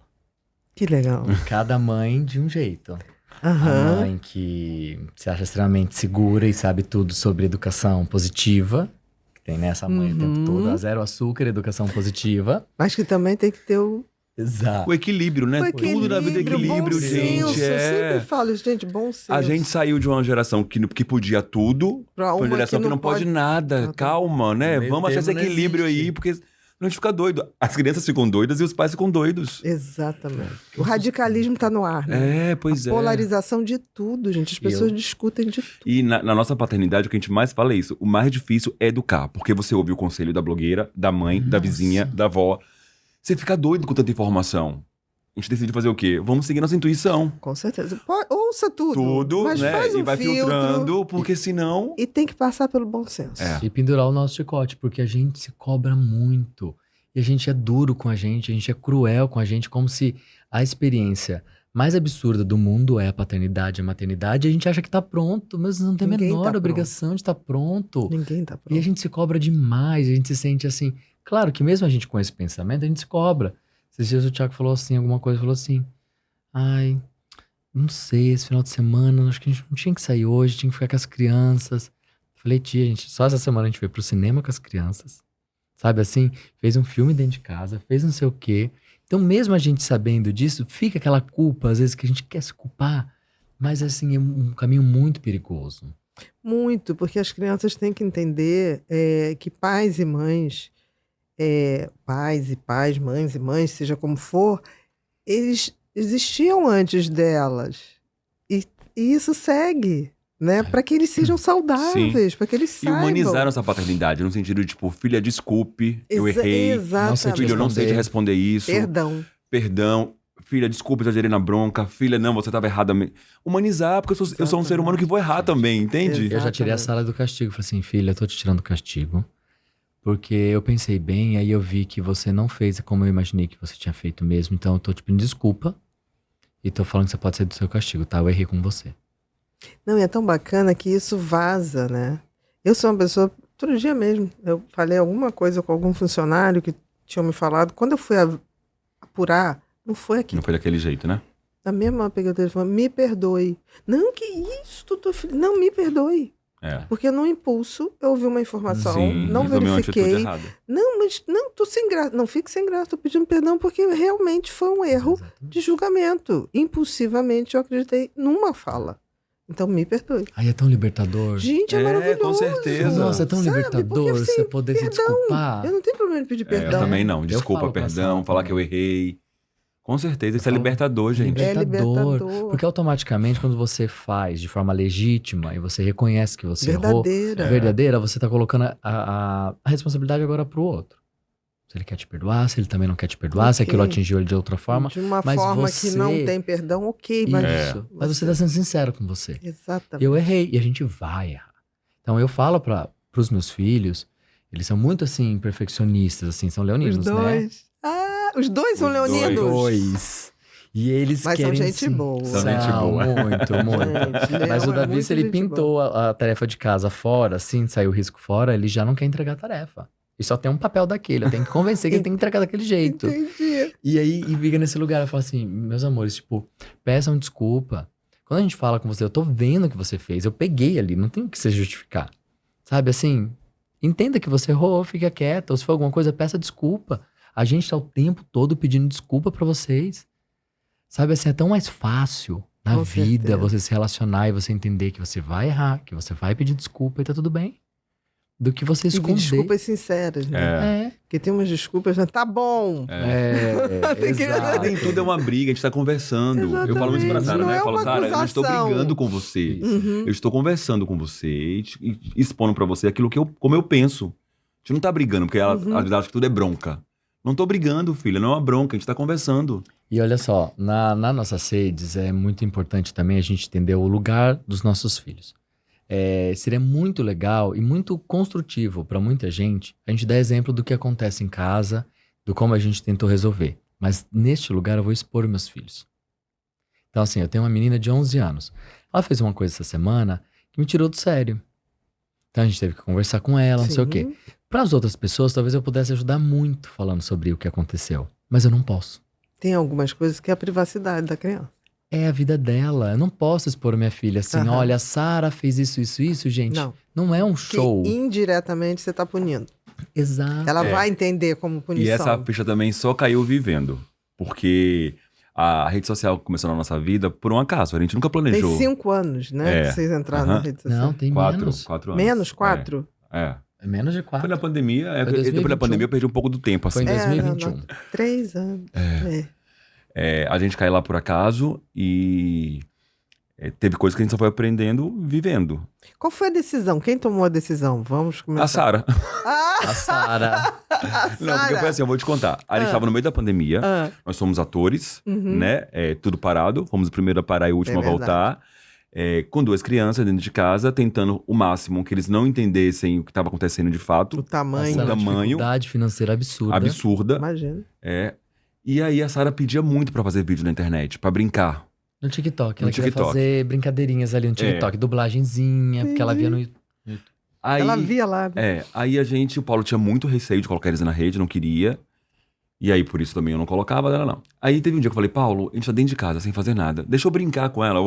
que legal. Cada mãe de um jeito. A Aham. mãe que se acha extremamente segura e sabe tudo sobre educação positiva. Que tem nessa mãe o tempo todo, a zero açúcar, educação positiva. Mas que também tem que ter o Exato. O equilíbrio, né? Tudo na vida é equilíbrio, bom gente. senso. Eu sempre falo, gente, bom senso. A gente saiu de uma geração que podia tudo Pra pra uma uma geração que não pode nada. Exatamente. Calma, né? Meio Vamos achar esse termo não equilíbrio existe. aí, porque senão a gente fica doido. As crianças ficam doidas e os pais ficam doidos. Exatamente. O radicalismo tá no ar, né? É, pois é. Polarização de tudo, gente. As pessoas discutem de tudo. E na nossa paternidade, o que a gente mais fala é isso. O mais difícil é educar. Porque você ouve o conselho da blogueira, da mãe, da vizinha, da avó. Você fica doido com tanta informação. A gente decide fazer o quê? Vamos seguir nossa intuição. Com certeza. Ouça tudo. Tudo, mas né? faz um E vai filtro. filtrando, porque senão... E tem que passar pelo bom senso. É. E pendurar o nosso chicote, porque a gente se cobra muito. E a gente é duro com a gente é cruel com a gente, como se a experiência mais absurda do mundo é a paternidade, a maternidade, e a gente acha que tá pronto, mas não tem a Ninguém menor tá obrigação de estar pronto. Ninguém tá E a pronto. gente se cobra demais, a gente se sente assim. Claro que mesmo a gente com esse pensamento, a gente se cobra. Esses dias o Thiago falou assim, alguma coisa, falou assim: ai, não sei, esse final de semana, acho que a gente não tinha que sair hoje, tinha que ficar com as crianças. Falei, tia, gente, só essa semana a gente veio pro cinema com as crianças. Sabe assim? Fez um filme dentro de casa, fez não sei o quê. Então, mesmo a gente sabendo disso, fica aquela culpa, às vezes, que a gente quer se culpar. Mas, assim, é um caminho muito perigoso. Muito, porque as crianças têm que entender que pais e mães, mães e mães, seja como for, eles existiam antes delas. E isso segue, né? Para que eles sejam saudáveis, para que eles E saibam. humanizar nossa paternidade, no sentido de, tipo, filha, desculpe, eu errei. Exatamente. Filho, eu não sei te responder. responder isso. Perdão. Filha, desculpa, exagerei na bronca. Filha, não, você estava errada. Humanizar, porque eu sou um ser humano que vou errar também, entende? Exato. Eu já tirei a Exatamente. sala do castigo. Falei assim, filha, eu tô te tirando do castigo. Porque eu pensei bem, aí eu vi que você não fez como eu imaginei que você tinha feito mesmo. Então eu tô te pedindo desculpa. E tô falando que você pode sair do seu castigo, tá? Eu errei com você. Não, e é tão bacana que isso vaza, né? Eu sou uma pessoa... Outro dia mesmo, eu falei alguma coisa com algum funcionário que tinha me falado. Quando eu fui apurar, não foi aquilo. Não foi daquele jeito, né? Na mesma hora peguei o telefone, me perdoe. Não, que isso, não, me perdoe. É. Porque no impulso eu ouvi uma informação, Sim, não tomei uma atitude verifiquei. errada. Não, mas não, tô sem graça. Não fique sem graça, tô pedindo perdão porque realmente foi um erro Exatamente. de julgamento. Impulsivamente eu acreditei numa fala. Então me perdoe. Aí é tão libertador. Gente, é É, maravilhoso. com certeza. Nossa, é tão Sabe? libertador Porque, assim, você poder se perdão. desculpar. Eu não tenho problema em pedir Eu perdão. também não. Eu Desculpa, falo pra perdão, Sara falar também. que eu errei. Com certeza, isso é falo- libertador, gente. É libertador. Porque automaticamente, quando você faz de forma legítima e você reconhece que você errou, Verdadeira. verdadeira, você tá colocando a responsabilidade agora pro outro. Se ele quer te perdoar, se ele também não quer te perdoar, se Ok. aquilo atingiu ele de outra forma. De uma mas forma você- que não tem perdão, ok, mas Isso. Mas você tá sendo sincero com você. Exatamente. Eu errei e a gente vai errar. Então eu falo pros meus filhos, eles são muito assim, perfeccionistas, assim, são Os leoninos, né? dois. Ah, os dois são Os leoninos. Dois. E eles Mas são querem... gente sim. boa. São gente boa. Muito, muito. Gente, Leão Mas o é Davi, muito se ele gente pintou a tarefa de casa fora, assim, saiu o risco fora, ele já não quer entregar a tarefa. E só tem um papel daquele, eu tenho que convencer que ele tem que entregar daquele boa. jeito. Entendi. E aí, e fica nesse lugar, eu falo assim, meus amores, tipo, peçam desculpa. Quando a gente fala com você, eu tô vendo o que você fez, eu peguei ali, não tem o que se justificar. Sabe, assim, entenda que você errou, fica quieta, ou se for alguma coisa, peça desculpa. A gente tá o tempo todo pedindo desculpa pra vocês. Sabe, assim, é tão mais fácil na Com vida certeza. você se relacionar e você entender que você vai errar, que você vai pedir desculpa e tá tudo bem. do que você E esconder. desculpas sinceras, né? É. Porque tem umas desculpas, mas tá bom. Tem que- exato. Nem tudo é uma briga, a gente tá conversando. Eu falo isso pra Exatamente, Sara, não né? é Eu falo, uma Sara, eu não estou acusação. brigando com você. Isso. Eu estou conversando com você e expondo pra você aquilo como eu penso. A gente não tá brigando, porque ela às vezes acha que tudo é bronca. Não tô brigando, filha, não é uma bronca, a gente tá conversando. E olha só, na nossas redes é muito importante também a gente entender o lugar dos nossos filhos. Seria muito legal e muito construtivo para muita gente a gente dar exemplo do que acontece em casa, do como a gente tentou resolver. Mas neste lugar eu vou expor meus filhos. Então assim, eu tenho uma menina de 11 anos. Ela fez uma coisa essa semana que me tirou do sério. Então a gente teve que conversar com ela, não sei o quê. Sim. Para as outras pessoas, talvez eu pudesse ajudar muito falando sobre o que aconteceu. Mas eu não posso. Tem algumas coisas que é a privacidade da criança. É a vida dela. Eu não posso expor minha filha assim, Aham. olha, a Sara fez isso, gente. Não. Não é um Que show. indiretamente você tá punindo. Exato. Ela vai entender como punição. E essa ficha também só caiu vivendo. Porque a rede social começou na nossa vida por um acaso. A gente nunca Tem planejou. 5 anos, né? É. Que vocês entraram na Aham. rede social. Não, tem Quatro menos. anos. Menos 4? É. É menos de 4. Foi na pandemia. Foi Depois 2021. da pandemia eu perdi um pouco do tempo, Foi assim. em 2021. 3 anos. A gente caiu lá por acaso e teve coisas que a gente só foi aprendendo vivendo. Qual foi a decisão? Quem tomou a decisão? Vamos começar. A Sara. A Sara. A Não, porque foi assim, eu vou te contar. A gente estava no meio da pandemia, Ah, nós somos atores, uhum. né? Tudo parado, fomos o primeiro a parar e o último É a voltar. Com 2 crianças dentro de casa, tentando o máximo que eles não entendessem o que estava acontecendo de O fato. tamanho. Passando uma tamanho. dificuldade financeira absurda. Absurda. Imagina. E aí a Sara pedia muito pra fazer vídeo na internet, pra brincar. No TikTok. Ela No queria TikTok. fazer brincadeirinhas ali no TikTok. Dublagenzinha, porque ela via no... Aí, Ela via lá. Né? Aí o Paulo tinha muito receio de colocar eles na rede, não queria. E aí, por isso também eu não colocava dela, não. Aí teve um dia que eu falei, Paulo, a gente tá dentro de casa, sem fazer nada. Deixa eu brincar com ela.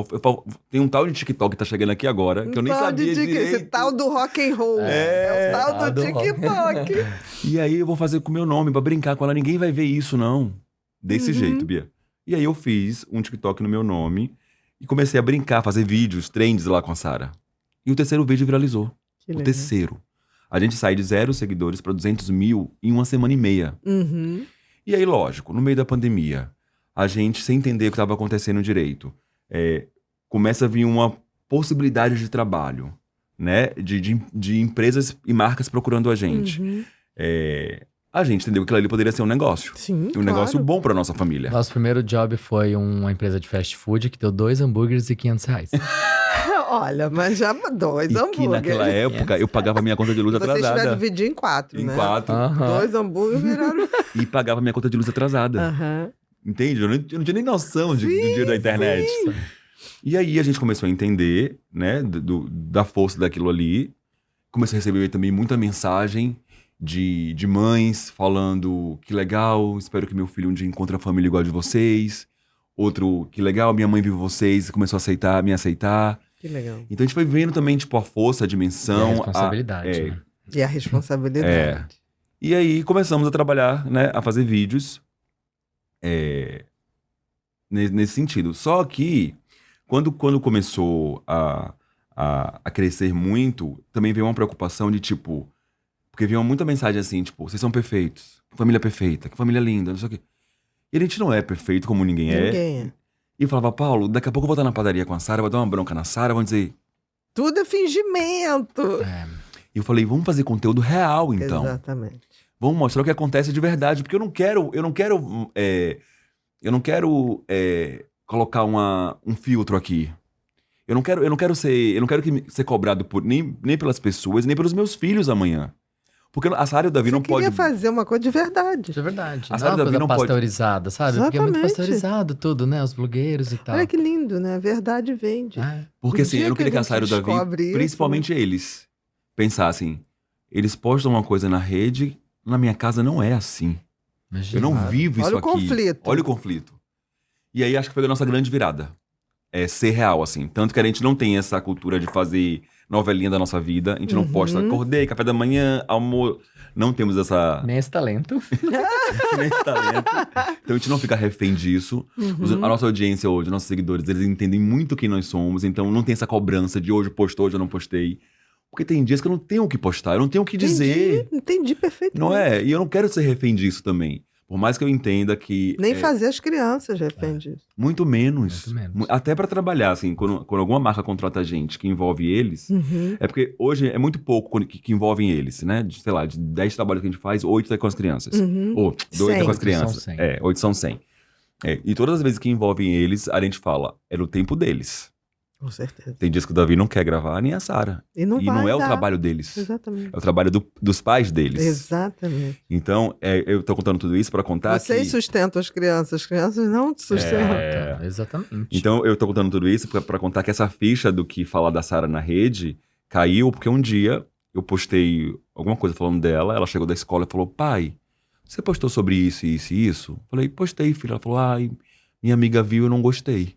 Tem um tal de TikTok que tá chegando aqui agora, que eu nem Tal de sabia tique- Esse direito. tal do rock and roll. É o tal tal do do rock. TikTok. E aí eu vou fazer com o meu nome pra brincar com ela. Ninguém vai ver isso, não. Desse jeito, Bia. E aí eu fiz um TikTok no meu nome e comecei a brincar, fazer vídeos, trends lá com a Sara. E o terceiro vídeo viralizou. Que O legal. terceiro. A gente sai de 0 seguidores pra 200 mil em 1 semana e meia. Uhum. E aí, lógico, no meio da pandemia, a gente, sem entender o que estava acontecendo direito, começa a vir uma possibilidade de trabalho, né? De empresas e marcas procurando a gente. Uhum. A gente entendeu que aquilo ali poderia ser um negócio. Sim, Um negócio claro. bom pra nossa família. Nosso primeiro job foi uma empresa de fast food que deu 2 hambúrgueres e R$500. Olha, mas já 2 E que hambúrgueres. naquela época eu pagava minha conta de luz Vocês tiveram atrasada. dividir em 4, Em né? 4. Aham. 2 hambúrgueres viraram... E pagava minha conta de luz atrasada. Aham. Entende? Eu não tinha nem noção do dia da internet. E aí a gente começou a entender, né, da força daquilo ali. Comecei a receber também muita mensagem de mães falando que legal, espero que meu filho um dia encontre a família igual a de vocês. Outro, que legal, minha mãe viu vocês e começou a me aceitar. Que legal. Então a gente foi vendo também, tipo, a força, a E dimensão. a responsabilidade, né? E a responsabilidade. E aí começamos a trabalhar, né, a fazer vídeos nesse sentido. Só que, quando começou a crescer muito, também veio uma preocupação de, tipo... Porque veio muita mensagem assim, tipo, vocês são perfeitos, que família perfeita, que família linda, não sei o quê. E a gente não é perfeito como ninguém é. Ninguém é. E eu falava, Paulo, daqui a pouco eu vou estar na padaria com a Sara, vou dar uma bronca na Sara, vão dizer... Tudo é fingimento. E eu falei, vamos fazer conteúdo real, então. Exatamente. Vamos mostrar o que acontece de verdade, porque eu não quero colocar um filtro aqui. Eu não quero ser cobrado nem pelas pessoas, nem pelos meus filhos amanhã. Porque a Sara e o Davi Você não queria pode... fazer uma coisa de verdade. Isso é verdade. A Não é Sara uma Davi coisa não pode- pasteurizada, sabe? Porque é muito Exatamente. pasteurizado tudo, né? Os blogueiros e tal. Olha que lindo, né? A verdade vende. Porque No assim, dia eu não que queria que a a Sara e o gente Davi, descobre isso, principalmente eles, pensassem, eles postam uma coisa na rede, na minha casa não é assim. Imagina. Eu não vivo isso Olha o aqui. conflito. Olha o conflito. E aí acho que foi a nossa grande virada. Ser real, assim. Tanto que a gente não tem essa cultura de fazer novelinha da nossa vida. A gente não posta, acordei, café da manhã, almoço. Não temos essa... Nem esse talento. nem esse talento. Então a gente não fica refém disso. A nossa audiência hoje, nossos seguidores, eles entendem muito quem nós somos. Então não tem essa cobrança de hoje postou, hoje eu não postei. Porque tem dias que eu não tenho o que postar, eu não tenho o que dizer. Entendi perfeitamente. Não é? E eu não quero ser refém disso também. Por mais que eu entenda que... Nem fazer as crianças refém disso. Muito menos. Muito menos. Até pra trabalhar, assim, quando alguma marca contrata a gente que envolve eles, Uhum. é porque hoje é muito pouco que envolvem eles, né? Sei lá, de 10 trabalhos que a gente faz, 8 é com as crianças. Uhum. Ou 2 é 100. com as crianças. São 100. 8 são 100. E todas as vezes que envolvem eles, a gente fala, é no tempo deles. Com certeza. Tem dias que o Davi não quer gravar, nem a Sara. E não E vai não é o dar. trabalho deles. Exatamente. É o trabalho dos pais deles. Exatamente. Então, eu tô contando tudo isso pra contar Vocês que... sustentam as crianças não te sustentam. Exatamente. Então, eu tô contando tudo isso pra contar que essa ficha do que falar da Sara na rede caiu porque um dia eu postei alguma coisa falando dela, ela chegou da escola e falou, pai, você postou sobre isso, isso e isso? Eu falei, postei, filha. Ela falou, ai, minha amiga viu e eu não gostei.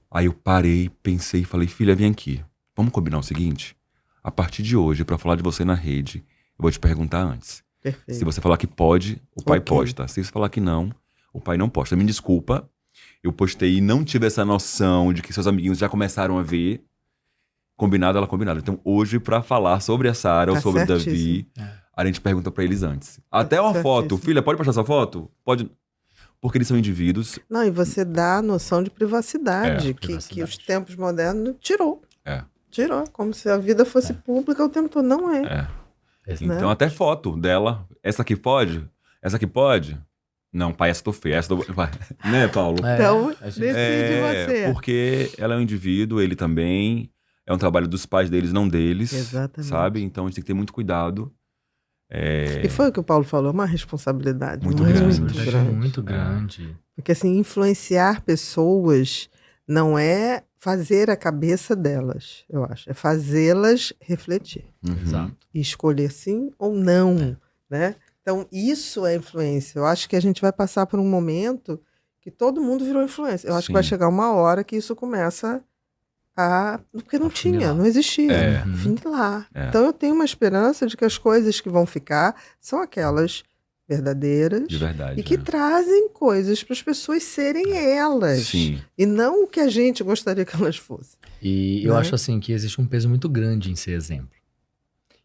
Aí eu parei, pensei e falei, filha, vem aqui. Vamos combinar o seguinte? A partir de hoje, pra falar de você na rede, eu vou te perguntar antes. Perfeito. Se você falar que pode, o pai Ok. posta. Se você falar que não, o pai não posta. Me desculpa, eu postei e não tive essa noção de que seus amiguinhos já começaram a ver. Combinado, ela combinado. Então hoje, pra falar sobre a Sara ou Tá sobre o Davi, certíssimo. a gente pergunta pra eles antes. Até uma certíssimo. foto. Filha, pode postar essa foto? Pode. Porque eles são indivíduos. Não, e você dá a noção de privacidade, que privacidade. os tempos modernos tirou. É. Tirou, como se a vida fosse pública o tempo todo. Não é. Então até foto dela. Essa aqui pode? Essa aqui pode? Não, pai, essa tô feia. Essa tô... Né, Paulo? Então, a gente- decide você. Porque ela é um indivíduo, ele também. É um trabalho dos pais deles, não deles. Exatamente. Sabe? Então a gente tem que ter muito cuidado. E foi o que o Paulo falou, uma responsabilidade Muito muito grande. grande. Muito grande. Porque assim, influenciar pessoas não é fazer a cabeça delas, eu acho. É fazê-las refletir. Uhum. Exato. E escolher sim ou não, né? Então, isso é influência. Eu acho que a gente vai passar por um momento que todo mundo virou influência. Eu acho que vai Sim. chegar uma hora que isso começa a... Porque não tinha, Afunilar. não existia. É. Afunilar. É. Então, eu tenho uma esperança de que as coisas que vão ficar são aquelas verdadeiras De verdade. e que né? trazem coisas para as pessoas serem elas. Sim. E não o que a gente gostaria que elas fossem. E eu Né? acho assim que existe um peso muito grande em ser exemplo.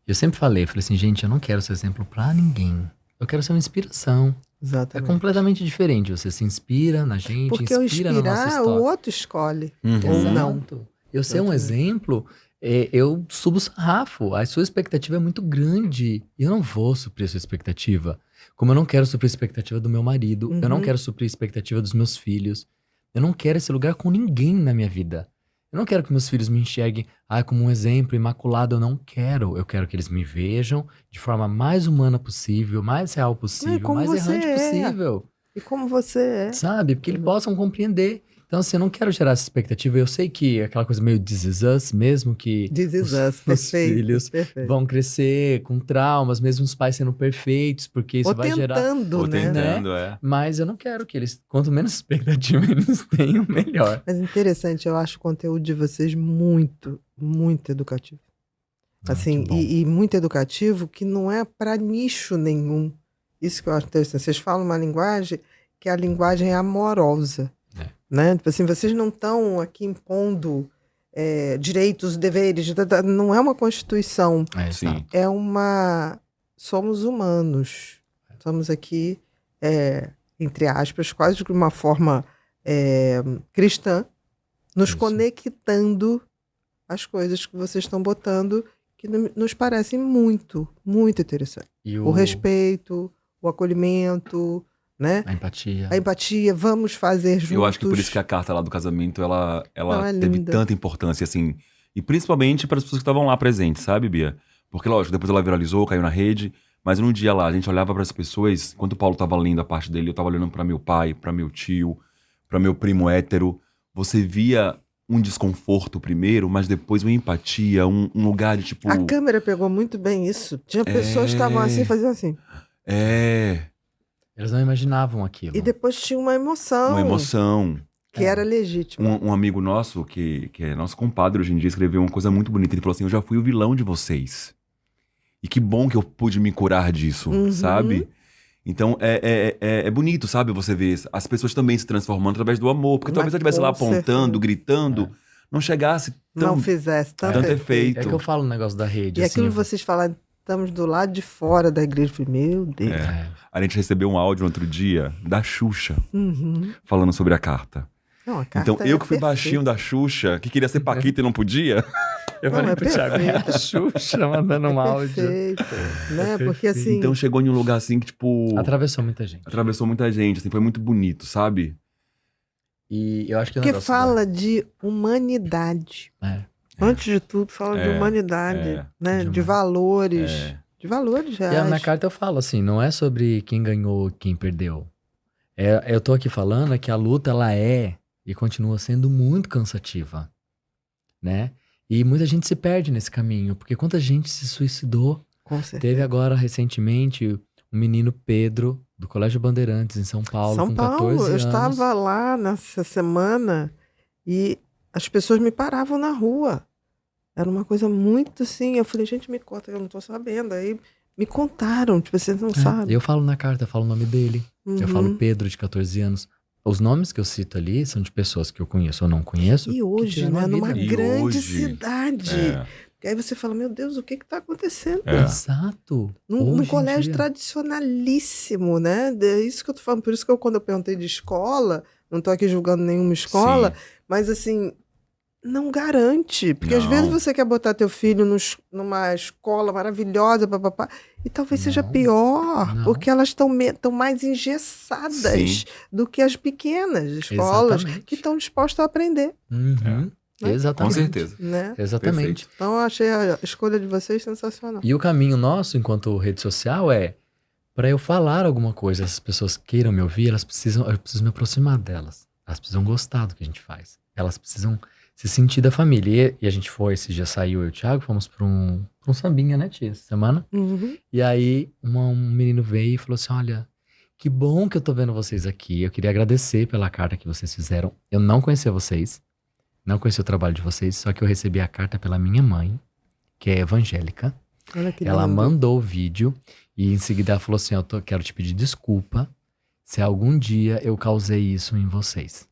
Eu sempre falei assim, gente, eu não quero ser exemplo pra ninguém. Eu quero ser uma inspiração. É Exatamente. completamente diferente. Você se inspira na gente, Porque o inspira na nossa inspirar, história. o outro escolhe. Uhum. Ou não. Exato. Eu ser um Exatamente. exemplo, eu subo o sarrafo. A sua expectativa é muito grande. E eu não vou suprir a sua expectativa. Como eu não quero suprir a expectativa do meu marido. Eu não Uhum. quero suprir a expectativa dos meus filhos. Eu não quero esse lugar com ninguém na minha vida. Eu não quero que meus filhos me enxerguem como um exemplo imaculado. Eu não quero. Eu quero que eles me vejam de forma mais humana possível, mais real possível, como mais você errante é. possível. E como você é. Sabe? Porque eles possam compreender. Então, assim, eu não quero gerar essa expectativa. Eu sei que é aquela coisa meio This Is Us mesmo, que This is os- us, os perfeito. filhos perfeito. vão crescer com traumas, mesmo os pais sendo perfeitos, porque isso Ou vai gerar... tentando, Ou né? tentando, é. Mas eu não quero que eles, quanto menos expectativa eles tenham, melhor. Mas interessante, eu acho o conteúdo de vocês muito, muito educativo. Assim, que bom. e muito educativo que não é para nicho nenhum. Isso que eu acho interessante. Vocês falam uma linguagem que a linguagem é amorosa. É. Né? Tipo assim, vocês não estão aqui impondo direitos, deveres. Não é uma constituição. Sim. Exato. É uma... Somos humanos. Estamos aqui, entre aspas, quase de uma forma cristã, nos Isso. conectando às coisas que vocês estão botando que nos parecem muito, muito interessantes. E O respeito, o acolhimento, né? A empatia. A empatia, vamos fazer juntos. Eu acho que por isso que a carta lá do casamento, ela Não, é teve linda. tanta importância, assim. E principalmente para as pessoas que estavam lá presentes, sabe, Bia? Porque, lógico, depois ela viralizou, caiu na rede. Mas num dia lá, a gente olhava para as pessoas, enquanto o Paulo tava lendo a parte dele, eu tava olhando para meu pai, para meu tio, para meu primo hétero. Você via um desconforto primeiro, mas depois uma empatia, um lugar de tipo... A câmera pegou muito bem isso. Tinha pessoas que estavam assim, faziam assim. Eles não imaginavam aquilo. E depois tinha uma emoção. Uma emoção. Que era legítima. Um amigo nosso, que é nosso compadre hoje em dia, escreveu uma coisa muito bonita. Ele falou assim, eu já fui o vilão de vocês. E que bom que eu pude me curar disso, sabe? Então, é bonito, sabe? Você ver as pessoas também se transformando através do amor. Porque talvez Mas eu estivesse lá com apontando, certeza. gritando, não chegasse não fizesse tanto tanto efeito. É que eu falo o negócio da rede. E assim, aquilo vocês falaram, estamos do lado de fora da igreja. Eu falei, meu Deus. A gente recebeu um áudio outro dia da Xuxa, Uhum. falando sobre a carta. Não, a carta Então, eu que fui perfeita. baixinho da Xuxa, que queria ser Paquita e não podia. Eu Não, falei é pro Thiago, é a perfeito. Xuxa mandando um áudio. Perfeito, né? É Porque assim, Então, chegou em um lugar assim que, tipo, Atravessou muita gente. atravessou muita gente, assim, foi muito bonito, sabe? E eu acho que o porque negócio fala de humanidade. É. Antes de tudo, fala de É, humanidade, é, né? demais. De valores. É. De valores E a reais. minha carta eu falo assim, não é sobre quem ganhou, quem perdeu. Eu tô aqui falando que a luta, ela é e continua sendo muito cansativa, né? E muita gente se perde nesse caminho, porque quanta gente se suicidou. Com certeza. Teve agora, recentemente, o menino Pedro, do Colégio Bandeirantes, em São Paulo, São com Paulo, 14 eu anos. estava lá nessa semana e as pessoas me paravam na rua. Era uma coisa muito assim. Eu falei, gente, me conta, eu não tô sabendo. Aí me contaram, tipo, vocês não sabem. Eu falo na carta, eu falo o nome dele. Eu Uhum. falo Pedro, de 14 anos. Os nomes que eu cito ali são de pessoas que eu conheço ou não conheço. E que hoje, tiveram né, a numa vida. E grande hoje, cidade. É. E aí você fala, meu Deus, o que está acontecendo? É. Exato. Num Hoje em colégio dia. tradicionalíssimo, né? É isso que eu tô falando. Por isso que quando eu perguntei de escola, não tô aqui julgando nenhuma escola, Sim. mas assim, não garante. Porque às Não. vezes você quer botar teu filho numa escola maravilhosa, papapá, e talvez seja Não, pior, não. porque elas estão mais engessadas Sim. do que as pequenas escolas Exatamente. que estão dispostas a aprender, Uhum. né? Com Exatamente. certeza. né? Exatamente. Então eu achei a escolha de vocês sensacional. E o caminho nosso, enquanto rede social, é para eu falar alguma coisa, essas pessoas queiram me ouvir, eu preciso me aproximar delas. Elas precisam gostar do que a gente faz. Elas precisam se sentir da família. E a gente foi, esse dia saiu eu e o Thiago, fomos pra um sambinha, né, tia, essa semana. Uhum. E aí um menino veio e falou assim, olha, que bom que eu tô vendo vocês aqui. Eu queria agradecer pela carta que vocês fizeram. Eu não conhecia vocês, não conhecia o trabalho de vocês, só que eu recebi a carta pela minha mãe, que é evangélica. Olha que Ela lindo. mandou o vídeo e em seguida ela falou assim, quero te pedir desculpa se algum dia eu causei isso em vocês.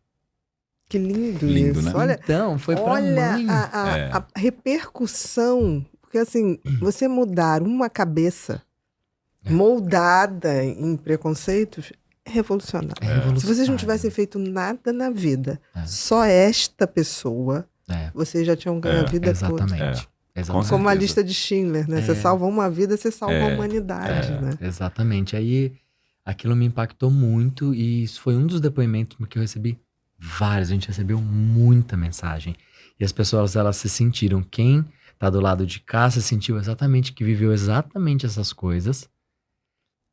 Que lindo, Lindo, isso. né? Olha, Então, foi pra olha mãe. É. a repercussão. Porque assim, você mudar uma cabeça moldada em preconceitos é revolucionário. É revolucionário. Se vocês não tivessem feito nada na vida, É. só esta pessoa, É, vocês já tinham ganho a vida toda. exatamente. Exatamente. Como a certeza. lista de Schindler, né? Você É. salva uma vida, você salva a É. humanidade, né? Exatamente. Aí aquilo me impactou muito e isso foi um dos depoimentos que eu recebi vários. A gente recebeu muita mensagem. E as pessoas, elas se sentiram, quem tá do lado de cá se sentiu exatamente, que viveu exatamente essas coisas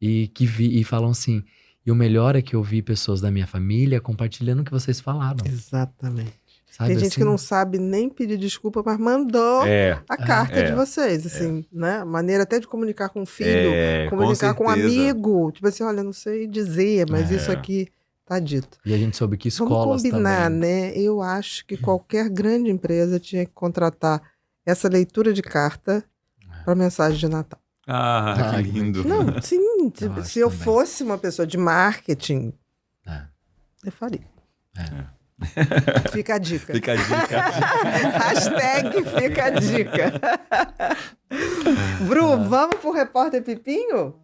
e e falam assim, e o melhor é que eu vi pessoas da minha família compartilhando o que vocês falaram. Exatamente. Sabe, Tem gente assim? que não sabe nem pedir desculpa, mas mandou É. a carta É. de vocês, assim, né? Maneira até de comunicar com o filho, É, comunicar com um certeza. amigo. Tipo assim, olha, não sei dizer, mas É. isso aqui tá dito. E a gente soube que Vamos escolas combinar, também. né? Eu acho que qualquer grande empresa tinha que contratar essa leitura de carta para mensagem de Natal. Ah, Ah, que lindo. Não, sim. Eu acho Se eu também. fosse uma pessoa de marketing, É. eu faria. É. Fica a dica. Fica a dica. Hashtag fica a dica. Bru, vamos pro Repórter Pipinho?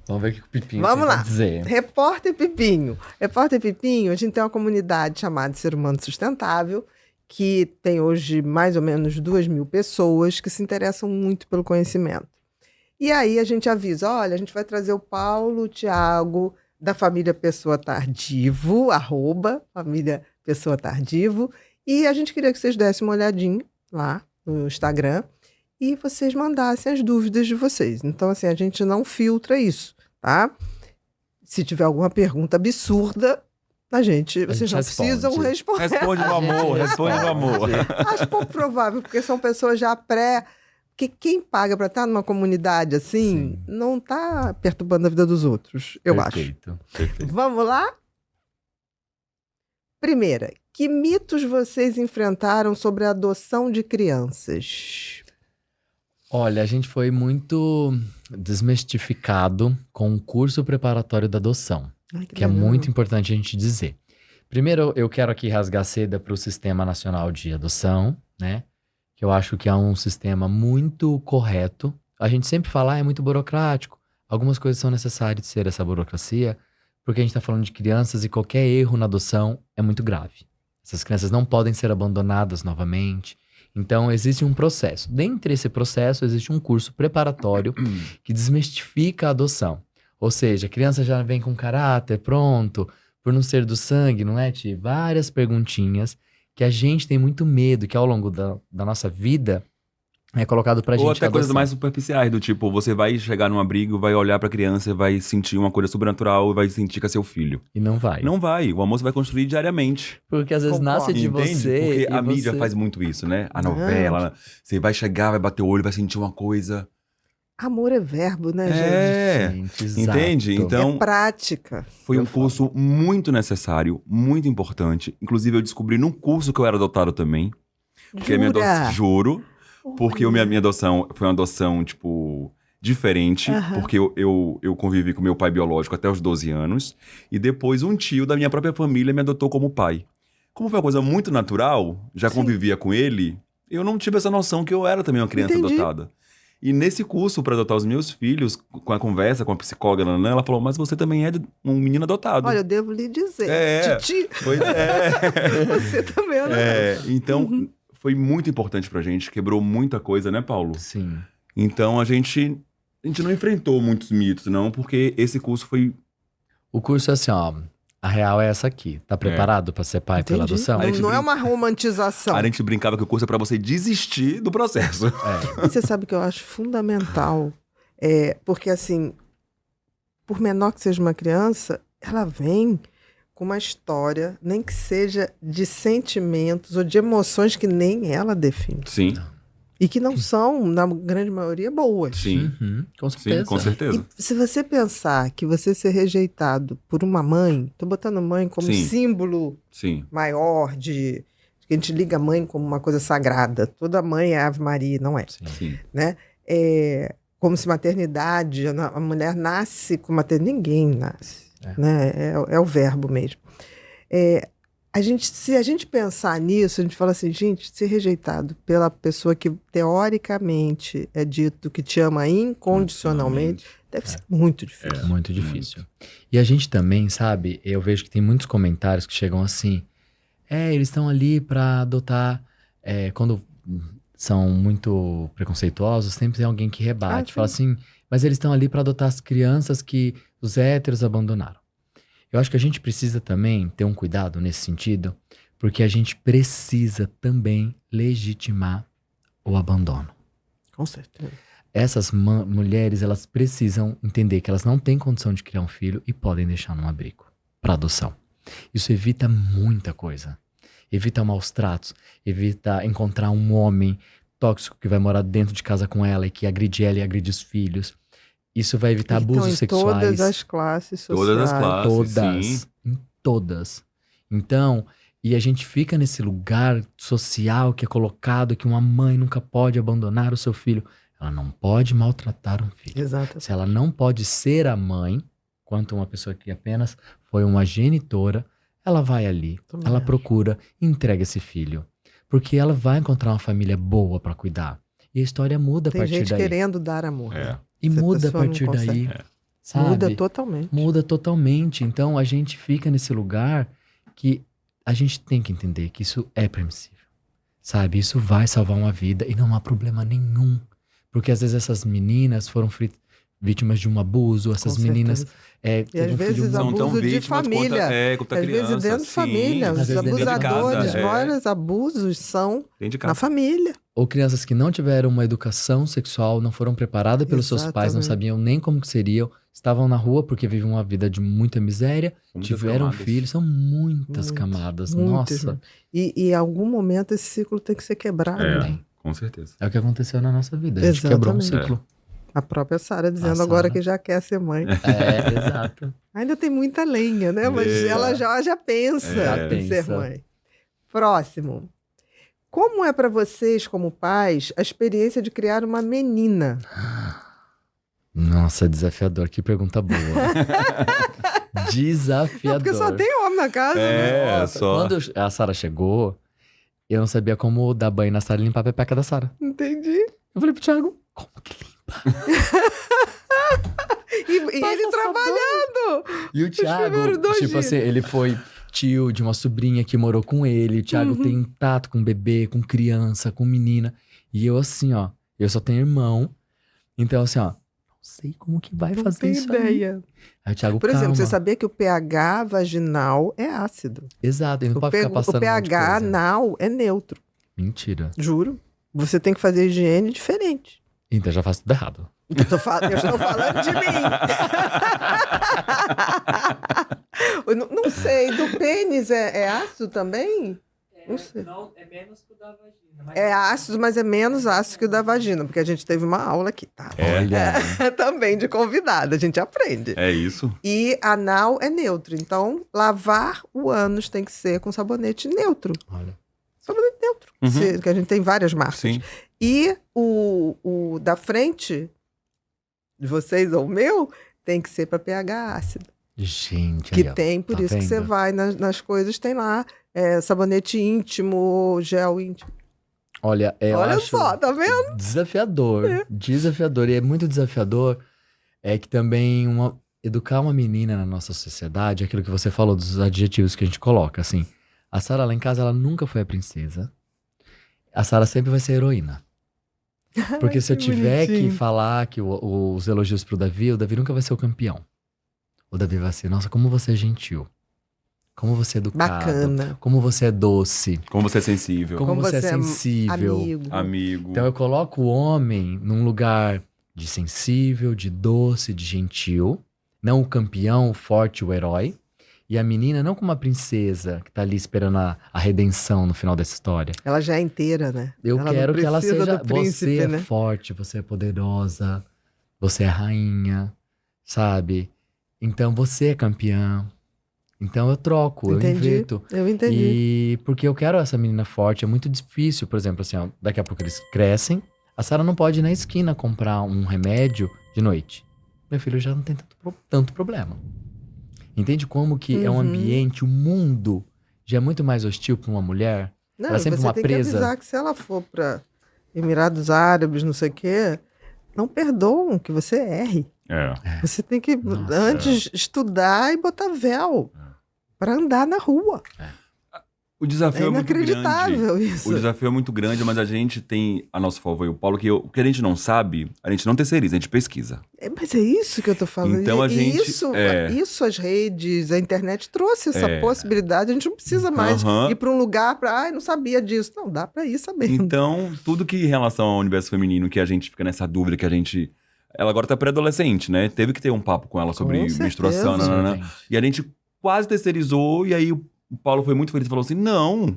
Vamos ver o que o Pipinho Vamos tem lá. pra dizer. Repórter Pipinho. Repórter Pipinho, a gente tem uma comunidade chamada Ser Humano Sustentável, que tem hoje mais ou menos 2.000 pessoas que se interessam muito pelo conhecimento. E aí a gente avisa, olha, a gente vai trazer o Paulo, o Thiago, da família Pessoa Tardivo, @família Pessoa Tardivo, e a gente queria que vocês dessem uma olhadinha lá no Instagram e vocês mandassem as dúvidas de vocês. Então, assim, a gente não filtra isso, tá? Se tiver alguma pergunta absurda, vocês não responde. precisam responder. Responde no amor, responde no amor. Acho pouco provável, porque são pessoas já Porque quem paga para estar numa comunidade assim, Sim. não está perturbando a vida dos outros, eu acho. Perfeito. Perfeito. Vamos lá? Primeira, que mitos vocês enfrentaram sobre a adoção de crianças? Olha, a gente foi muito desmistificado com o curso preparatório da adoção, Ai, que é legal. muito importante a gente dizer. Primeiro, eu quero aqui rasgar seda para o Sistema Nacional de Adoção, né? Que eu acho que é um sistema muito correto. A gente sempre fala, é muito burocrático. Algumas coisas são necessárias de ser essa burocracia, porque a gente está falando de crianças e qualquer erro na adoção é muito grave. Essas crianças não podem ser abandonadas novamente. Então, existe um processo. Dentre esse processo, existe um curso preparatório que desmistifica a adoção. Ou seja, a criança já vem com caráter pronto, por não ser do sangue, não é, Ti? Várias perguntinhas que a gente tem muito medo, que ao longo da nossa vida é colocado pra gente Ou até a coisas adoção. mais superficiais, do tipo, você vai chegar num abrigo, vai olhar pra criança, vai sentir uma coisa sobrenatural e vai sentir que é seu filho. E não vai. Não vai, o amor você vai construir diariamente. Porque às vezes Concordo. nasce de Entende? você Porque e a mídia você... faz muito isso, né? A Não. novela, você vai chegar, vai bater o olho, vai sentir uma coisa. Amor é verbo, né, gente? É, Gente, exato. entende? Então, É prática. foi um eu falo. curso muito necessário, muito importante. Inclusive, eu descobri num curso que eu era adotado também. Porque a minha adoção, juro, porque a minha adoção foi uma adoção, tipo, diferente. Aham. Porque eu convivi com meu pai biológico até os 12 anos. E depois um tio da minha própria família me adotou como pai. Como foi uma coisa muito natural, já Sim. convivia com ele, eu não tive essa noção que eu era também uma criança Entendi. adotada. E nesse curso para adotar os meus filhos, com a conversa com a psicóloga, ela falou, mas você também é um menino adotado. Olha, eu devo lhe dizer. É. Titi, Pois é. você também é. Então, foi muito importante pra gente, quebrou muita coisa, né, Paulo? Sim. Então, a gente não enfrentou muitos mitos, não, porque esse curso foi... O curso é assim, ó. A real é essa aqui. Tá preparado pra ser pai pela Entendi. adoção? A gente Não é brinca- uma romantização. A gente brincava que o curso é pra você desistir do processo. É. E você sabe que eu acho fundamental, porque assim, por menor que seja uma criança, ela vem com uma história, nem que seja de sentimentos ou de emoções que nem ela define. Sim, E que não são, na grande maioria, boas. sim, Uhum, com certeza. sim, com certeza. E se você pensar que você ser rejeitado por uma mãe, tô botando mãe como Sim. símbolo Sim, maior de... A gente liga a mãe como uma coisa sagrada. Toda mãe é Ave Maria, não é? Sim. sim. Né? Como se maternidade, a mulher nasce com maternidade, ninguém nasce, né? É o verbo mesmo. Se a gente pensar nisso, a gente fala assim, gente, ser rejeitado pela pessoa que teoricamente é dito que te ama incondicionalmente, deve ser muito difícil. Muito difícil. E a gente também, sabe, eu vejo que tem muitos comentários que chegam assim, eles estão ali pra adotar, quando são muito preconceituosos, sempre tem alguém que rebate, sim. fala assim, mas eles estão ali pra adotar as crianças que os héteros abandonaram. Eu acho que a gente precisa também ter um cuidado nesse sentido, porque a gente precisa também legitimar o abandono. Com certeza. Essas mulheres, elas precisam entender que elas não têm condição de criar um filho e podem deixar num abrigo para adoção. Isso evita muita coisa. Evita maus tratos, evita encontrar um homem tóxico que vai morar dentro de casa com ela e que agride ela e agride os filhos. Isso vai evitar abusos sexuais. Todas as classes sociais. Todas as classes, Todas. sim. Em todas. Então, e a gente fica nesse lugar social que é colocado que uma mãe nunca pode abandonar o seu filho. Ela não pode maltratar um filho. Exato. Se ela não pode ser a mãe, quanto uma pessoa que apenas foi uma genitora, ela vai ali, Também ela acho. procura e entrega esse filho. Porque ela vai encontrar uma família boa pra cuidar. E a história muda a Tem partir gente daí. querendo dar amor. É. E Se a muda a pessoa não partir consegue. daí. Sabe? Muda totalmente. Muda totalmente. Então a gente fica nesse lugar que a gente tem que entender que isso é permissível. Sabe? Isso vai salvar uma vida e não há problema nenhum. Porque às vezes essas meninas foram vítimas de um abuso, essas Com meninas. certeza. Teve às vezes filho São tão abuso de vítimas família. contra Às criança. vezes dentro de sim. família. Às Os vezes dentro de abusadores, casa, os maiores abusos são Dentro de na casa. família. Ou crianças que não tiveram uma educação sexual, não foram preparadas pelos seus pais, não Exatamente. sabiam nem como que seriam, estavam na rua porque viviam uma vida de muita miséria, Muitas tiveram camadas. filhos, são muitas Muitas, camadas. muitas. Nossa, E em algum momento esse ciclo tem que ser quebrado. É, com certeza. é o que aconteceu na nossa vida. A gente quebrou um Exatamente. ciclo. A própria Sara dizendo A agora Sara. que já quer ser mãe. Exato. Ainda tem muita lenha, né? Mas É. ela já pensa Já em ser pensa. mãe. Próximo. Como é para vocês, como pais, a experiência de criar uma menina? Nossa, desafiador. Que pergunta boa. Desafiador. Não, porque só tem homem na casa, né? É, Nossa, só. Quando a Sara chegou, Eu não sabia como dar banho na Sara e limpar a pepeca da Sara. Entendi. Eu falei pro Thiago, como que limpa? E Passa ele trabalhando. E o Thiago, primeiros 2 tipo dias. assim, ele foi tio de uma sobrinha que morou com ele. O Thiago tem um tato com bebê, com criança, com menina. E eu assim, ó, eu só tenho irmão. Então assim, ó, não sei como que vai Não fazer tem isso aí. ideia. Aí o Thiago, Por exemplo, calma. você sabia que o pH vaginal é ácido. Exato, ele não pode ficar passando O um monte de pH coisa. anal é neutro. Mentira. Juro. Você tem que fazer higiene diferente. Então eu já faço tudo errado. Eu estou falando de mim. Eu não sei, do pênis é ácido também? Não sei. Não, é menos que o da vagina. É ácido, mas é menos ácido que o da vagina, porque a gente teve uma aula aqui, tá? Olha, Também de convidada, a gente aprende. É isso? E anal é neutro, então lavar o ânus tem que ser com sabonete neutro. olha. Sabonete neutro, Uhum. que a gente tem várias marcas. Sim. E o da frente, de vocês ou o meu, tem que ser para pH ácido. Gente, Que aí, ó, tem, por tá isso que você vendo? vai nas coisas, tem lá sabonete íntimo, gel íntimo. Olha, eu Olha acho só, tá vendo? desafiador. Desafiador. E é muito desafiador é que também educar uma menina na nossa sociedade, aquilo que você falou dos adjetivos que a gente coloca, assim. A Sara lá em casa, ela nunca foi a princesa. A Sara sempre vai ser a heroína. Porque se eu que tiver bonitinho. que falar que os elogios pro Davi, o Davi nunca vai ser o campeão. O Davi vai ser, nossa, como você é gentil. Como você é educado. Bacana. Como você é doce. Como você é sensível. Como você é você é sensível. Amigo. Amigo. Então eu coloco o homem num lugar de sensível, de doce, de gentil. Não o campeão, o forte, o herói. E a menina não como uma princesa que tá ali esperando a redenção no final dessa história. Ela já é inteira, né? Eu Ela não quero que ela precisa seja. do príncipe, Você é né? forte, você é poderosa, você é rainha, sabe? Então você é campeã. Então eu troco, Entendi. eu inverto. Eu entendi. E porque eu quero essa menina forte, é muito difícil, por exemplo, assim, ó, daqui a pouco eles crescem, a Sara não pode ir na esquina comprar um remédio de noite. Meu filho já não tem tanto problema. Entende como que é um Uhum. ambiente, o mundo já é muito mais hostil para uma mulher? Não, ela é sempre você uma tem presa. que avisar que se ela for para Emirados Árabes, não sei o quê, não perdoam que você erre. É. Você tem que Nossa. antes estudar e botar véu para andar na rua. O É desafio é muito grande. inacreditável isso. O desafio é muito grande, mas a gente tem a nosso favor e o Paulo, que o que a gente não sabe, a gente não terceiriza, a gente pesquisa. Mas é isso que eu tô falando. Então a E gente- isso as redes, a internet trouxe essa possibilidade. A gente não precisa mais Aham. ir para um lugar para, ai, não sabia disso. Não, dá para ir sabendo. Então, tudo que em relação ao universo feminino, que a gente fica nessa dúvida, que a gente... Ela agora tá pré-adolescente, né? Teve que ter um papo com ela sobre certeza. menstruação, nananã. E a gente quase terceirizou, e aí o Paulo foi muito feliz e falou assim, não,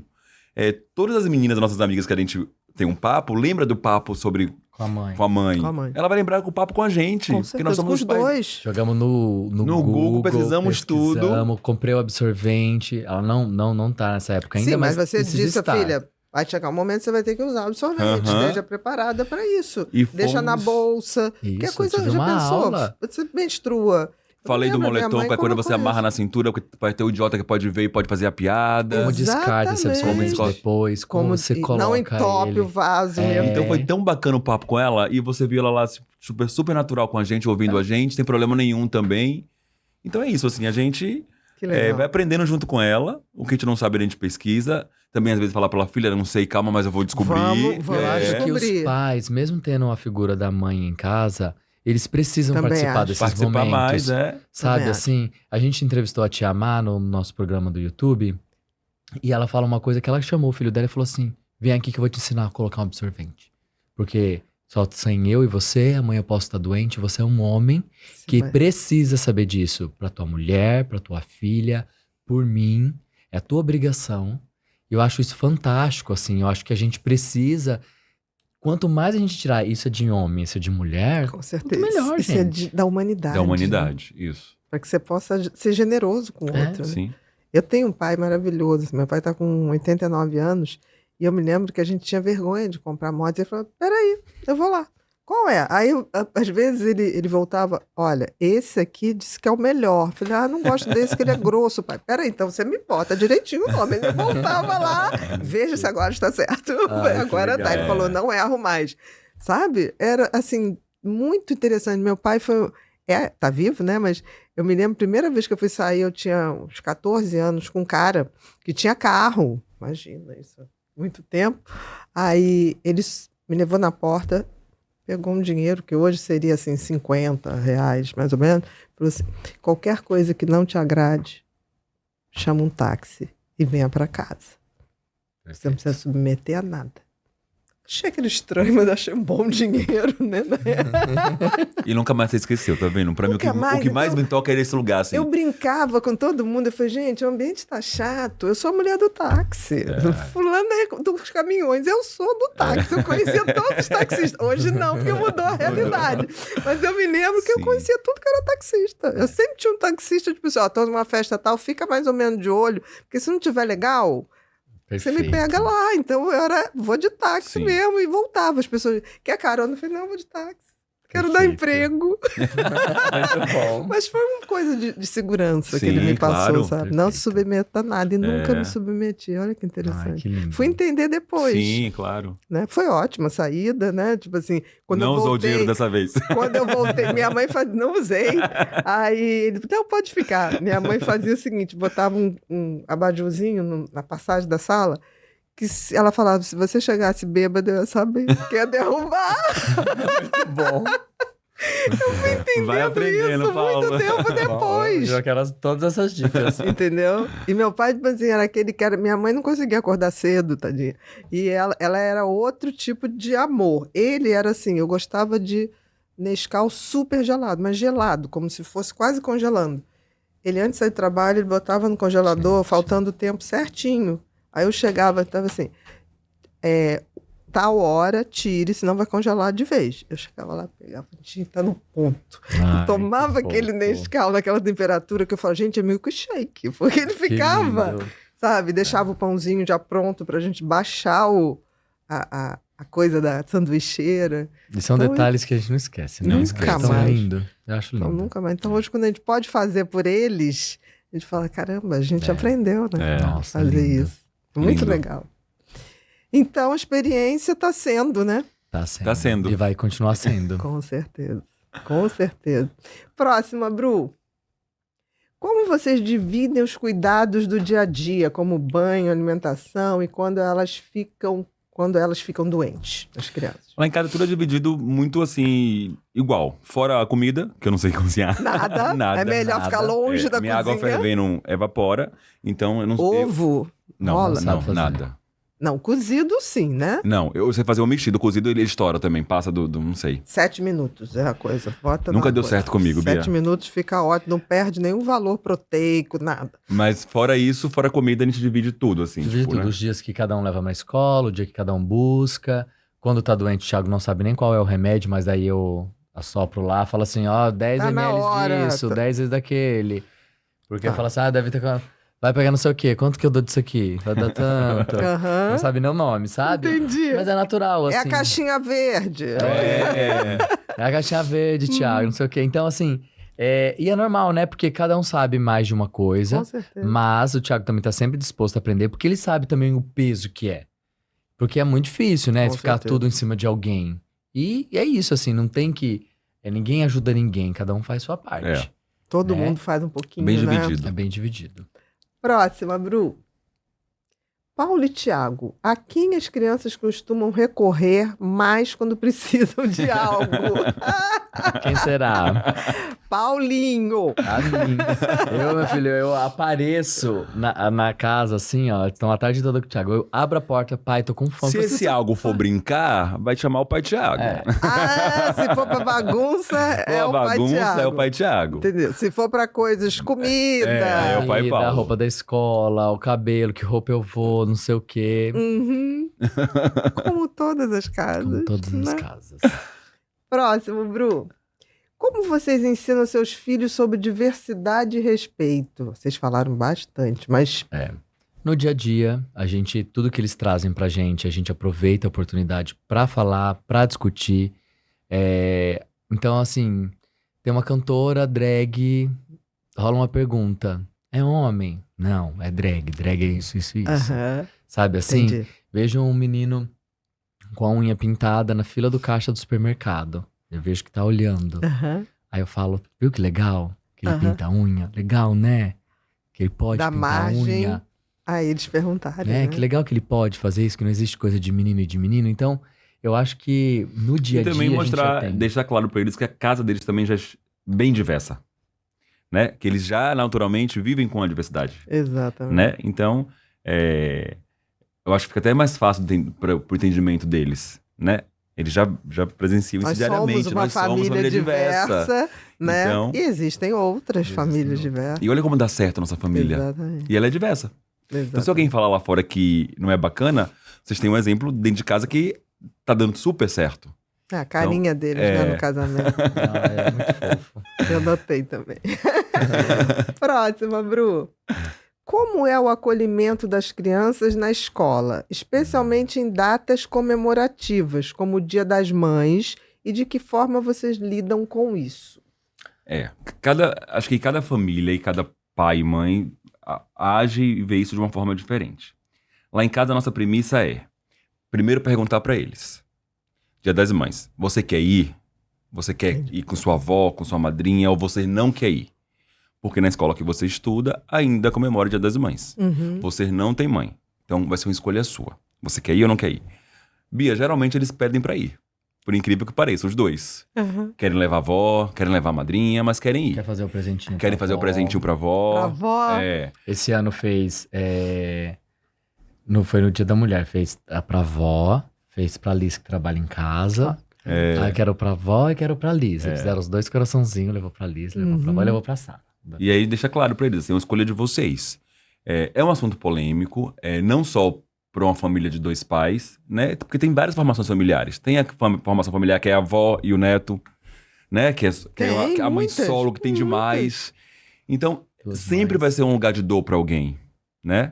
todas as meninas, nossas amigas que a gente tem um papo, lembra do papo sobre Com a mãe. com a mãe. Com a mãe. Ela vai lembrar com o papo com a gente. Com porque certeza, nós somos com os os pais. dois. Jogamos no Google, pesquisamos tudo. Comprei o absorvente. Ela não tá nessa época ainda, Sim, mas você precisa disse, estar. filha, vai chegar um momento que você vai ter que usar o absorvente. Aham. Esteja preparada para isso. E Deixa na fomos- bolsa. Que Isso, coisa, tive já uma pensou? aula. Você menstrua. Eu Falei do lembro, minha moletom, mãe que é quando você colocou amarra isso. na cintura, porque vai ter o idiota que pode ver e pode fazer a piada. Como descarta esse absorvente Exatamente. depois, como você coloca não entope ele. o vaso. É. mesmo. Então foi tão bacana o papo com ela, e você viu ela lá super natural com a gente, ouvindo a gente, sem problema nenhum também. Então é isso, assim, a gente Que legal. vai aprendendo junto com ela. O que a gente não sabe, a gente pesquisa. Também, às vezes, falar pra ela, filha, não sei, calma, mas eu vou descobrir. Vamos Eu É. acho que os Descobrir. pais, mesmo tendo a figura da mãe em casa, eles precisam Também participar acho. desses Participar momentos. mais, Sabe, Também assim, a gente entrevistou a Tia Má no nosso programa do YouTube, e ela fala uma coisa que ela chamou o filho dela e falou assim, vem aqui que eu vou te ensinar a colocar um absorvente. Porque só sem eu e você, amanhã eu posso estar doente, você é um homem que Vai. precisa saber disso pra tua mulher, pra tua filha, por mim, é a tua obrigação. Eu acho isso fantástico, assim, eu acho que a gente precisa, quanto mais a gente tirar isso é de homem, isso é de mulher, Com certeza. melhor, Isso é gente. da humanidade. Da humanidade, isso. Para que você possa ser generoso com o É, outro. Né? Sim. Eu tenho um pai maravilhoso. Meu pai está com 89 anos. E eu me lembro que a gente tinha vergonha de comprar moto. E ele falou, peraí, eu vou lá. Qual é? Aí, às vezes, ele voltava, olha, esse aqui disse que é o melhor. Eu falei, não gosto desse, que ele é grosso, pai. Peraí, então você me bota direitinho o nome. Ele voltava lá, veja se agora está certo. Ai, Agora tá. Ele falou, não erro mais. Sabe? Era, assim, muito interessante. Meu pai foi... tá vivo, né? Mas eu me lembro, a primeira vez que eu fui sair, eu tinha uns 14 anos com um cara que tinha carro. Imagina isso, muito tempo. Aí, ele me levou na porta... Pegou um dinheiro que hoje seria assim R$50, mais ou menos. Falou assim, qualquer coisa que não te agrade, chama um táxi e venha para casa. Você não precisa submeter a nada. Achei aquele estranho, mas achei um bom dinheiro, né? E nunca mais você esqueceu, tá vendo? Pra mim, o que mais me toca é esse lugar, assim. Eu brincava com todo mundo, eu falei, gente, o ambiente tá chato, eu sou a mulher do táxi. Fulano é dos caminhões, eu sou do táxi. Eu conhecia todos os taxistas. Hoje não, porque mudou a realidade. Mas eu me lembro que eu conhecia tudo que era taxista. Eu sempre tinha um taxista, tipo assim, ó, tô numa festa tal, fica mais ou menos de olho, porque se não tiver legal... Perfeito. Você me pega lá, então eu vou de táxi mesmo e voltava. As pessoas, quer carona? Eu falei, não, vou de táxi. Quero dar emprego. Muito bom. Mas foi uma coisa de segurança que ele me passou, sabe? Perfeito. Não se submeta a nada. E nunca me submeti. Olha que interessante. Que fui entender depois. Sim, claro. Né? Foi ótima a saída, né? Tipo assim, quando não eu voltei, usou o dinheiro dessa vez. Quando eu voltei, minha mãe fazia, não usei. Aí ele, então pode ficar. Minha mãe fazia o seguinte, botava um abajurzinho na passagem da sala, que ela falava, se você chegasse bêbado, eu ia saber que ia derrubar. Muito bom. Eu fui entendendo isso muito tempo depois. Eu quero todas essas dicas. Entendeu? E meu pai, tipo assim, era aquele que era... Minha mãe não conseguia acordar cedo, tadinha. E ela era outro tipo de amor. Ele era assim, eu gostava de Nescau super gelado, mas gelado, como se fosse quase congelando. Ele, antes de sair do trabalho, ele botava no congelador, faltando o tempo certinho. Aí eu chegava, estava assim, tal hora, tire, senão vai congelar de vez. Eu chegava lá, pegava, tá no ponto. E tomava aquele Nescau naquela temperatura que eu falava, gente, é milkshake. Porque ele ficava, sabe, deixava o pãozinho já pronto pra gente baixar a coisa da sanduicheira. E são então, detalhes que a gente não esquece, né? Nunca mais. Lindo. Eu acho lindo. Então, nunca mais. Então hoje, quando a gente pode fazer por eles, a gente fala, caramba, a gente aprendeu, né? Nossa, fazer lindo. Isso. Muito legal. Então, a experiência está sendo, né? Tá sendo. E vai continuar sendo. Com certeza. Com certeza. Próxima, Bru. Como vocês dividem os cuidados do dia a dia, como banho, alimentação e quando elas ficam doentes, as crianças? Lá em casa tudo é dividido muito assim, igual. Fora a comida, que eu não sei cozinhar. Nada. Nada. É melhor ficar longe da minha cozinha. Minha água fervendo evapora, então eu não sei. Ovo? Não, rola? Não, nada. Não, cozido sim, né? Não, eu sei fazer o mexido. Cozido ele estoura também, passa do não sei. 7 minutos é a coisa. Bota Nunca deu certo comigo, Bia. 7 minutos fica ótimo, não perde nenhum valor proteico, nada. Mas fora isso, fora comida, a gente divide tudo, assim. Divide tudo, né? Os dias que cada um leva na escola, o dia que cada um busca. Quando tá doente, o Thiago não sabe nem qual é o remédio, mas daí eu assopro lá, falo assim, 10 tá ml disso, 10 vezes daquele. Porque fala assim, deve ter... Vai pegar não sei o quê, quanto que eu dou disso aqui? Vai dar tanto. Não sabe nem o nome, sabe? Entendi. Mas é natural, assim. É a caixinha verde. É a caixinha verde, Thiago, não sei o quê. Então, assim, e é normal, né? Porque cada um sabe mais de uma coisa. Com certeza. Mas o Thiago também tá sempre disposto a aprender, porque ele sabe também o peso que é. Porque é muito difícil, né? Com ficar certeza. tudo em cima de alguém. E é isso, assim, não tem que... ninguém ajuda ninguém, cada um faz sua parte. Todo mundo faz um pouquinho, bem né? dividido. É bem dividido. Próxima, Bru. Paulo e Thiago, a quem as crianças costumam recorrer mais quando precisam de algo? Quem será? Paulinho. A mim. Meu filho, eu apareço na casa assim, ó. Estão a tarde toda com o Thiago. Eu abro a porta, pai, tô com fome. Se esse algo for brincar, vai chamar o pai Thiago. Se for pra bagunça, é o pai Thiago. É o pai Thiago. Entendeu? Se for pra coisas, comida. É o pai Paulo. A roupa da escola, o cabelo, que roupa eu vou, não sei o quê. Uhum. Como todas as casas. Como todas as né? casas. Próximo, Bru. Como vocês ensinam seus filhos sobre diversidade e respeito? Vocês falaram bastante, mas... No dia a dia, tudo que eles trazem pra gente, a gente aproveita a oportunidade pra falar, pra discutir. Então, assim, tem uma cantora drag, rola uma pergunta. É homem? Não, é drag. Drag é isso, isso, isso. Aham, Sabe assim? entendi. Vejo um menino com a unha pintada na fila do caixa do supermercado. Eu vejo que tá olhando. Aham. Aí eu falo, viu que legal? Que ele Aham. pinta a unha. Legal, né? Que ele pode Dá pintar a margem unha. a eles perguntarem, Né? né? Que legal que ele pode fazer isso, que não existe coisa de menino e de menino. Então, eu acho que no dia E a dia também a gente mostrar, já tem. deixar claro pra eles que a casa deles também já é bem diversa. Né? Que eles já naturalmente vivem com a diversidade. Exatamente. Né? Então, eu acho que fica até mais fácil pro entendimento deles, né? Eles já presenciam isso Nós diariamente. somos uma família diversa, né? Então- E existem outras Existem famílias outras. diversas. E olha como dá certo a nossa família. Exatamente. E ela é diversa. Então, se alguém falar lá fora que não é bacana, vocês têm um exemplo dentro de casa que tá dando super certo. A carinha deles, né, no casamento. Ah, é muito fofo. Eu notei também. Próxima, Bru. Como é o acolhimento das crianças na escola, especialmente em datas comemorativas, como o Dia das Mães, e de que forma vocês lidam com isso? Acho que cada família e cada pai e mãe age e vê isso de uma forma diferente. Lá em casa, a nossa premissa é, primeiro perguntar pra eles. Dia das Mães, você quer ir? Você quer ir com sua avó, com sua madrinha, ou você não quer ir? Porque na escola que você estuda, ainda comemora o Dia das Mães. Uhum. Você não tem mãe. Então vai ser uma escolha sua. Você quer ir ou não quer ir? Bia, geralmente eles pedem pra ir. Por incrível que pareça, os dois. Uhum. Querem levar a avó, querem levar a madrinha, mas querem ir. Quer fazer o presentinho Querem pra fazer o avó. presentinho pra avó. Pra avó. Esse ano fez... Não foi no Dia da Mulher. Fez pra avó, fez pra Liz, que trabalha em casa. Aí quero pra avó e quero pra Liz. Aí fizeram os dois coraçãozinhos, levou pra Liz, levou pra avó e levou pra Sara. E aí deixa claro pra eles, assim, é uma escolha de vocês. É um assunto polêmico, não só para uma família de dois pais, né? Porque tem várias formações familiares. Tem a formação familiar que é a avó e o neto, né? Que é a mãe muitas, solo, que tem muitas. demais. Então, Duas sempre mães. vai ser um lugar de dor pra alguém, né?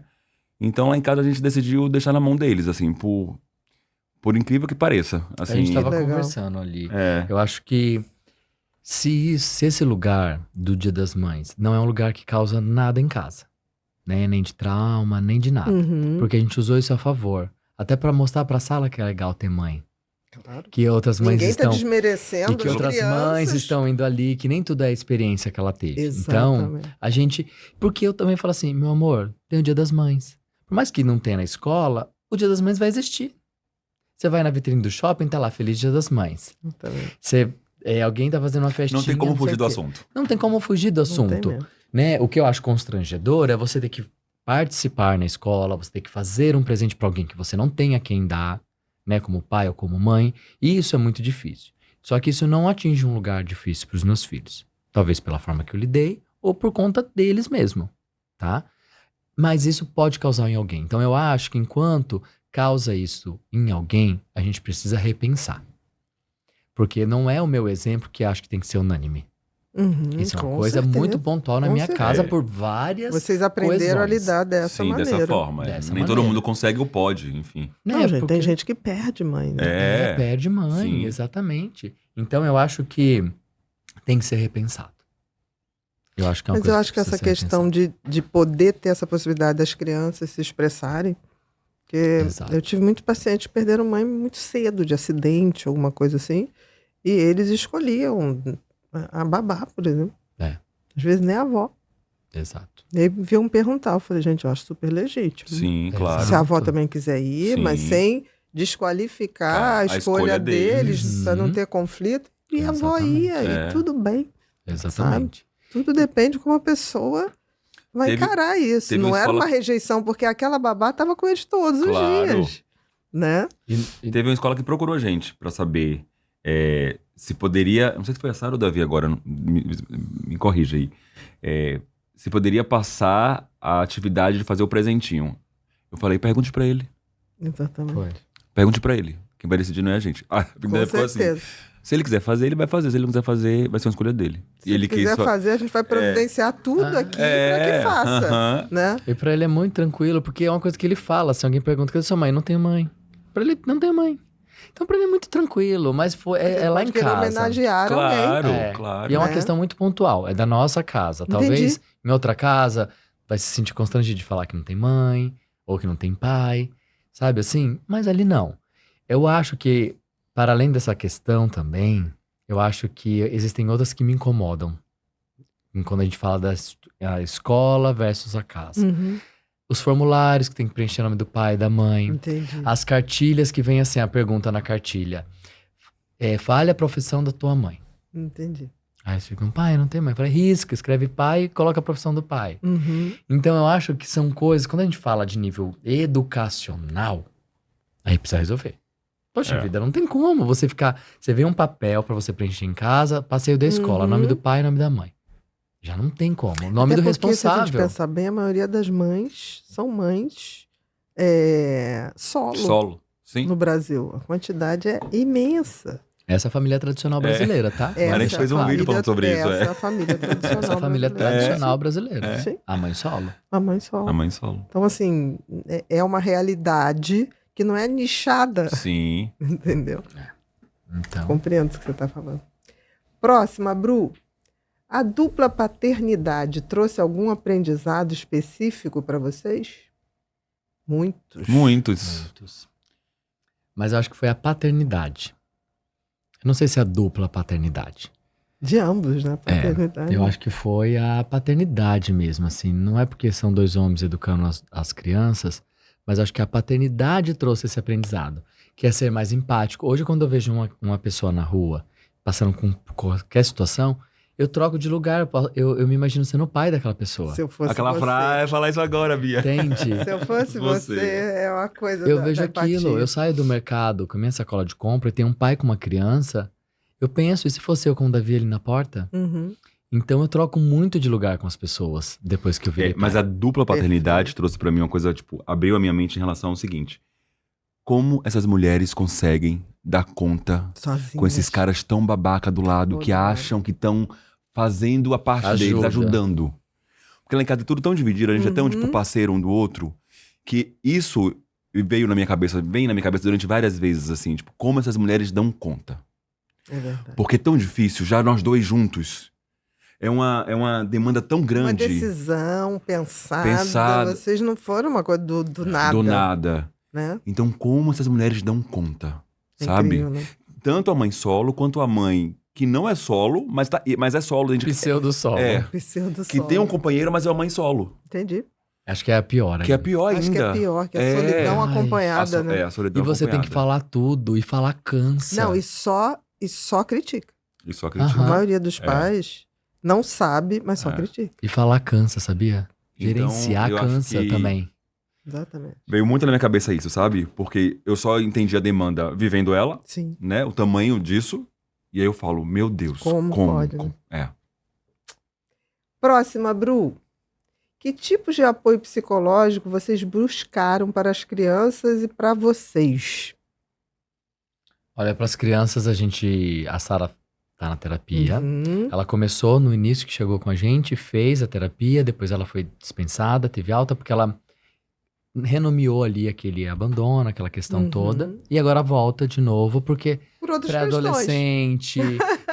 Então, lá em casa, a gente decidiu deixar na mão deles, assim, por incrível que pareça. Assim, A gente tava Legal. conversando ali. é, Eu acho que se esse lugar do Dia das Mães não é um lugar que causa nada em casa, né? Nem de trauma, nem de nada. Uhum. Porque a gente usou isso a favor. Até pra mostrar pra sala que é legal ter mãe. Claro. Que outras mães Ninguém estão... está desmerecendo E que as outras crianças. mães estão indo ali, que nem tudo é a experiência que ela teve. Exatamente. Então, a gente... Porque eu também falo assim, meu amor, tem o Dia das Mães. Por mais que não tenha na escola, o Dia das Mães vai existir. Você vai na vitrine do shopping, tá lá, Feliz Dia das Mães. Exatamente. Alguém tá fazendo uma festinha... não tem como sei fugir o do quê. assunto. Não tem como fugir do Não tem assunto. mesmo. Né? O que eu acho constrangedor é você ter que participar na escola, você ter que fazer um presente pra alguém que você não tem a quem dar, né? Como pai ou como mãe. E isso é muito difícil. Só que isso não atinge um lugar difícil pros meus filhos. Talvez pela forma que eu lidei ou por conta deles mesmo, tá? Mas isso pode causar em alguém. Então eu acho que enquanto causa isso em alguém, a gente precisa repensar. Porque não é o meu exemplo que acho que tem que ser unânime. Uhum, Isso é uma com coisa certeza. muito pontual na Com minha certeza. casa por várias Vocês aprenderam a coesões. lidar dessa Sim, maneira. dessa forma. Dessa Nem todo maneira. mundo consegue ou pode, enfim. Não, né? gente, Porque- tem gente que perde mãe, né? perde mãe, Sim. exatamente. Então eu acho que tem que ser repensado. Eu acho que é uma Mas coisa eu acho que essa precisa ser questão de poder ter essa possibilidade das crianças se expressarem, porque Exato. eu tive muitos pacientes que perderam mãe muito cedo, de acidente, alguma coisa assim, e eles escolhiam a babá, por exemplo. É. Às vezes nem a avó. Exato. E aí vinham perguntar, eu falei, gente, eu acho super legítimo. Sim, claro. Se a avó Exato. também quiser ir, Sim. mas sem desqualificar a escolha deles, Uhum. para não ter conflito, e a avó Exatamente. ia, É. e tudo bem. Exatamente. Tudo depende de como a pessoa vai Teve- encarar isso. teve Não uma era escola- uma rejeição, porque aquela babá estava com eles todos os Claro. dias. Né? E Teve uma escola que procurou a gente pra saber se poderia... Não sei se foi a Sara ou o Davi agora, me corrija aí. Se poderia passar a atividade de fazer o presentinho. Eu falei, pergunte pra ele. Exatamente. foi. Pergunte pra ele. Quem vai decidir não é a gente. Ah, Com ficou assim. certeza. Se ele quiser fazer, ele vai fazer. Se ele não quiser fazer, vai ser uma escolha dele. Se ele quiser fazer, a gente vai providenciar tudo aqui para que faça. aham. Né? E pra ele é muito tranquilo, porque é uma coisa que ele fala. Se alguém pergunta, cadê sua mãe? Não tenho mãe. Pra ele, não tem mãe. Então, pra mim é muito tranquilo, mas é lá em Pode querer casa. homenagear alguém. Claro, É. claro. E é uma Né? questão muito pontual, é da nossa casa. Entendi. Talvez em outra casa vai se sentir constrangido de falar que não tem mãe, ou que não tem pai, sabe assim? Mas ali não. Eu acho que, para além dessa questão também, eu acho que existem outras que me incomodam. Quando a gente fala da escola versus a casa. Uhum, Os formulários que tem que preencher o nome do pai e da mãe. entendi. As cartilhas que vem assim, a pergunta na cartilha. Fale a profissão da tua mãe. Entendi. Aí você fica, pai, não tem mãe. Fala, risca, escreve pai e coloca a profissão do pai. Uhum. Então eu acho que são coisas, quando a gente fala de nível educacional, aí precisa resolver. Poxa É. vida, não tem como você ficar. Você vê um papel pra você preencher em casa, passeio da escola, Uhum. nome do pai e nome da mãe. Já não tem como. O nome Até do porque, se a gente responsável. pensar bem, a maioria das mães são mães solo Solo. Sim. no Brasil. A quantidade é imensa. Essa é a família tradicional brasileira, tá? É. A gente Essa fez um família- vídeo falando sobre isso, Essa é a família tradicional. Essa família brasileira. tradicional brasileira. Sim, A mãe solo. a mãe solo. A mãe solo. Então, assim, é uma realidade que não é nichada, Sim. entendeu? Então. Compreendo o que você está falando. Próxima, Bru. A dupla paternidade trouxe algum aprendizado específico para vocês? Muitos. Muitos. Muitos. Mas eu acho que foi a paternidade. Eu não sei se é a dupla paternidade. De ambos, né? Paternidade. Eu acho que foi a paternidade mesmo, assim. Não é porque são dois homens educando as crianças, mas acho que a paternidade trouxe esse aprendizado, que é ser mais empático. Hoje, quando eu vejo uma pessoa na rua, passando com qualquer situação, eu troco de lugar. Eu me imagino sendo o pai daquela pessoa. Se eu fosse Aquela você. frase, falar isso agora, Bia. Entende? Se eu fosse você, Você. é uma coisa Eu da, vejo da aquilo, empatia. eu saio do mercado com a minha sacola de compra e tem um pai com uma criança, eu penso, e se fosse eu com o Davi ali na porta? Uhum. Então eu troco muito de lugar com as pessoas depois que eu virei Mas pai. a dupla paternidade trouxe pra mim uma coisa, tipo, abriu a minha mente em relação ao seguinte. Como essas mulheres conseguem dar conta Sozinhas. com esses caras tão babaca do lado, que Todo lado. acham que estão fazendo a parte deles, Ajuda. ajudando. Porque lá em casa é tudo tão dividido, a gente é tão, Uhum. tipo, parceiro um do outro, que isso vem na minha cabeça durante várias vezes, assim, tipo, como essas mulheres dão conta. É verdade. Porque é tão difícil, já nós dois juntos. É uma demanda tão Uma grande. decisão pensada. Pensada. Vocês não foram uma coisa do nada. Do nada. Né? Então, como essas mulheres dão conta, É sabe? incrível, né? Tanto a mãe solo, quanto a mãe que não é solo, mas é solo. Dentro de, Pseudo-solo. É. Pseudo que tem um companheiro, mas é uma mãe solo. Entendi. Acho que é a pior. Que é ainda. pior Acho que ainda. é pior, que a É. solidão Ai, acompanhada, né? A solidão E você tem que acompanhada. falar tudo, e falar cansa. Não, e só critica. E só acredito. A Aham. maioria dos pais não sabe, mas só É. critica. E falar cansa, sabia? Então, Gerenciar eu acho cansa que também. Exatamente. Veio muito na minha cabeça isso, sabe? Porque eu só entendi a demanda vivendo ela, Sim. né? O tamanho disso. E aí eu falo, meu Deus. Como pode, né? É. Próxima, Bru. Que tipos de apoio psicológico vocês buscaram para as crianças e para vocês? Olha, para as crianças, a Sara tá na terapia. Uhum. Ela começou no início que chegou com a gente, fez a terapia, depois ela foi dispensada, teve alta, porque ela renomeou ali aquele abandono, aquela questão Uhum. toda. E agora volta de novo, porque Por outras questões. pré-adolescente,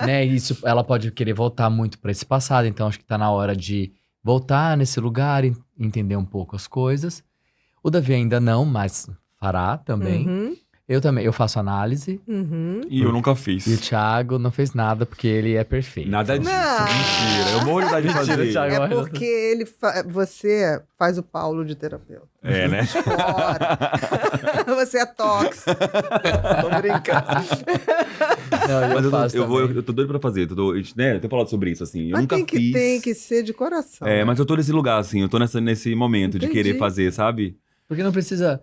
né? Isso, ela pode querer voltar muito para esse passado, então acho que tá na hora de voltar nesse lugar e entender um pouco as coisas. O Davi ainda não, mas fará também. Uhum. Eu também, eu faço análise. Uhum. E eu nunca fiz. E o Thiago não fez nada porque ele é perfeito. Nada disso. Não. Mentira. Eu morro de vontade de Mentira, fazer. Thiago. É Agora- porque você faz o Paulo de terapeuta. É, né? Fora. Você é tóxico. Tô brincando. Não, Mas faço também. eu tô doido pra fazer. Eu tenho falado sobre isso, assim. Eu Mas nunca fiz. tem que ser de coração. É, mas eu tô nesse lugar, assim. Eu tô nesse momento de Entendi. querer fazer, sabe? Porque não precisa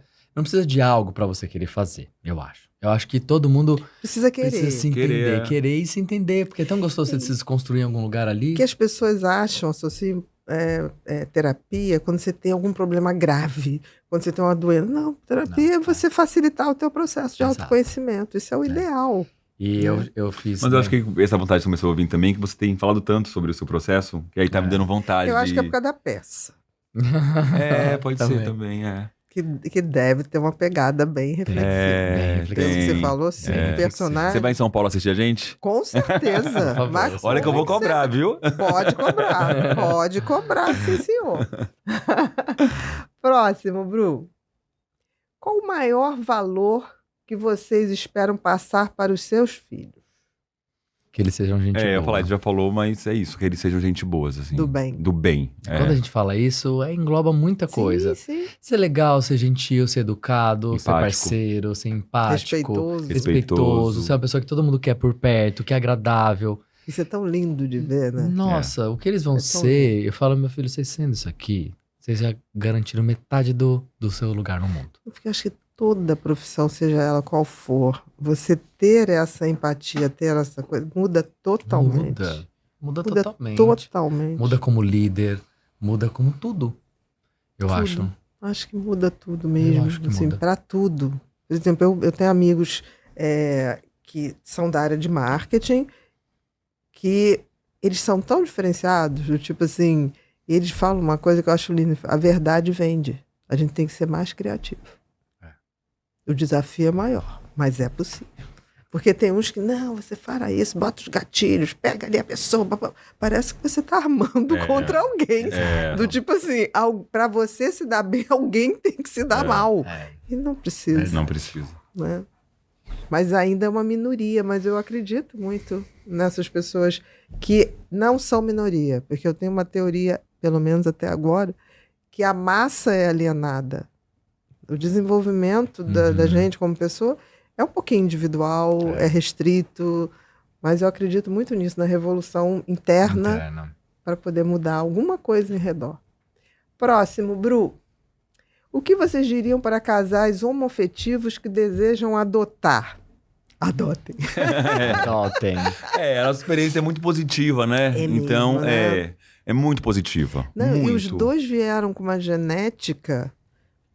de algo pra você querer fazer, eu acho. Eu acho que todo mundo Precisa querer. precisa se entender, Querer. querer e se entender, porque é tão gostoso você se desconstruir em algum lugar ali. Que as pessoas acham, associam terapia quando você tem algum problema grave, quando você tem uma doença. Não, terapia é você facilitar o teu processo de Exato. autoconhecimento. Isso é o ideal. E eu fiz. Mas eu acho que essa vontade começou a vir também, que você tem falado tanto sobre o seu processo, que aí tá me dando vontade Eu acho que é de... por causa da peça. É, pode Também. ser também, é. que deve ter uma pegada bem reflexiva. É, Pelo que você falou, sim. É. Personagem. Você vai em São Paulo assistir a gente? Com certeza. Por favor. Mas Olha que eu vou como cobrar, viu? Pode cobrar. Pode cobrar, sim, senhor. Próximo, Bru. Qual o maior valor que vocês esperam passar para os seus filhos? Que eles sejam gente boa. Eu ia falar, a gente já falou, mas é isso, que eles sejam gente boas, assim. Do bem. Do bem. Quando a gente fala isso, engloba muita coisa. Sim. Ser legal, ser gentil, ser educado, ser Empático. parceiro, ser empático, Respeitoso. ser uma pessoa que todo mundo quer por perto, que é agradável. Isso é tão lindo de ver, né? Nossa, o que eles vão É tão ser, eu falo, meu filho, vocês sendo isso aqui, vocês já garantiram metade do seu lugar no mundo. Eu acho que toda profissão, seja ela qual for, você ter essa empatia, ter essa coisa, muda totalmente. Muda Muda totalmente. totalmente. Muda como líder, muda como tudo. Eu Tudo. acho. Acho que muda tudo mesmo, acho que assim, muda. para tudo. Por exemplo, eu tenho amigos que são da área de marketing, que eles são tão diferenciados, do tipo assim, eles falam uma coisa que eu acho linda, a verdade vende. A gente tem que ser mais criativo. O desafio é maior, mas é possível. Porque tem uns que, não, você fará isso, bota os gatilhos, pega ali a pessoa. Parece que você está armando contra alguém. Do tipo assim, para você se dar bem, alguém tem que se dar mal. E não precisa. Não precisa. Né? Mas ainda é uma minoria, mas eu acredito muito nessas pessoas que não são minoria. Porque eu tenho uma teoria, pelo menos até agora, que a massa é alienada. O desenvolvimento da gente como pessoa é um pouquinho individual, é restrito, mas eu acredito muito nisso, na revolução interna para poder mudar alguma coisa em redor. Próximo, Bru. O que vocês diriam para casais homoafetivos que desejam adotar? Adotem. Adotem. A nossa experiência é muito positiva, né? Então, mesmo, né? é muito positiva. Não, muito. E os dois vieram com uma genética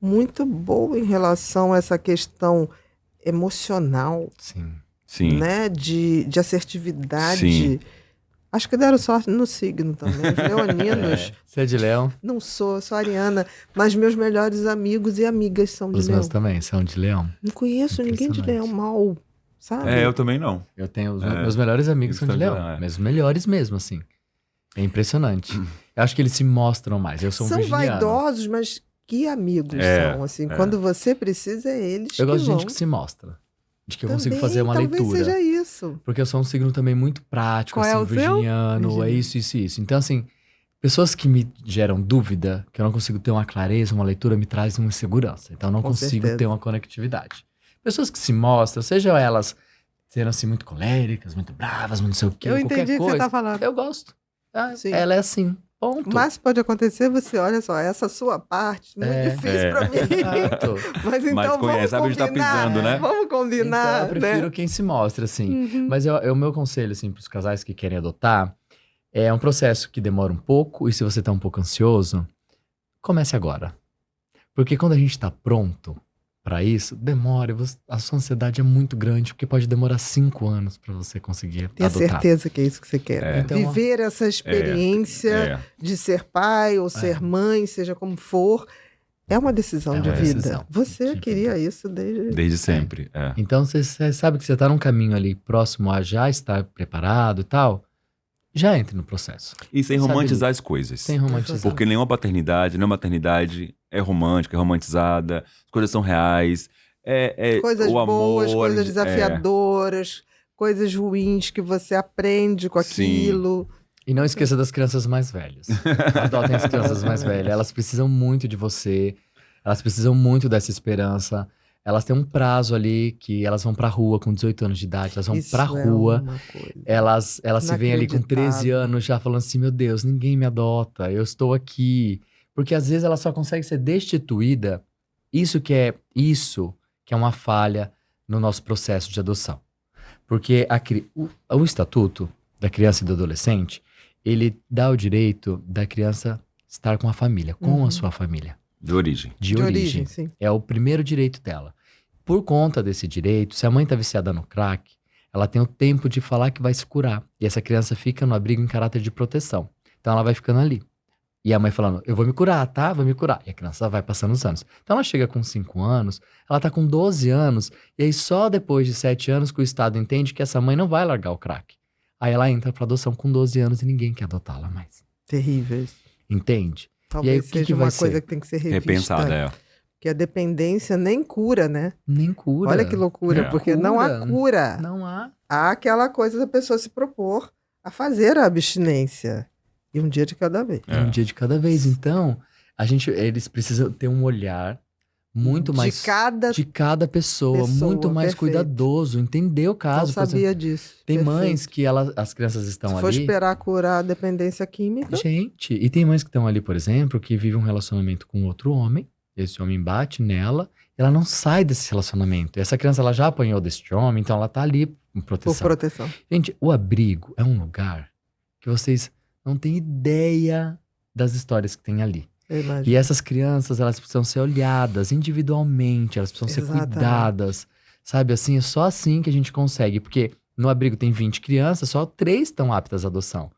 muito boa em relação a essa questão emocional, Sim. né? De assertividade. Sim. Acho que deram sorte no signo também. Os leoninos. Você é de leão? Não sou ariana, mas meus melhores amigos e amigas são de Os leão. meus também são de leão. Não conheço ninguém de leão mal, sabe? Eu também não. Eu tenho os meus melhores amigos são de leão. Mas os melhores mesmo, assim. É impressionante. Eu acho que eles se mostram mais. Eu sou um São virginiano. vaidosos, mas que amigos são, assim. Quando você precisa, é eles Eu que gosto de vão. gente que se mostra. De que eu Também, consigo fazer uma leitura. Talvez seja isso. Porque eu sou um signo também muito prático, Qual é assim, o seu? virginiano, é isso. Então, assim, pessoas que me geram dúvida, que eu não consigo ter uma clareza, uma leitura, me trazem uma insegurança. Então, eu não Com consigo certeza. ter uma conectividade. Pessoas que se mostram, sejam elas sendo assim, muito coléricas, muito bravas, muito não sei o quê, Eu qualquer entendi o que coisa, você tá falando. eu gosto. Sim. Ela é assim, ponto. Mas pode acontecer, você olha só, essa sua parte, muito difícil pra mim. Exato. Mas então Mas vamos conhece, sabe onde tá combinar. pisando, né? Vamos combinar, Então, eu prefiro né? quem se mostra, assim. Uhum. Mas o meu conselho, assim, pros casais que querem adotar, é um processo que demora um pouco, e se você tá um pouco ansioso, comece agora. Porque quando a gente tá pronto pra isso, demora, a sua ansiedade é muito grande, porque pode demorar 5 anos pra você conseguir Tenha adotar. certeza que é isso que você quer. Então, Viver essa experiência de ser pai ou ser mãe, seja como for, é uma decisão de vida. decisão Você de queria isso desde... Desde sempre. Então, você sabe que você tá num caminho ali próximo a já estar preparado e tal, já entre no processo. E sem Sabe, romantizar as coisas. Sem romantizar. Porque nenhuma paternidade, nenhuma maternidade é romântica, é romantizada, as coisas são reais. Coisas o amor, boas, coisas desafiadoras, coisas ruins que você aprende com aquilo. E não esqueça das crianças mais velhas. Adotem as crianças mais velhas. Elas precisam muito de você. Elas precisam muito dessa esperança. Elas têm um prazo ali que elas vão pra rua com 18 anos de idade. Elas vão Isso pra é rua. uma coisa. Elas se veem ali com 13 Inacreditável. anos já falando assim, meu Deus, ninguém me adota. Eu estou aqui. Porque às vezes ela só consegue ser destituída. Isso que é uma falha no nosso processo de adoção. Porque o Estatuto da Criança e do Adolescente, ele dá o direito da criança estar com a família, com a sua família. De origem. De origem. Sim. É o primeiro direito dela. Por conta desse direito, se a mãe está viciada no crack, ela tem o tempo de falar que vai se curar. E essa criança fica no abrigo em caráter de proteção. Então ela vai ficando ali. E a mãe falando, eu vou me curar, tá? Vou me curar. E a criança vai passando os anos. Então ela chega com 5 anos, ela tá com 12 anos, e aí só depois de 7 anos que o Estado entende que essa mãe não vai largar o crack. Aí ela entra pra adoção com 12 anos e ninguém quer adotá-la mais. Terríveis. Entende? Talvez E aí, o que seja que vai uma coisa ser? que tem que ser revista. Repensada, é. Porque a dependência nem cura, né? Nem cura. Olha que loucura, É. porque não há cura. Não há. Há aquela coisa da pessoa se propor a fazer a abstinência. E um dia de cada vez. É um dia de cada vez. Então, eles precisam ter um olhar muito mais De cada de cada pessoa, pessoa, muito mais perfeito. cuidadoso, entender o não caso. Por exemplo, sabia disso. tem Perfeito. mães que as crianças estão Se for ali. esperar curar a dependência química, Gente, e tem mães que estão ali, por exemplo, que vivem um relacionamento com outro homem, esse homem bate nela, e ela não sai desse relacionamento. E essa criança ela já apanhou desse homem, então ela tá ali em por proteção. proteção. Gente, o abrigo é um lugar que vocês não têm ideia das histórias que tem ali. Eu imagino. E essas crianças, elas precisam ser olhadas individualmente, elas precisam ser Exatamente. cuidadas, sabe? Assim, é só assim que a gente consegue, porque no abrigo tem 20 crianças, só 3 estão aptas à adoção.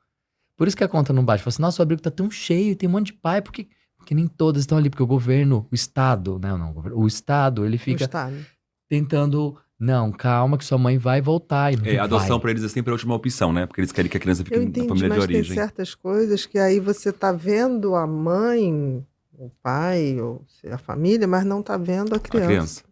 Por isso que a conta não bate. Fala assim, nossa, o abrigo tá tão cheio, tem um monte de pai, porque nem todas estão ali, porque o governo, o Estado, né? Não, o Estado, ele Não fica está, né? tentando, não, calma que sua mãe vai voltar. E não A adoção vai. pra eles é sempre a última opção, né? Porque eles querem que a criança fique Eu na entendi, família de mas tem origem. certas coisas que aí você tá vendo a mãe, o pai, ou a família, mas não tá vendo a A criança.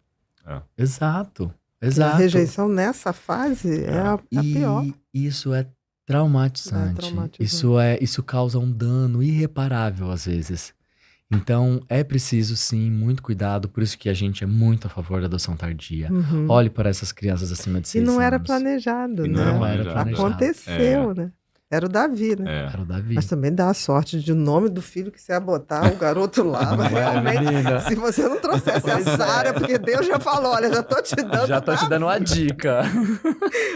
criança. Exato, A exato. rejeição nessa fase é a pior. E isso é traumatizante. É traumatizante. Isso causa um dano irreparável às vezes. Então, é preciso sim muito cuidado, por isso que a gente é muito a favor da adoção tardia. Uhum. Olhe para essas crianças acima de 6 E anos. não era planejado, E né? não era planejado. Aconteceu, né? Era o Davi, né? Era o Davi. Mas também dá a sorte de o nome do filho que você ia botar, o garoto lá. Mas Não é, realmente, menina? se você não trouxesse a Sara, porque Deus já falou, olha, já tô te dando. Já tô te dando uma dica.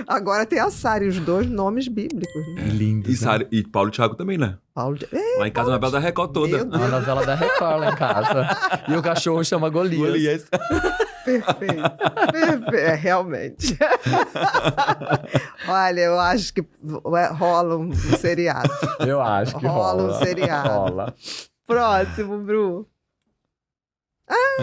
Agora tem a Sara e os 2 nomes bíblicos. Né? Lindo. E Paulo e Thiago também, né? Paulo de... Lá em casa, na novela da Record toda. Meu É uma novela da Record lá em casa. E o cachorro chama Golias. Golias. Perfeito. Perfeito. É, realmente. Olha, eu acho que rola um seriado. Eu acho que Rola rola. um seriado. Rola. Próximo, Bru.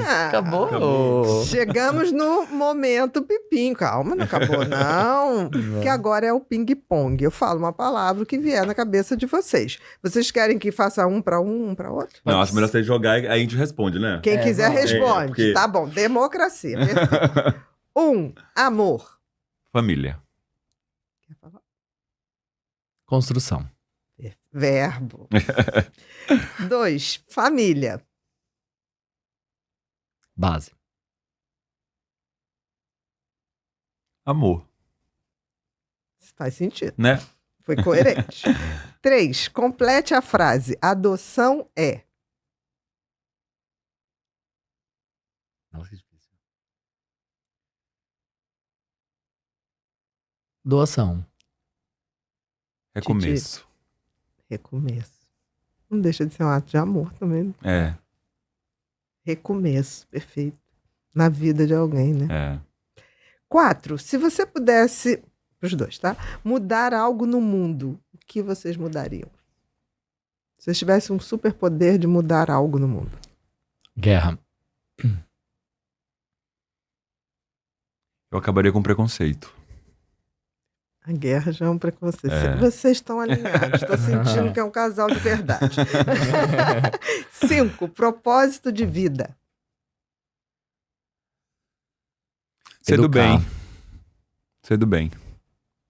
Acabou. Chegamos no momento pipim. Calma, não acabou, não. Que agora é o ping-pong. Eu falo uma palavra que vier na cabeça de vocês. Vocês querem que faça um para outro? Não, acho melhor você jogar e aí a gente responde, né? Quem quiser vamos. responde. Porque- Tá bom, democracia. Perfeito. 1, amor. Família. Quer falar? Construção. Verbo. 2, família. Base. Amor, Faz sentido. né? Foi coerente. 3, complete a frase. Adoção é. Nossa, que difícil. Doação. Recomeço. Recomeço. Não deixa de ser um ato de amor também. É, Recomeço, perfeito. Na vida de alguém, né? é. 4, se você pudesse, os 2, tá? Mudar algo no mundo, o que vocês mudariam? Se vocês tivessem um superpoder de mudar algo no mundo. Guerra. Eu acabaria com preconceito. A guerra já é um preconceito. É. Vocês estão alinhados. Estou sentindo que é um casal de verdade. 5, propósito de vida. Ser do Educar. bem. Ser do bem.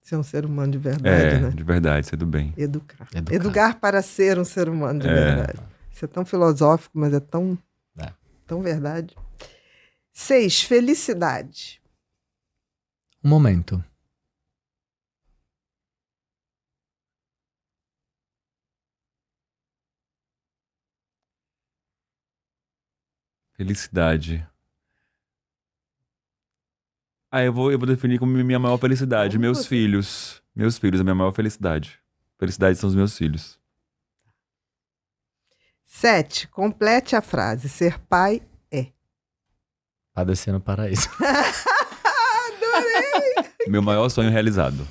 Ser um ser humano de verdade, né? De verdade, ser do bem. Educar. Educar. Educar para ser um ser humano de verdade. Isso é tão filosófico, mas é tão verdade. 6, felicidade. Um momento. Felicidade. Eu vou definir como minha maior felicidade. Como Meus você? filhos. Meus filhos, a minha maior felicidade. Felicidade são os meus filhos. 7, complete a frase. Ser pai é. Padecer no paraíso. Meu maior sonho realizado.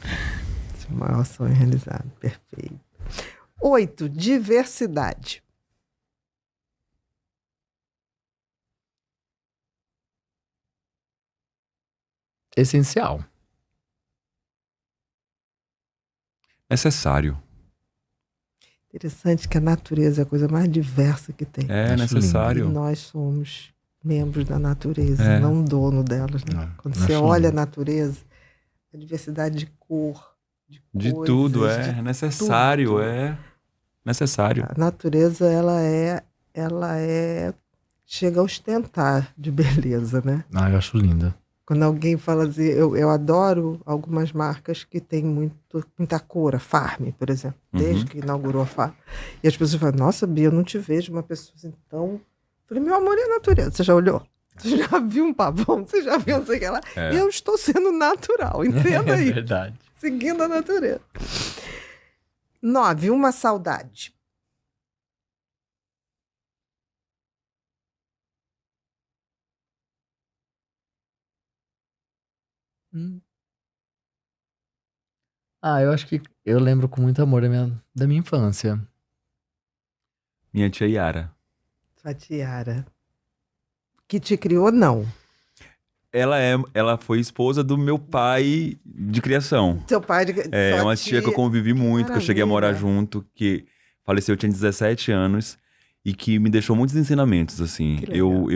Esse é o maior sonho realizado. Perfeito. 8, diversidade. essencial. Necessário. Interessante que a natureza é a coisa mais diversa que tem. É Acho E necessário. nós somos membros da natureza, É. não dono delas. Né? Não, Quando acho você olha a lindo. natureza, a diversidade de cor, De coisas, tudo, de é necessário, tudo. é necessário. A natureza, ela chega a ostentar de beleza, né? Eu acho lindo. Quando alguém fala assim, eu adoro algumas marcas que têm muita cor, a Farm, por exemplo, desde que inaugurou a Farm. E as pessoas falam, nossa, Bia, eu não te vejo uma pessoa assim tão... Eu falei, meu amor, é a natureza. Você já olhou? Você já viu um pavão? Você já viu não sei o que lá? É. Eu estou sendo natural, entenda É aí. verdade. Seguindo a natureza. 9, uma saudade. Eu acho que eu lembro com muito amor da minha infância. Minha tia Yara. Sua tiara. Que te criou, não. Ela foi esposa do meu pai de criação. Seu pai... É sua uma tia que eu convivi muito, que eu cheguei a morar maravilha. junto, que faleceu, eu tinha 17 anos e que me deixou muitos ensinamentos, assim. Que legal.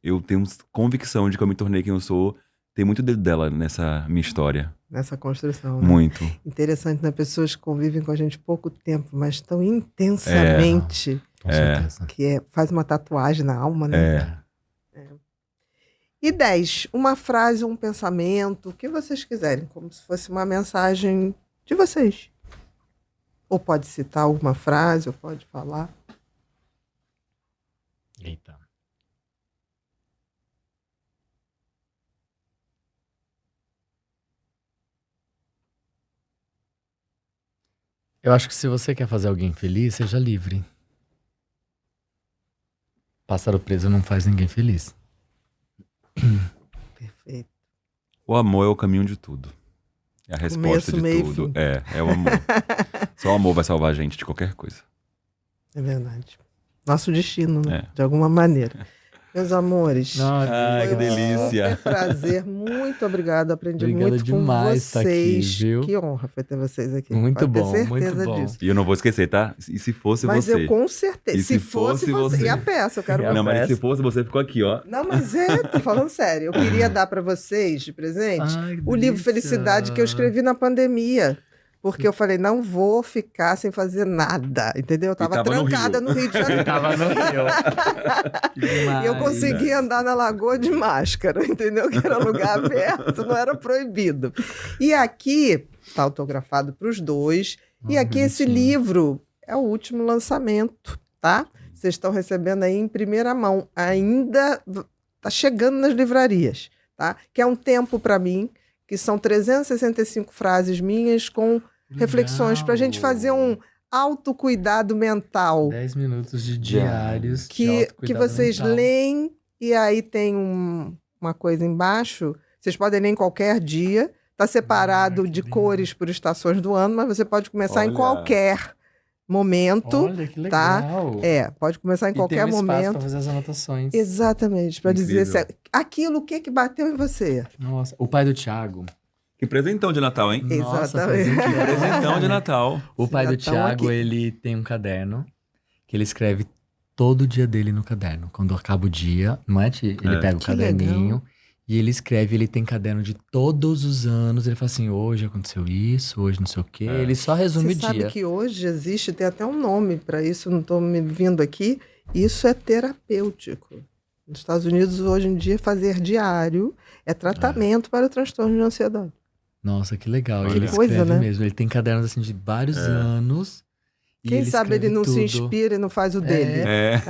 Eu tenho convicção de que eu me tornei quem eu sou. Tem muito dedo dela nessa minha história. Nessa construção, né? Muito. Interessante, né? Pessoas que convivem com a gente pouco tempo, mas tão intensamente Com certeza. que faz uma tatuagem na alma, né? É. E 10, uma frase, um pensamento, o que vocês quiserem, como se fosse uma mensagem de vocês. Ou pode citar alguma frase, ou pode falar. Eita. Eu acho que se você quer fazer alguém feliz, seja livre. Pássaro preso não faz ninguém feliz. Perfeito. O amor é o caminho de tudo. É a resposta Começo, de meio e tudo. fim. É o amor. Só o amor vai salvar a gente de qualquer coisa. É verdade. Nosso destino, né? É. De alguma maneira. Meus amores. Ai, que Foi um delícia. super prazer. Muito obrigada. Aprendi Obrigado muito demais com estar aqui, vocês. viu? Que honra foi ter vocês aqui. Muito Pode bom, ter muito certeza bom. disso. E eu não vou esquecer, tá? E se fosse Mas você? eu com certeza. E Se fosse você. E a peça, eu quero E a Não, botar. mas peça? se fosse você, ficou aqui, ó. Não, mas tô falando sério. Eu queria dar para vocês de presente Ai, que o livro delícia. Felicidade que eu escrevi na pandemia. Porque eu falei, não vou ficar sem fazer nada, entendeu? Eu tava tava no trancada Rio. no Rio de Janeiro. Tava no Rio. Que demais. E eu consegui andar na lagoa de máscara, entendeu? Que era lugar aberto, não era proibido. E aqui, está autografado para os dois. E aqui esse bonitinho. livro é o último lançamento, tá? Vocês estão recebendo aí em primeira mão. Ainda está chegando nas livrarias, tá? Que é um tempo para mim, que são 365 frases minhas com reflexões para a gente fazer um autocuidado mental. 10 minutos de diários de Que autocuidado vocês mental. leem e aí tem uma coisa embaixo. Vocês podem ler em qualquer dia. Está separado que de lindo. cores por estações do ano, mas você pode começar em Olha. qualquer momento. Olha, que tá? legal. Pode começar em E qualquer tem um espaço momento. pra fazer as anotações. Exatamente, para dizer Incrível. aquilo que bateu em você. Nossa, o pai do Thiago. Que presentão de Natal, hein? Nossa, Exatamente. presente. Presentão de Natal. O pai Já do tão Thiago, aqui. ele tem um caderno que ele escreve todo o dia dele no caderno. Quando acaba o dia, não é, Ti? Ele pega o Que caderninho legal. e ele escreve, ele tem caderno de todos os anos. Ele fala assim, hoje aconteceu isso, hoje não sei o quê. Ele só resume Você o sabe dia. que hoje existe, tem até um nome para isso, não estou me vindo aqui. Isso é terapêutico. Nos Estados Unidos, hoje em dia, fazer diário é tratamento para o transtorno de ansiedade. Nossa, que legal. Que Ele coisa, escreve né? mesmo. Ele tem cadernos assim de vários anos. E Quem sabe ele escreve não se tudo. inspira e não faz o dele, É.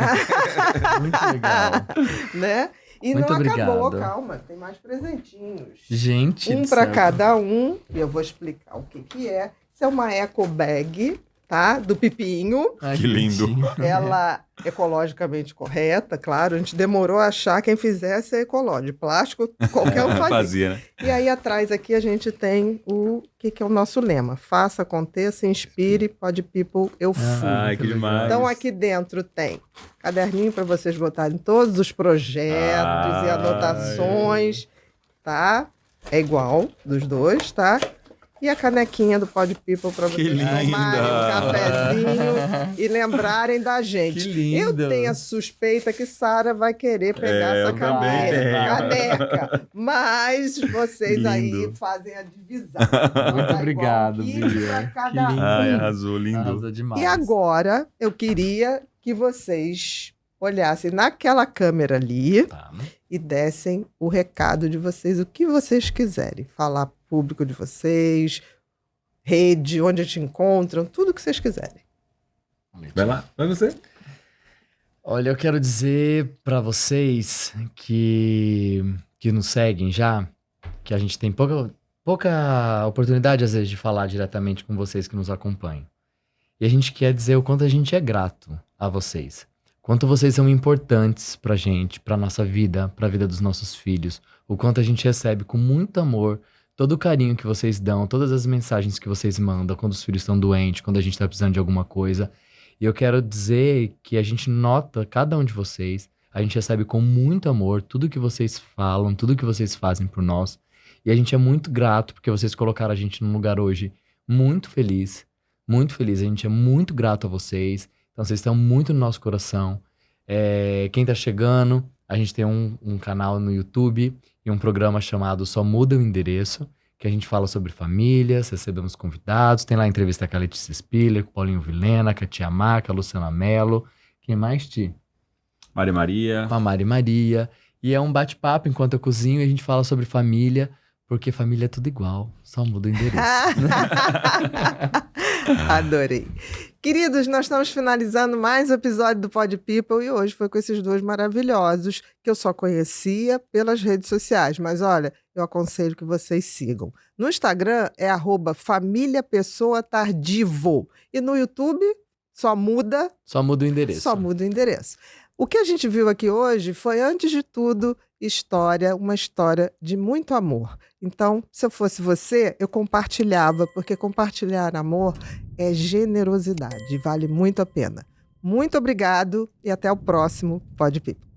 Muito legal. né? E Muito não acabou, obrigado. calma, tem mais presentinhos. Gente Um do para céu. cada um, e eu vou explicar o que que é. Isso é uma eco bag, tá? Do Pipinho. Ai, Que lindo. bonitinho. Ela ecologicamente correta, claro. A gente demorou a achar quem fizesse é ecológico. De plástico, qualquer um fazia. Fazia, né? E aí atrás aqui a gente tem o que é o nosso lema. Faça, aconteça, inspire, pod people, eu fui. Ai, que Muito legal. demais. Então aqui dentro tem caderninho para vocês botarem todos os projetos e Ai. anotações, tá? é igual dos dois, tá? E a canequinha do Pod People para vocês tomarem um cafezinho e lembrarem da gente. Que lindo. Eu tenho a suspeita que Sara vai querer pegar essa caneca. Mas vocês aí fazem a divisão. Muito obrigado, Bia. Que lindo. Ai, arrasou, lindo. Arrasou demais. E agora, eu queria que vocês olhassem naquela câmera ali e dessem o recado de vocês, o que vocês quiserem. Falar público de vocês, rede, onde te encontram, tudo que vocês quiserem. Vai lá, vai você. Olha, eu quero dizer pra vocês que nos seguem já, que a gente tem pouca oportunidade, às vezes, de falar diretamente com vocês que nos acompanham. E a gente quer dizer o quanto a gente é grato a vocês. Quanto vocês são importantes pra gente, pra nossa vida, pra vida dos nossos filhos. O quanto a gente recebe com muito amor todo o carinho que vocês dão, todas as mensagens que vocês mandam quando os filhos estão doentes, quando a gente tá precisando de alguma coisa. E eu quero dizer que a gente nota cada um de vocês, a gente recebe com muito amor tudo que vocês falam, tudo que vocês fazem por nós. E a gente é muito grato porque vocês colocaram a gente num lugar hoje muito feliz, muito feliz. A gente é muito grato a vocês. Então vocês estão muito no nosso coração. Quem tá chegando, a gente tem um canal no YouTube e um programa chamado Só Muda o Endereço, que a gente fala sobre famílias, recebemos convidados, tem lá entrevista com a Letícia Spiller, com o Paulinho Vilhena, com a Tia Má, com a Luciana Mello. Quem mais, Ti? Mari Maria. Com a Mari Maria. E é um bate-papo enquanto eu cozinho e a gente fala sobre família, porque família é tudo igual, só muda o endereço. Adorei. Queridos, nós estamos finalizando mais um episódio do Pod People e hoje foi com esses dois maravilhosos que eu só conhecia pelas redes sociais. Mas olha, eu aconselho que vocês sigam. No Instagram é @famíliapessoatardivo e no YouTube só muda o endereço. Só muda o endereço. O que a gente viu aqui hoje foi, antes de tudo, uma história de muito amor. Então, se eu fosse você, eu compartilhava, porque compartilhar amor é generosidade e vale muito a pena. Muito obrigado e até o próximo Pod People.